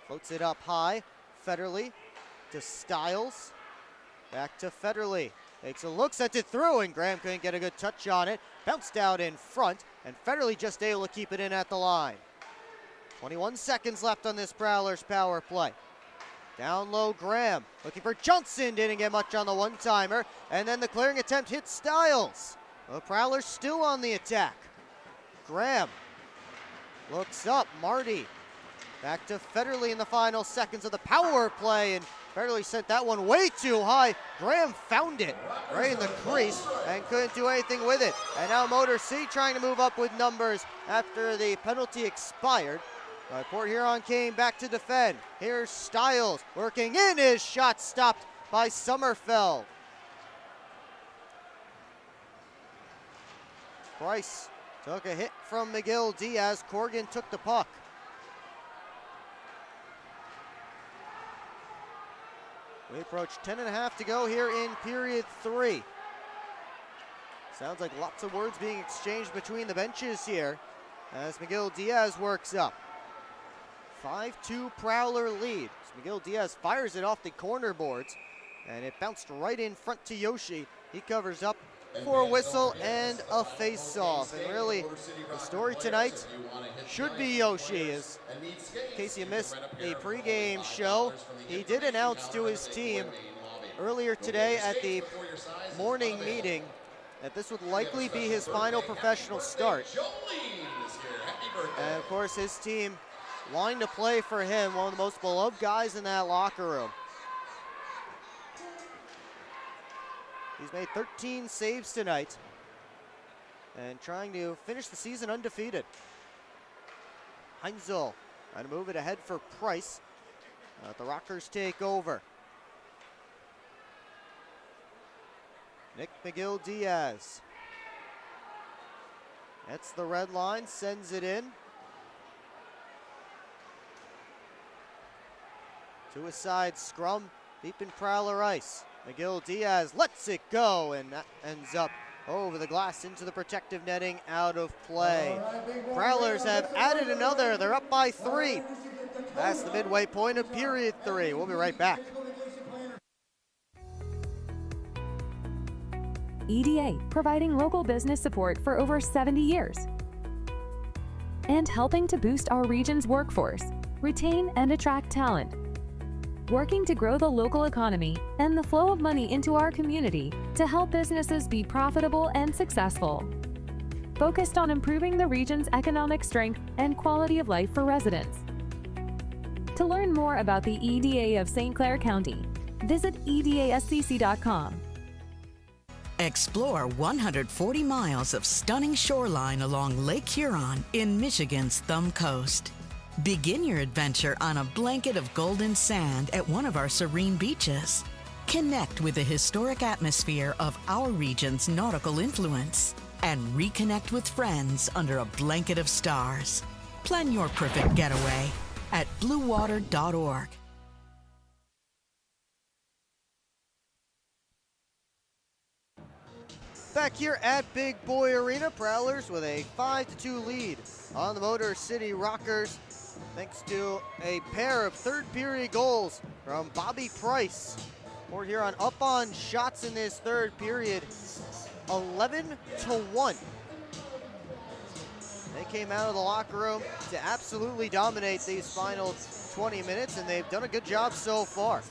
Floats it up high, Federley to Stiles. Back to Federley. Takes a look, sent it through, and Graham couldn't get a good touch on it. Bounced out in front, and Federley just able to keep it in at the line. 21 seconds left on this Prowlers power play. Down low, Graham. Looking for Johnson, didn't get much on the one-timer. And then the clearing attempt hit Stiles. The Prowlers still on the attack. Graham looks up, Marty. Back to Federley in the final seconds of the power play, and Federley sent that one way too high. Graham found it right in the crease and couldn't do anything with it. And now Motor City trying to move up with numbers after the penalty expired. Port Huron came back to defend. Here's Stiles working in, his shot stopped by Sommerfeld. Price took a hit from Miguel Diaz. Corrigan took the puck. We approach 10.5 to go here in period 3. Sounds like lots of words being exchanged between the benches here as Miguel Diaz works up. 5-2 Prowler lead. As Miguel Diaz fires it off the corner boards. And it bounced right in front to Yoshi. He covers up for a whistle and a face-off. And really, the story tonight should be Yoshi. As in case you missed the pregame show, he did announce to his team earlier today at the morning meeting that this would likely be his final professional start. And of course, his team wanting to play for him, one of the most beloved guys in that locker room. He's made 13 saves tonight and trying to finish the season undefeated. Heinzel trying to move it ahead for Price. The Rockers take over. Nick McGill-Diaz. That's the red line, sends it in. To a side scrum, deep in Prowler ice. McGill-Diaz lets it go, and that ends up over the glass into the protective netting, out of play. Prowlers have added another. They're up by 3. That's the midway point of period 3. We'll be right back. EDA, providing local business support for over 70 years. And helping to boost our region's workforce, retain and attract talent. Working to grow the local economy and the flow of money into our community to help businesses be profitable and successful. Focused on improving the region's economic strength and quality of life for residents. To learn more about the EDA of St. Clair County, visit edascc.com. Explore 140 miles of stunning shoreline along Lake Huron in Michigan's Thumb Coast. Begin your adventure on a blanket of golden sand at one of our serene beaches. Connect with the historic atmosphere of our region's nautical influence and reconnect with friends under a blanket of stars. Plan your perfect getaway at bluewater.org. Back here at Big Boy Arena, Prowlers with a 5-2 lead on the Motor City Rockers, thanks to a pair of third-period goals from Bobby Price. Port Huron up on shots in this third period, 11-1. They came out of the locker room to absolutely dominate these final 20 minutes, and they've done a good job so far.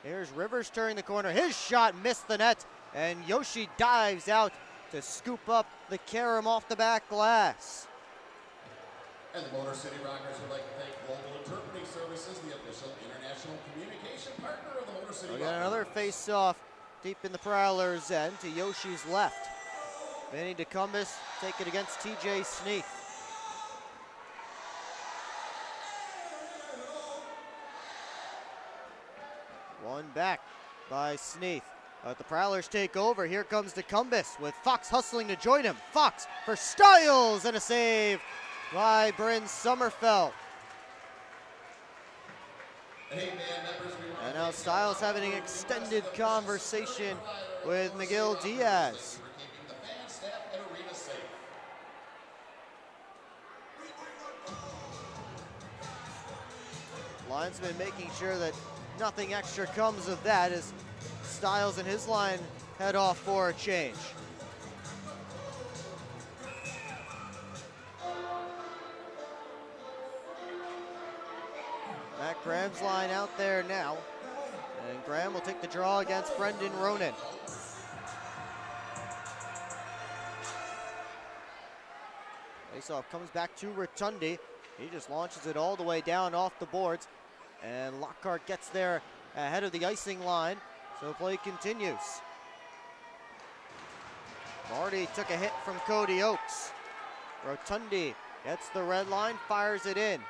Here's Rivers turning the corner. His shot missed the net, and Yoshi dives out to scoop up the carom off the back glass. And the Motor City Rockers would like to thank Global Interpreting Services, the official international communication partner of the Motor City We Rockers. got another face-off deep in the Prowlers' end to Yoshi's left. Vinny DeCumbus take it against TJ Sneath. One back by Sneath. The Prowlers take over. Here comes DeCumbus with Fox hustling to join him. Fox for Stiles, and a save by Bryn Sommerfeld. And now Stiles having an extended conversation with McGill-Diaz. Linesman making sure that nothing extra comes of that as Stiles and his line head off for a change. Matt Graham's line out there now. And Graham will take the draw against Brendan Ronan. Faceoff comes back to Rotundi. He just launches it all the way down off the boards. And Lockhart gets there ahead of the icing line. So play continues. Marty took a hit from Cody Oakes. Rotundi gets the red line, fires it in.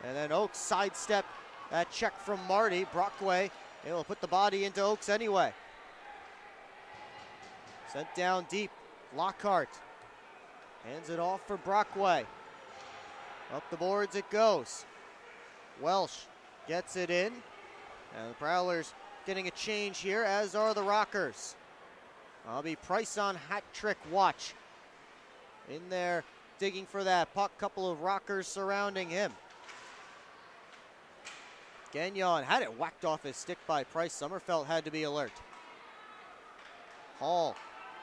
And then Oakes sidestep that check from Marty. Brockway able to put the body into Oakes anyway. Sent down deep. Lockhart hands it off for Brockway. Up the boards it goes. Welsh gets it in. And the Prowlers getting a change here, as are the Rockers. I'll be Price on hat trick watch. In there digging for that puck. Couple of Rockers surrounding him. Gagnon had it whacked off his stick by Price. Sommerfeld had to be alert. Hall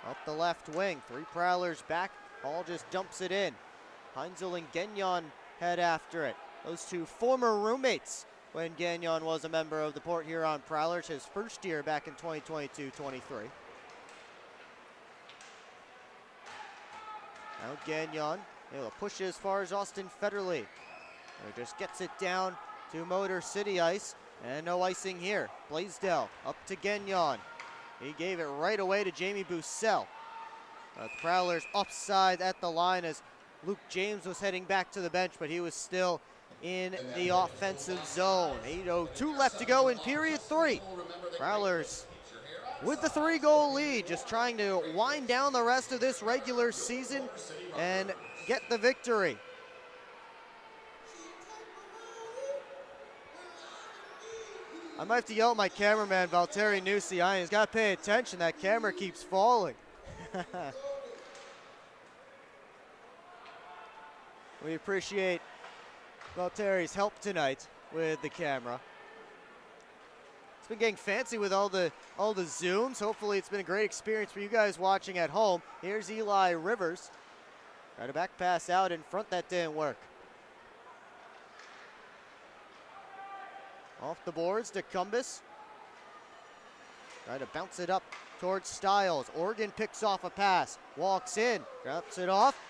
up the left wing. 3 Prowlers back. Hall just dumps it in. Heinzel and Gagnon head after it. Those 2 former roommates when Gagnon was a member of the Port Huron Prowlers, his first year back in 2022-23. Now Gagnon able to push it as far as Austin Federley. He just gets it down to Motor City ice, and no icing here. Blaisdell up to Gagnon. He gave it right away to Jamie Bussell. The Prowlers offside at the line as Luke James was heading back to the bench, but he was still in the offensive zone. 8:02 left to go in period 3. Prowlers with the 3-goal lead, just trying to wind down the rest of this regular season and get the victory. I might have to yell at my cameraman, Valtteri Nusiainen. He's got to pay attention. That camera keeps falling. We appreciate Valtteri's help tonight with the camera. It's been getting fancy with all the zooms. Hopefully it's been a great experience for you guys watching at home. Here's Eli Rivers. Tried a back pass out in front, that didn't work. Off the boards to Cumbus. Try to bounce it up towards Stiles. Oregon picks off a pass, walks in, drops it off,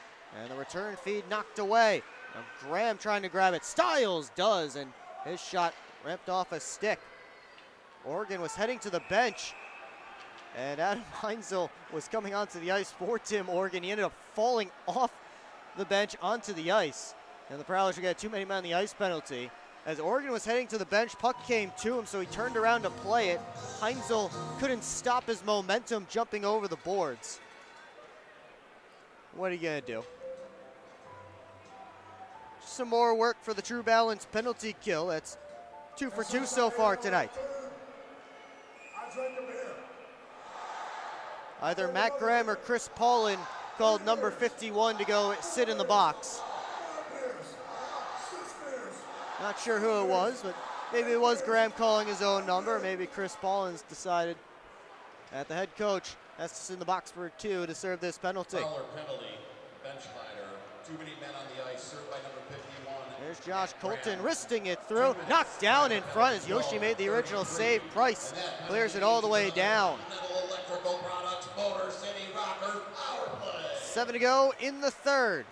and the return feed knocked away. Now Graham trying to grab it. Stiles does, and his shot ramped off a stick. Oregon was heading to the bench, and Adam Heinzel was coming onto the ice for Tim Oregon. He ended up falling off the bench onto the ice, and the Prowlers would get a too many men on the ice penalty. As Oregon was heading to the bench, puck came to him, so he turned around to play it. Heinzel couldn't stop his momentum jumping over the boards. What are you gonna do? Some more work for the True Balance penalty kill. That's 2 for 2 so far tonight. Either Matt Graham or Chris Paulin called number 51 to go sit in the box. Not sure who it was, but maybe it was Graham calling his own number. Maybe Chris Paulins decided that the head coach has to sit in the box for 2 to serve this penalty. Prowler penalty, bench fighter, too many men on the ice, served by number 51. There's Josh Colton wristing it through, knocked down in front as Yoshi made the original save. Price clears it all the way down. Electrical Products, Motor City Rockers, power play. 7 to go in the third.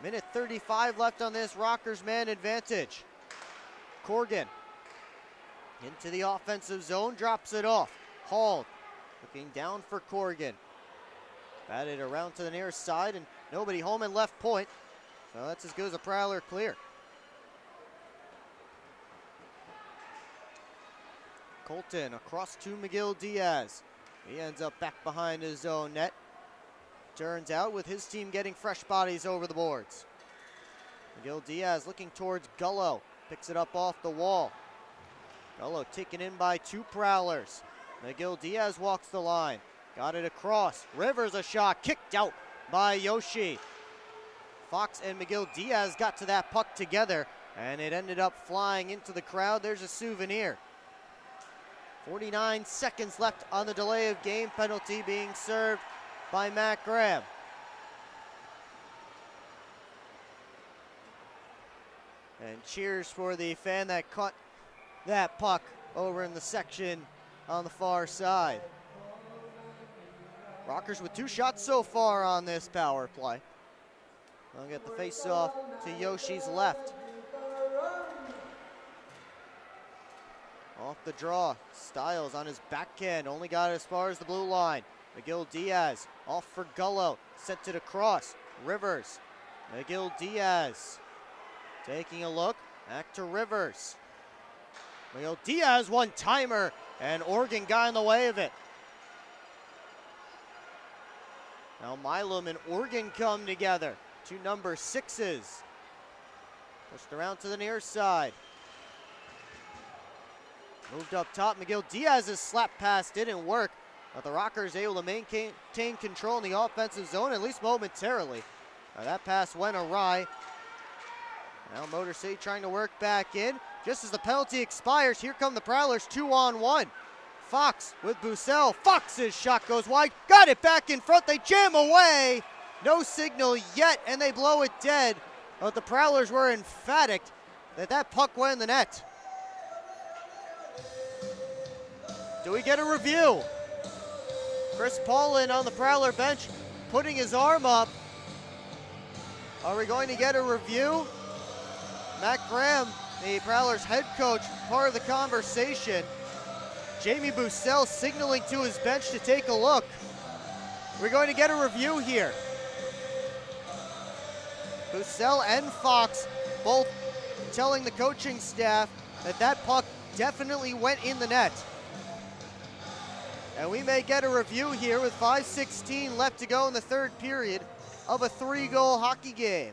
Minute 35 left on this Rockers man advantage. Corgan into the offensive zone, drops it off. Hall looking down for Corgan. Batted around to the near side, and nobody home and left point. So that's as good as a Prowler clear. Colton across to McGill Diaz. He ends up back behind his own net. Turns out with his team getting fresh bodies over the boards. McGill Diaz looking towards Gullo. Picks it up off the wall. Gullo taken in by 2 Prowlers. McGill Diaz walks the line. Got it across. Rivers a shot. Kicked out by Yoshi. Fox and McGill Diaz got to that puck together, and it ended up flying into the crowd. There's a souvenir. 49 seconds left on the delay of game penalty being served by Matt Graham. And cheers for the fan that caught that puck over in the section on the far side. Rockers with 2 shots so far on this power play. They'll get the face-off to Yoshi's left. Off the draw, Stiles on his backhand, only got it as far as the blue line. McGill Diaz off for Gullo, sent it across. Rivers, McGill Diaz taking a look, back to Rivers. McGill Diaz one-timer, and Oregon got in the way of it. Now Milam and Oregon come together. 2 number 6s. Pushed around to the near side. Moved up top, McGill Diaz's slap pass didn't work, but the Rockers able to maintain control in the offensive zone, at least momentarily. That pass went awry. Now Motor City trying to work back in. Just as the penalty expires, here come the Prowlers 2-on-1. Fox with Bussell. Fox's shot goes wide. Got it back in front. They jam away. No signal yet, and they blow it dead. But the Prowlers were emphatic that that puck went in the net. Do we get a review? Chris Paulin on the Prowler bench putting his arm up. Are we going to get a review? Matt Graham, the Prowlers head coach, part of the conversation. Jamie Bussell signaling to his bench to take a look. We're going to get a review here. Bussell and Fox both telling the coaching staff that that puck definitely went in the net. And we may get a review here with 5:16 left to go in the third period of a 3-goal hockey game.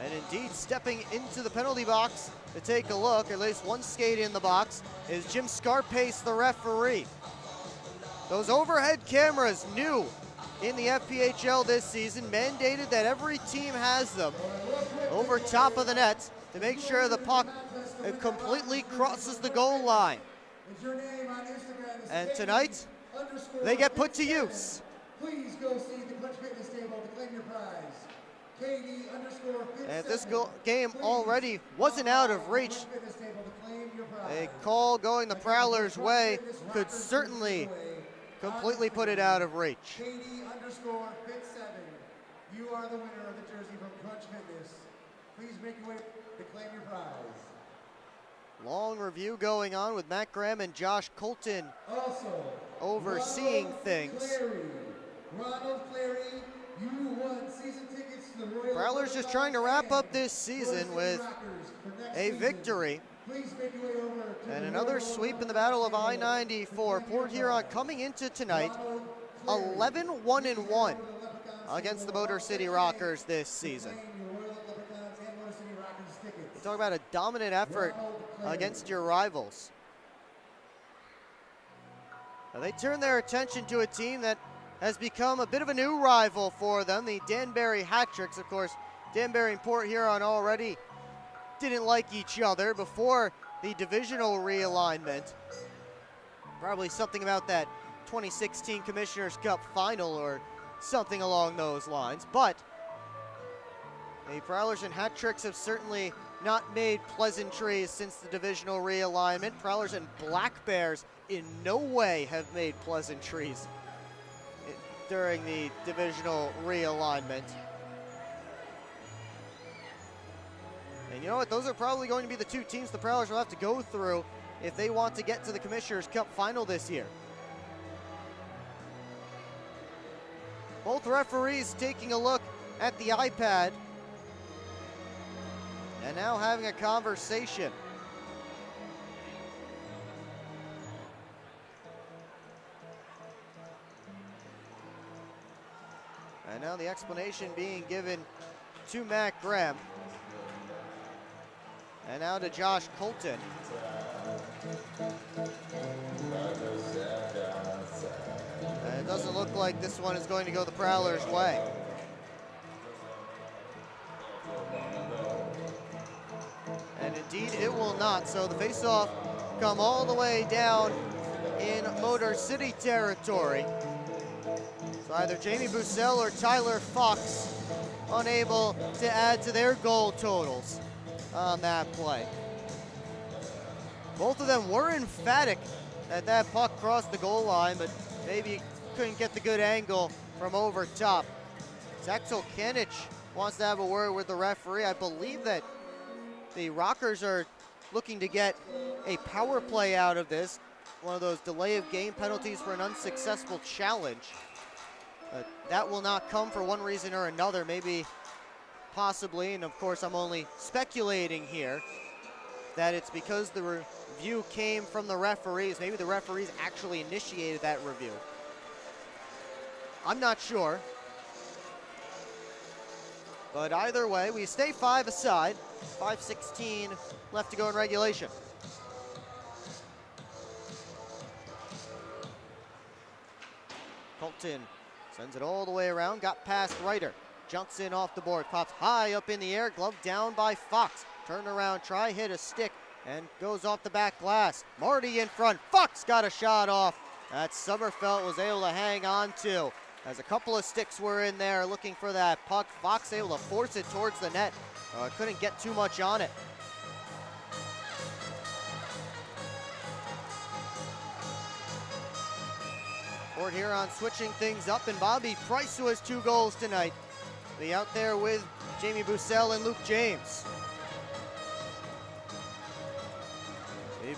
And indeed, stepping into the penalty box to take a look, at least one skate in the box, is Jim Scarpace, the referee. Those overhead cameras, new in the FPHL this season, mandated that every team has them over top of the net to make sure the puck completely crosses the goal line. And tonight, they get put to use. Please go see the Clutch Fitness table to claim your prize. And this game already wasn't out of reach. A call going the Prowlers' way could certainly completely put it out of reach. KD_Fit7. You are the winner of the jersey from Clutch Fitness. Please make your way to claim your prize. Long review going on with Matt Graham and Josh Colton Also, overseeing things. Ronald Clary, you won season tickets to the Royal Prowlers just trying to wrap up this season with a victory. Please make your way over to and another sweep in the Battle of I-94. Port Huron coming into tonight 11-1-1 against the Motor City Rockers this season. You talk about a dominant effort against your rivals. Now they turn their attention to a team that has become a bit of a new rival for them, the Danbury Hat-Tricks. Of course, Danbury and Port Huron already didn't like each other before the divisional realignment. Probably something about that 2016 Commissioner's Cup final or something along those lines. But the Prowlers and Hat-Tricks have certainly not made pleasantries since the divisional realignment. Prowlers and Black Bears in no way have made pleasantries during the divisional realignment. And you know what? Those are probably going to be the two teams the Prowlers will have to go through if they want to get to the Commissioner's Cup final this year. Both referees taking a look at the iPad and now having a conversation. And now the explanation being given to Matt Graham. And now to Josh Colton. And it doesn't look like this one is going to go the Prowlers' way. And indeed it will not. So the faceoff come all the way down in Motor City territory. So either Jamie Bussell or Tyler Fox unable to add to their goal totals on that play. Both of them were emphatic that that puck crossed the goal line, but maybe couldn't get the good angle from over top. Axel Kanich wants to have a word with the referee. I believe that the Rockers are looking to get a power play out of this, one of those delay of game penalties for an unsuccessful challenge. That will not come for one reason or another, maybe possibly, and of course I'm only speculating here, that it's because the review came from the referees. Maybe the referees actually initiated that review. I'm not sure. But either way, we stay 5 aside. 5:16 left to go in regulation. Colton Sends it all the way around, got past Ryder. Jumps in off the board, pops high up in the air, glove down by Fox. Turn around, try hit a stick, and goes off the back glass. Marty in front, Fox got a shot off. That Sommerfeld was able to hang on to. As a couple of sticks were in there looking for that puck. Fox able to force it towards the net. Couldn't get too much on it. Port Huron switching things up, and Bobby Price, who has 2 goals tonight, be out there with Jamie Bussell and Luke James.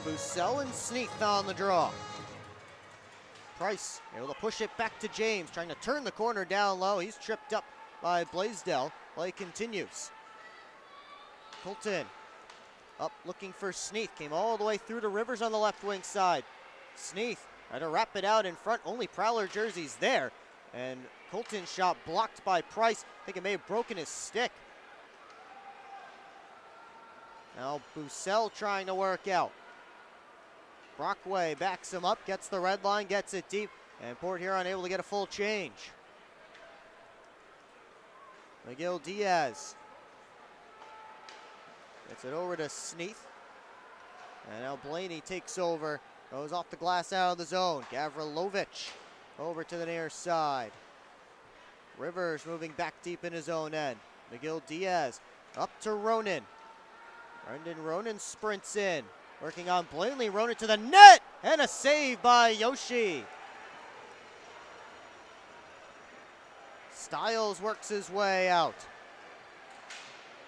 Bussell and Sneath on the draw. Price able to push it back to James, trying to turn the corner down low. He's tripped up by Blaisdell. Play continues. Colton up looking for Sneath. Came all the way through to Rivers on the left wing side. Sneath tried to wrap it out in front. Only Prowler jerseys there. And Colton's shot blocked by Price. I think it may have broken his stick. Now Bussell trying to work out. Brockway backs him up, gets the red line, gets it deep, and Port Huron able to get a full change. Miguel Diaz gets it over to Sneath. And now Blaney takes over, goes off the glass out of the zone. Gavrilovich over to the near side. Rivers moving back deep in his own end. Miguel Diaz up to Ronan. Brendan Ronan sprints in. Working on Blaney, Ronan to the net, and a save by Yoshi. Stiles works his way out.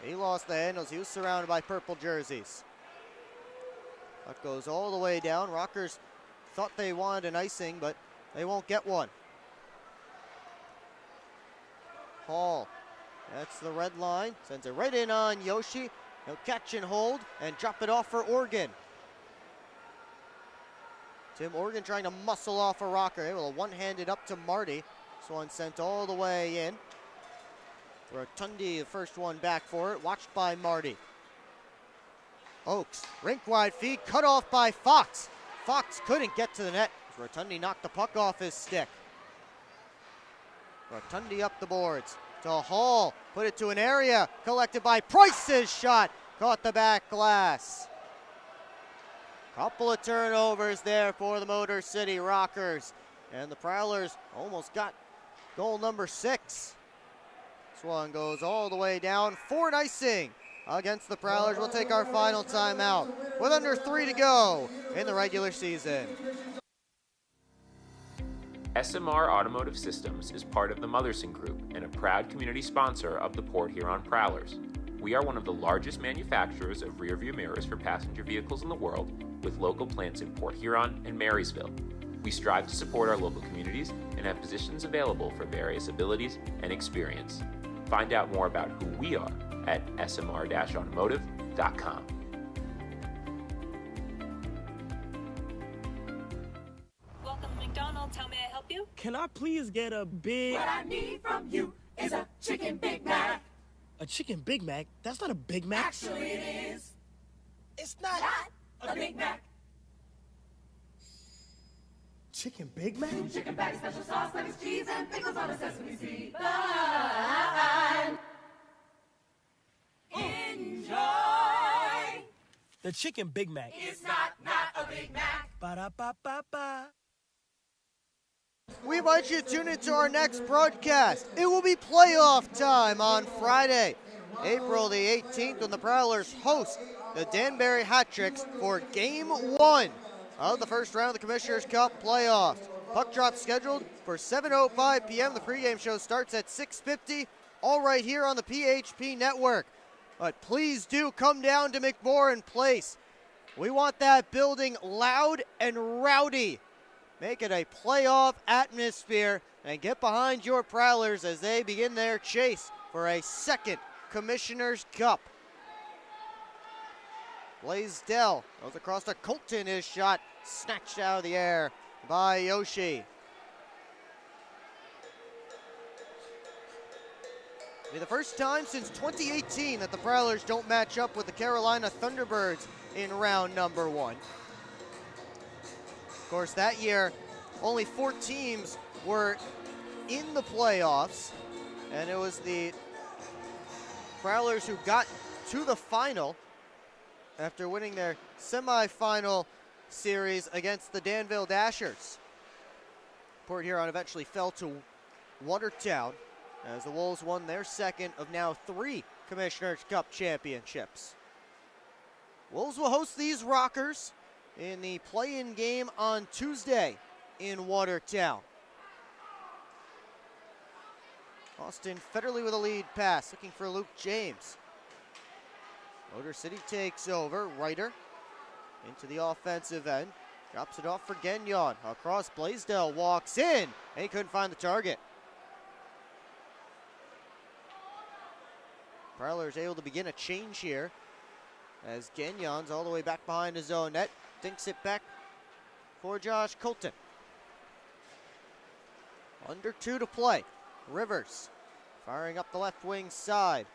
He lost the handles. He was surrounded by purple jerseys. That goes all the way down. Rockers thought they wanted an icing, but they won't get one. Hall, that's the red line. Sends it right in on Yoshi. He'll catch and hold and drop it off for Organ. Tim Organ trying to muscle off a rocker. Able to one-hand it up to Marty. This one sent all the way in. Rotundi, the first one back for it. Watched by Marty. Oakes, rink-wide feed, cut off by Fox. Fox couldn't get to the net. Rotundi knocked the puck off his stick. Rotundi up the boards to Hall. Put it to an area. Collected by Price's shot. Caught the back glass. Couple of turnovers there for the Motor City Rockers. And the Prowlers almost got goal number 6. This one goes all the way down for an icing against the Prowlers. We'll take our final timeout with under 3 to go in the regular season. SMR Automotive Systems is part of the Motherson Group and a proud community sponsor of the Port Huron Prowlers. We are one of the largest manufacturers of rear-view mirrors for passenger vehicles in the world, with local plants in Port Huron and Marysville. We strive to support our local communities and have positions available for various abilities and experience. Find out more about who we are at smr-automotive.com. Welcome to McDonald's. How may I help you? Can I please get a big... What I need from you is a chicken Big Mac. A chicken Big Mac? That's not a Big Mac. Actually, it is. It's not A Big Mac. chicken Big Mac? Chicken bag, special sauce, lettuce, cheese, and pickles on a sesame seed bun. Enjoy. The chicken Big Mac. It's not a Big Mac. Ba-da-ba-ba-ba. We invite you to tune into our next broadcast. It will be playoff time on Friday, April the 18th, when the Prowlers host the Danbury Hat-Tricks for Game 1 of the first round of the Commissioner's Cup playoffs. Puck drop scheduled for 7:05 p.m. The pregame show starts at 6:50, all right here on the PHP Network. But please do come down to McMorran Place. We want that building loud and rowdy. Make it a playoff atmosphere and get behind your Prowlers as they begin their chase for a second Commissioner's Cup. Blaisdell goes across to Colton. His shot snatched out of the air by Yoshi. It'll be the first time since 2018 that the Prowlers don't match up with the Carolina Thunderbirds in round number 1. Of course, that year, only 4 teams were in the playoffs, and it was the Prowlers who got to the final after winning their semifinal series against the Danville Dashers. Port Huron eventually fell to Watertown as the Wolves won their second of now 3 Commissioner's Cup championships. Wolves will host these Rockers in the play-in game on Tuesday in Watertown. Austin Federley with a lead pass, looking for Luke James. Motor City takes over. Ryder into the offensive end. Drops it off for Gagnon. Across, Blaisdell walks in, and he couldn't find the target. Prowlers able to begin a change here as Gagnon's all the way back behind his own net. Dinks it back for Josh Colton. Under 2 to play. Rivers firing up the left wing side.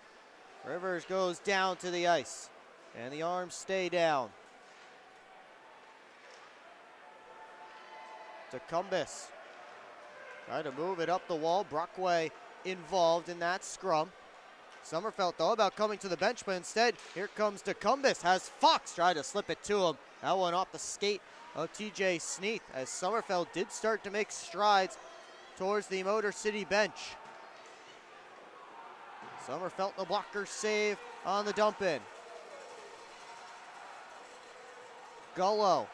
Rivers goes down to the ice, and the arms stay down. To Cumbus. Trying to move it up the wall. Brockway involved in that scrum. Sommerfeld thought about coming to the bench, but instead, here comes Decumbus. Has Fox try to slip it to him. That one off the skate of TJ Sneath, as Sommerfeld did start to make strides towards the Motor City bench. Sommerfeld, the blocker save on the dump in. Gullo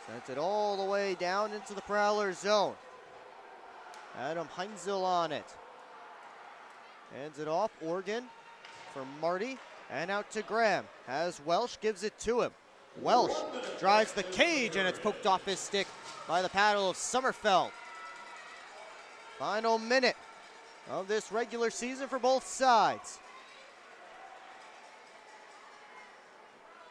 sends it all the way down into the Prowler zone. Adam Heinzel on it. Hands it off, Organ for Marty, and out to Graham. Has Welsh, gives it to him. Welsh drives the cage, and it's poked off his stick by the paddle of Sommerfeld. Final minute of this regular season for both sides.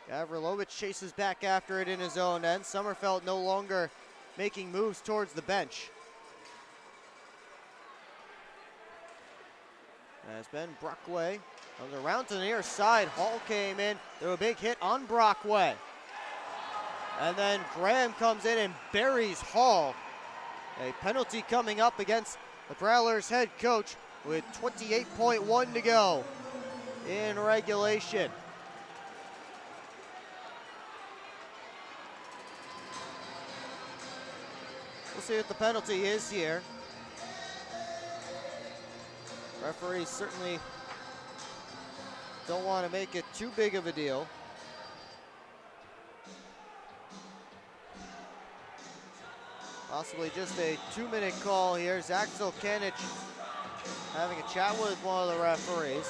Gavrilovic chases back after it in his own end. Sommerfeld no longer making moves towards the bench. As Ben Brockway comes around to the near side. Hall came in. There was a big hit on Brockway. And then Graham comes in and buries Hall. A penalty coming up against the Prowlers head coach with 28.1 to go in regulation. We'll see what the penalty is here. Referees certainly don't want to make it too big of a deal. Possibly just a 2-minute call here. Zach Zolkanich having a chat with one of the referees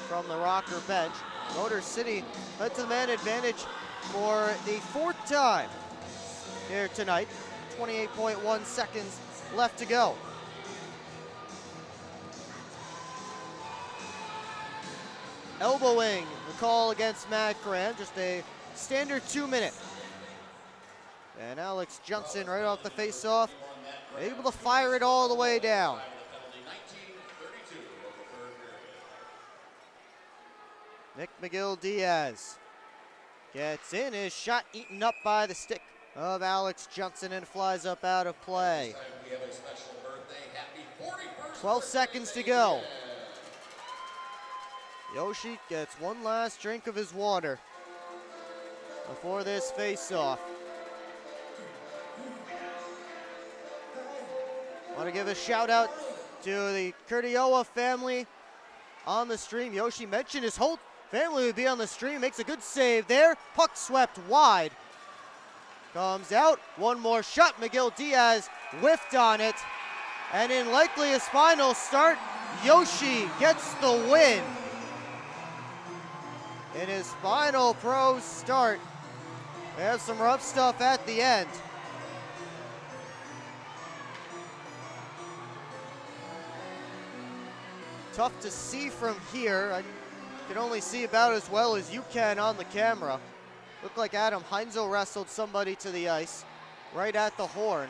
from the Rocker bench. Motor City led to the man advantage for the 4th time here tonight. 28.1 seconds left to go. Elbowing the call against Matt Graham, just a standard 2-minute. And Alex Johnson right off the face-off, able to fire it all the way down. Nick McGill-Diaz gets in, his shot eaten up by the stick of Alex Johnson and flies up out of play. 12 seconds to go. Yoshi gets one last drink of his water before this face-off. Want to give a shout out to the Kurdiowa family on the stream. Yoshi mentioned his whole family would be on the stream. Makes a good save there. Puck swept wide. Comes out. One more shot. McGill-Diaz whiffed on it. And in likely his final start, Yoshi gets the win. In his final pro start. We have some rough stuff at the end. Tough to see from here. I can only see about as well as you can on the camera. Looked like Adam Heinzel wrestled somebody to the ice right at the horn.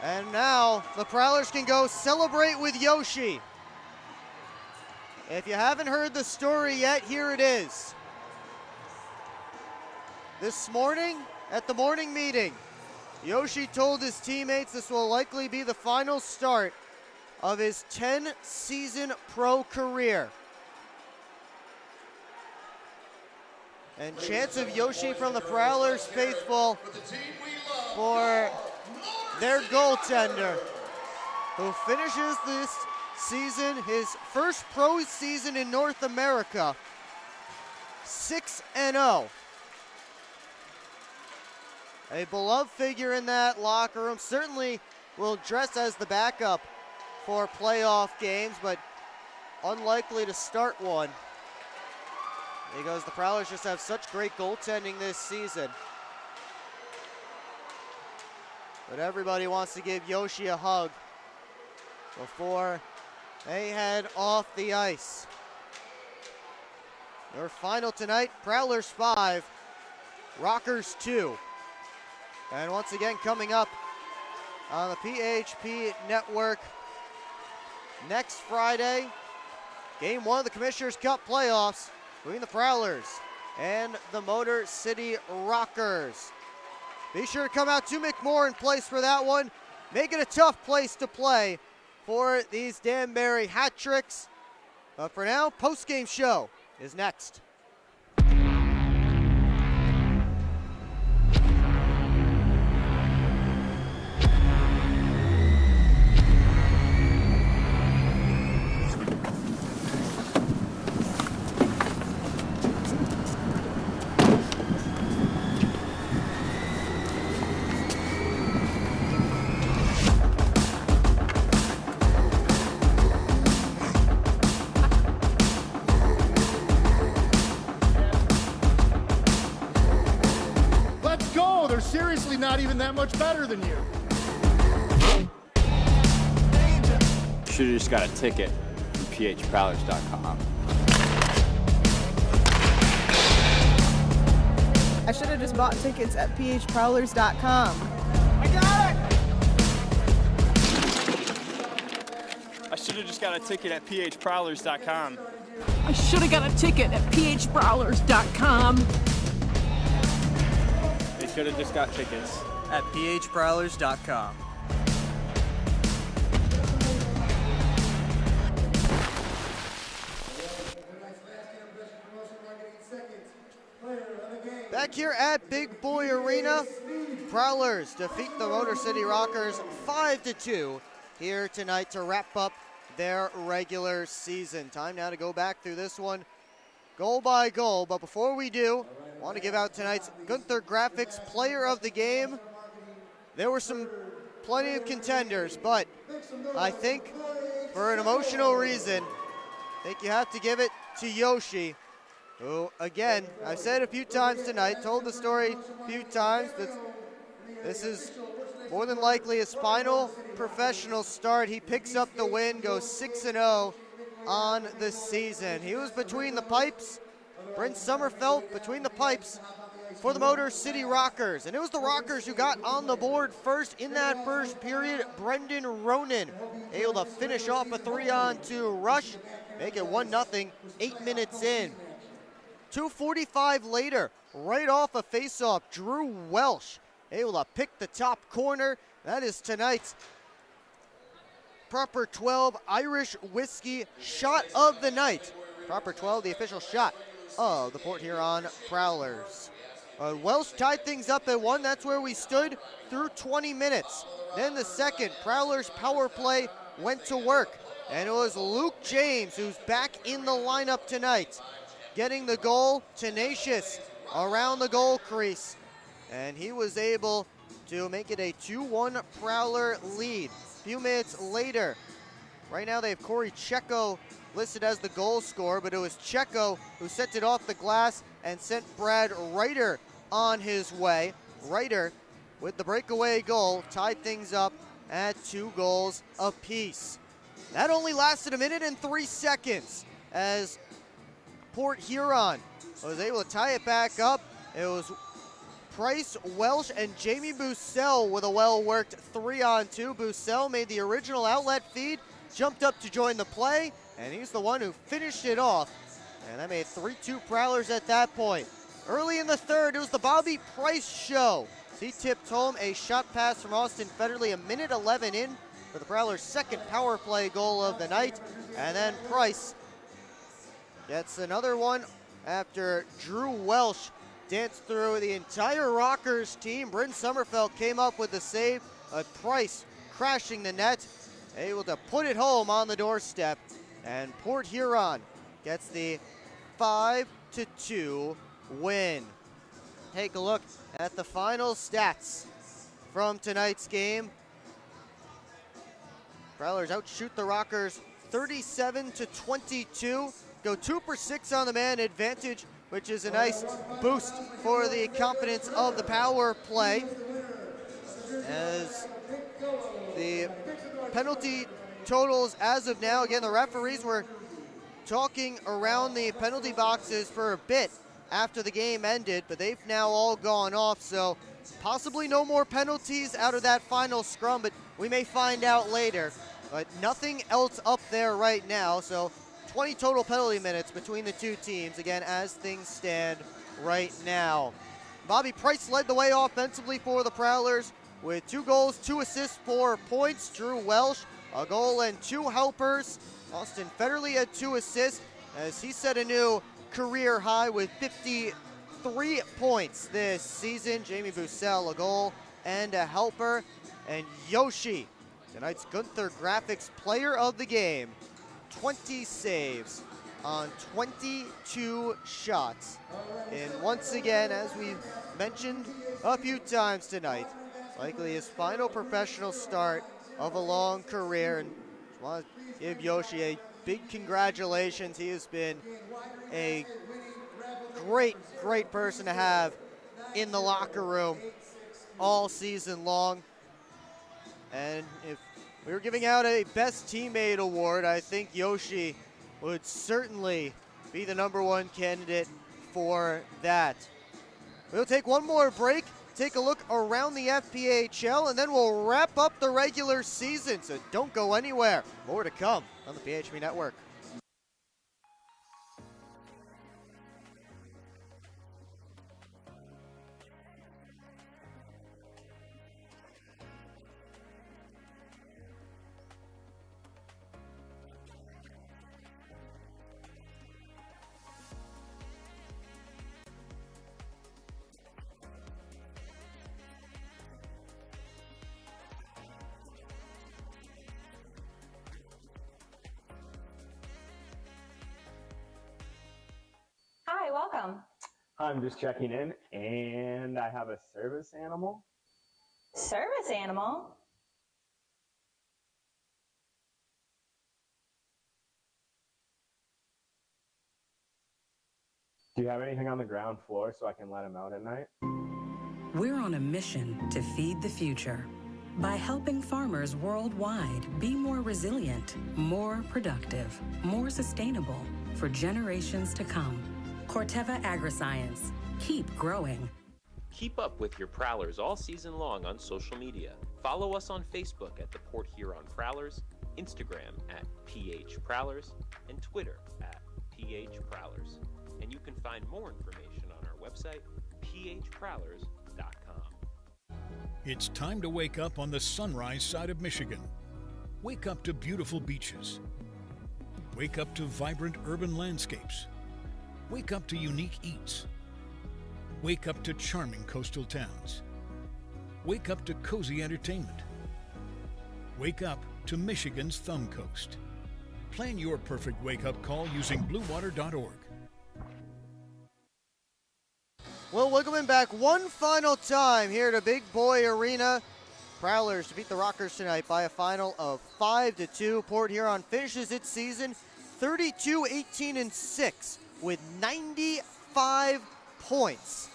And now the Prowlers can go celebrate with Yoshi. If you haven't heard the story yet, here it is. This morning, at the morning meeting, Yoshi told his teammates this will likely be the final start of his 10-season pro career. And chants of Yoshi from the Prowlers faithful for their goaltender, who finishes this season, his first pro season in North America, 6-0. A beloved figure in that locker room, certainly will dress as the backup for playoff games, but unlikely to start one. Because the Prowlers just have such great goaltending this season. But everybody wants to give Yoshi a hug before they head off the ice. Their final tonight, Prowlers 5, Rockers 2. And once again, coming up on the PHP Network next Friday, Game 1 of the Commissioner's Cup playoffs between the Prowlers and the Motor City Rockers. Be sure to come out to McMorran Place for that one. Make it a tough place to play for these Danbury hat tricks. But for now, post-game show is next. Seriously, not even that much better than you. Should've just got a ticket from phprowlers.com. I should have just bought tickets at phprowlers.com. I got it! I should have just got a ticket at phprowlers.com. I should have got a ticket at phprowlers.com. Should have just got tickets at phprowlers.com. Back here at Big Boy Arena, Prowlers defeat the Motor City Rockers 5-2 here tonight to wrap up their regular season. Time now to go back through this one goal by goal, but before we do, I want to give out tonight's Gunther Graphics Player of the Game. There were plenty of contenders, but I think for an emotional reason, I think you have to give it to Yoshi, who, again, I've said a few times tonight, told the story a few times, but this is more than likely his final professional start. He picks up the win, goes 6-0 on the season. He was between the pipes, Brent Sommerfeld between the pipes for the Motor City Rockers. And it was the Rockers who got on the board first in that first period. Brendan Ronan able to finish off a 3-on-2 rush, make it 1-0, 8 minutes in. 2:45 later, right off a faceoff, Drew Welsh able to pick the top corner. That is tonight's Proper 12 Irish Whiskey shot of the night. Proper 12, the official shot of the Port Huron Prowlers. Welsh tied things up at 1. That's where we stood through 20 minutes. Then the second, Prowlers power play went to work. And it was Luke James, who's back in the lineup tonight, getting the goal, tenacious around the goal crease. And he was able to make it a 2-1 Prowler lead. A few minutes later, right now they have Corey Checo listed as the goal scorer, but it was Checo who sent it off the glass and sent Brad Reiter on his way. Reiter, with the breakaway goal, tied things up at 2 goals apiece. That only lasted 1 minute and 3 seconds as Port Huron was able to tie it back up. It was Price, Welsh, and Jamie Bussell with a well-worked 3-on-2. Bussell made the original outlet feed, jumped up to join the play, and he's the one who finished it off. And that made 3-2 Prowlers at that point. Early in the third, it was the Bobby Price show. He tipped home a shot pass from Austin Federle, a minute 11 in for the Prowlers' second power play goal of the night. And then Price gets another one after Drew Welsh danced through the entire Rockers team. Bryn Sommerfeld came up with the save. Price crashing the net, able to put it home on the doorstep. And Port Huron gets the 5-2 win. Take a look at the final stats from tonight's game. Prowlers outshoot the Rockers 37-22. Go 2 for 6 on the man advantage, which is a nice boost for the confidence of the power play. As the penalty totals as of now, again, the referees were talking around the penalty boxes for a bit after the game ended, but they've now all gone off, so possibly no more penalties out of that final scrum, but we may find out later. But nothing else up there right now, so 20 total penalty minutes between the two teams, again, as things stand right now. Bobby Price led the way offensively for the Prowlers with 2 goals, 2 assists, 4 points. Drew Welsh, a goal and 2 helpers. Austin Federle had 2 assists as he set a new career high with 53 points this season. Jamie Bussell, a goal and a helper. And Yoshi, tonight's Gunther Graphics player of the game, 20 saves on 22 shots. And once again, as we mentioned a few times tonight, likely his final professional start of a long career. And just want to give Yoshi a big congratulations. He has been a great person to have in the locker room all season long. And if we were giving out a best teammate award, I think Yoshi would certainly be the #1 candidate for that. We'll take one more break, take a look around the FPHL, and then we'll wrap up the regular season. So don't go anywhere. More to come on the PHP Network. Hi, welcome. I'm just checking in, and I have a service animal. Service animal? Do you have anything on the ground floor so I can let him out at night? We're on a mission to feed the future by helping farmers worldwide be more resilient, more productive, more sustainable for generations to come. Corteva Agriscience. Keep growing. Keep up with your Prowlers all season long on social media. Follow us on Facebook at the Port Huron Prowlers, Instagram at PH Prowlers, and Twitter at PH Prowlers. And you can find more information on our website, phprowlers.com. It's time to wake up on the sunrise side of Michigan. Wake up to beautiful beaches. Wake up to vibrant urban landscapes. Wake up to unique eats. Wake up to charming coastal towns. Wake up to cozy entertainment. Wake up to Michigan's Thumb Coast. Plan your perfect wake-up call using bluewater.org. Well, welcome back one final time here to Big Boy Arena. Prowlers to beat the Rockers tonight by a final of 5-2. Port Huron finishes its season 32-18-6 with 95 points.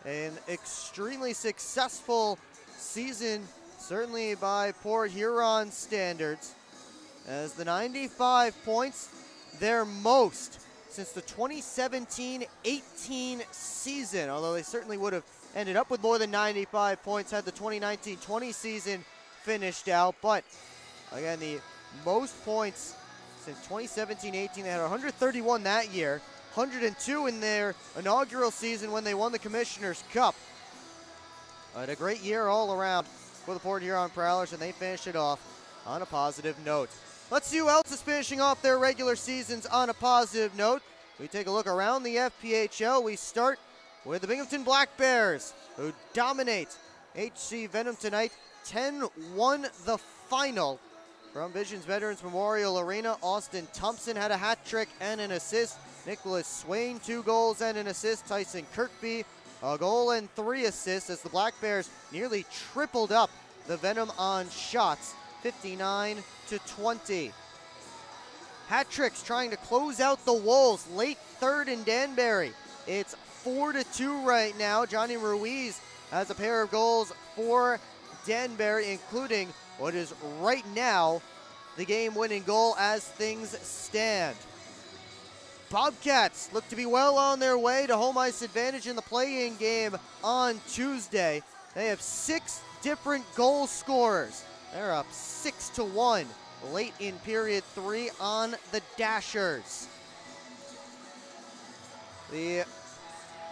An extremely successful season, certainly by Port Huron standards, as the 95 points, their most since the 2017-18 season, although they certainly would have ended up with more than 95 points had the 2019-20 season finished out. But again, the most points since 2017-18, they had 131 that year, 102 in their inaugural season when they won the Commissioner's Cup. Had a great year all around for the Port Huron Prowlers, and they finished it off on a positive note. Let's see who else is finishing off their regular seasons on a positive note. We take a look around the FPHL. We start with the Binghamton Black Bears, who dominate HC Venom tonight. 10-1 the final. From Visions Veterans Memorial Arena, Austin Thompson had a hat trick and an assist. Nicholas Swain, 2 goals and an assist. Tyson Kirkby, a goal and 3 assists, as the Black Bears nearly tripled up the Venom on shots, 59-20. Hat tricks trying to close out the Wolves. Late third in Danbury. It's 4-2 right now. Johnny Ruiz has a pair of goals for Danbury, including what is right now the game-winning goal as things stand. Bobcats look to be well on their way to home ice advantage in the play-in game on Tuesday. They have 6 different goal scorers. They're up 6-1 late in period 3 on the Dashers. The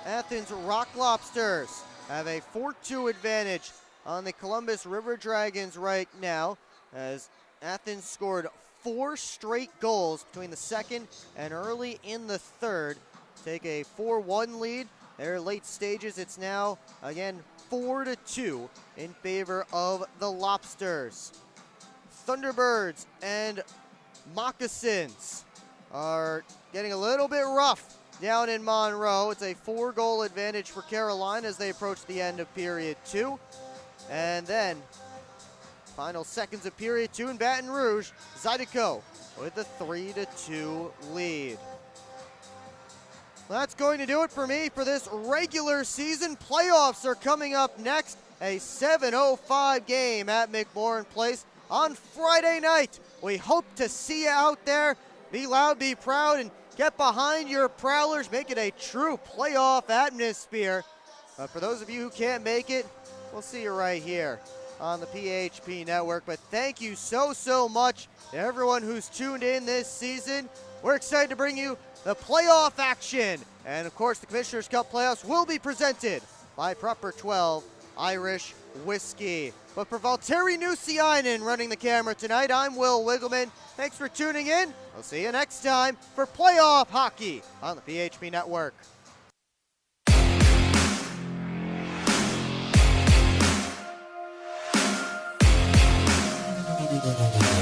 Athens Rock Lobsters have a 4-2 advantage on the Columbus River Dragons right now, as Athens scored 4 straight goals between the second and early in the third. Take a 4-1 lead. Their late stages, it's now, again, 4-2 in favor of the Lobsters. Thunderbirds and Moccasins are getting a little bit rough down in Monroe. It's a 4-goal advantage for Carolina as they approach the end of period 2. And then, final seconds of period 2 in Baton Rouge, Zydeco with a 3-2 lead. Well, that's going to do it for me for this regular season. Playoffs are coming up next. A 7:05 game at McMorran Place on Friday night. We hope to see you out there. Be loud, be proud, and get behind your Prowlers. Make it a true playoff atmosphere. For those of you who can't make it, we'll see you right here on the PHP Network. But thank you so much to everyone who's tuned in this season. We're excited to bring you the playoff action. And of course, the Commissioner's Cup playoffs will be presented by Proper 12 Irish Whiskey. But for Valtteri Nusiainen running the camera tonight, I'm Will Wiggleman. Thanks for tuning in. We'll see you next time for playoff hockey on the PHP Network. Thank you.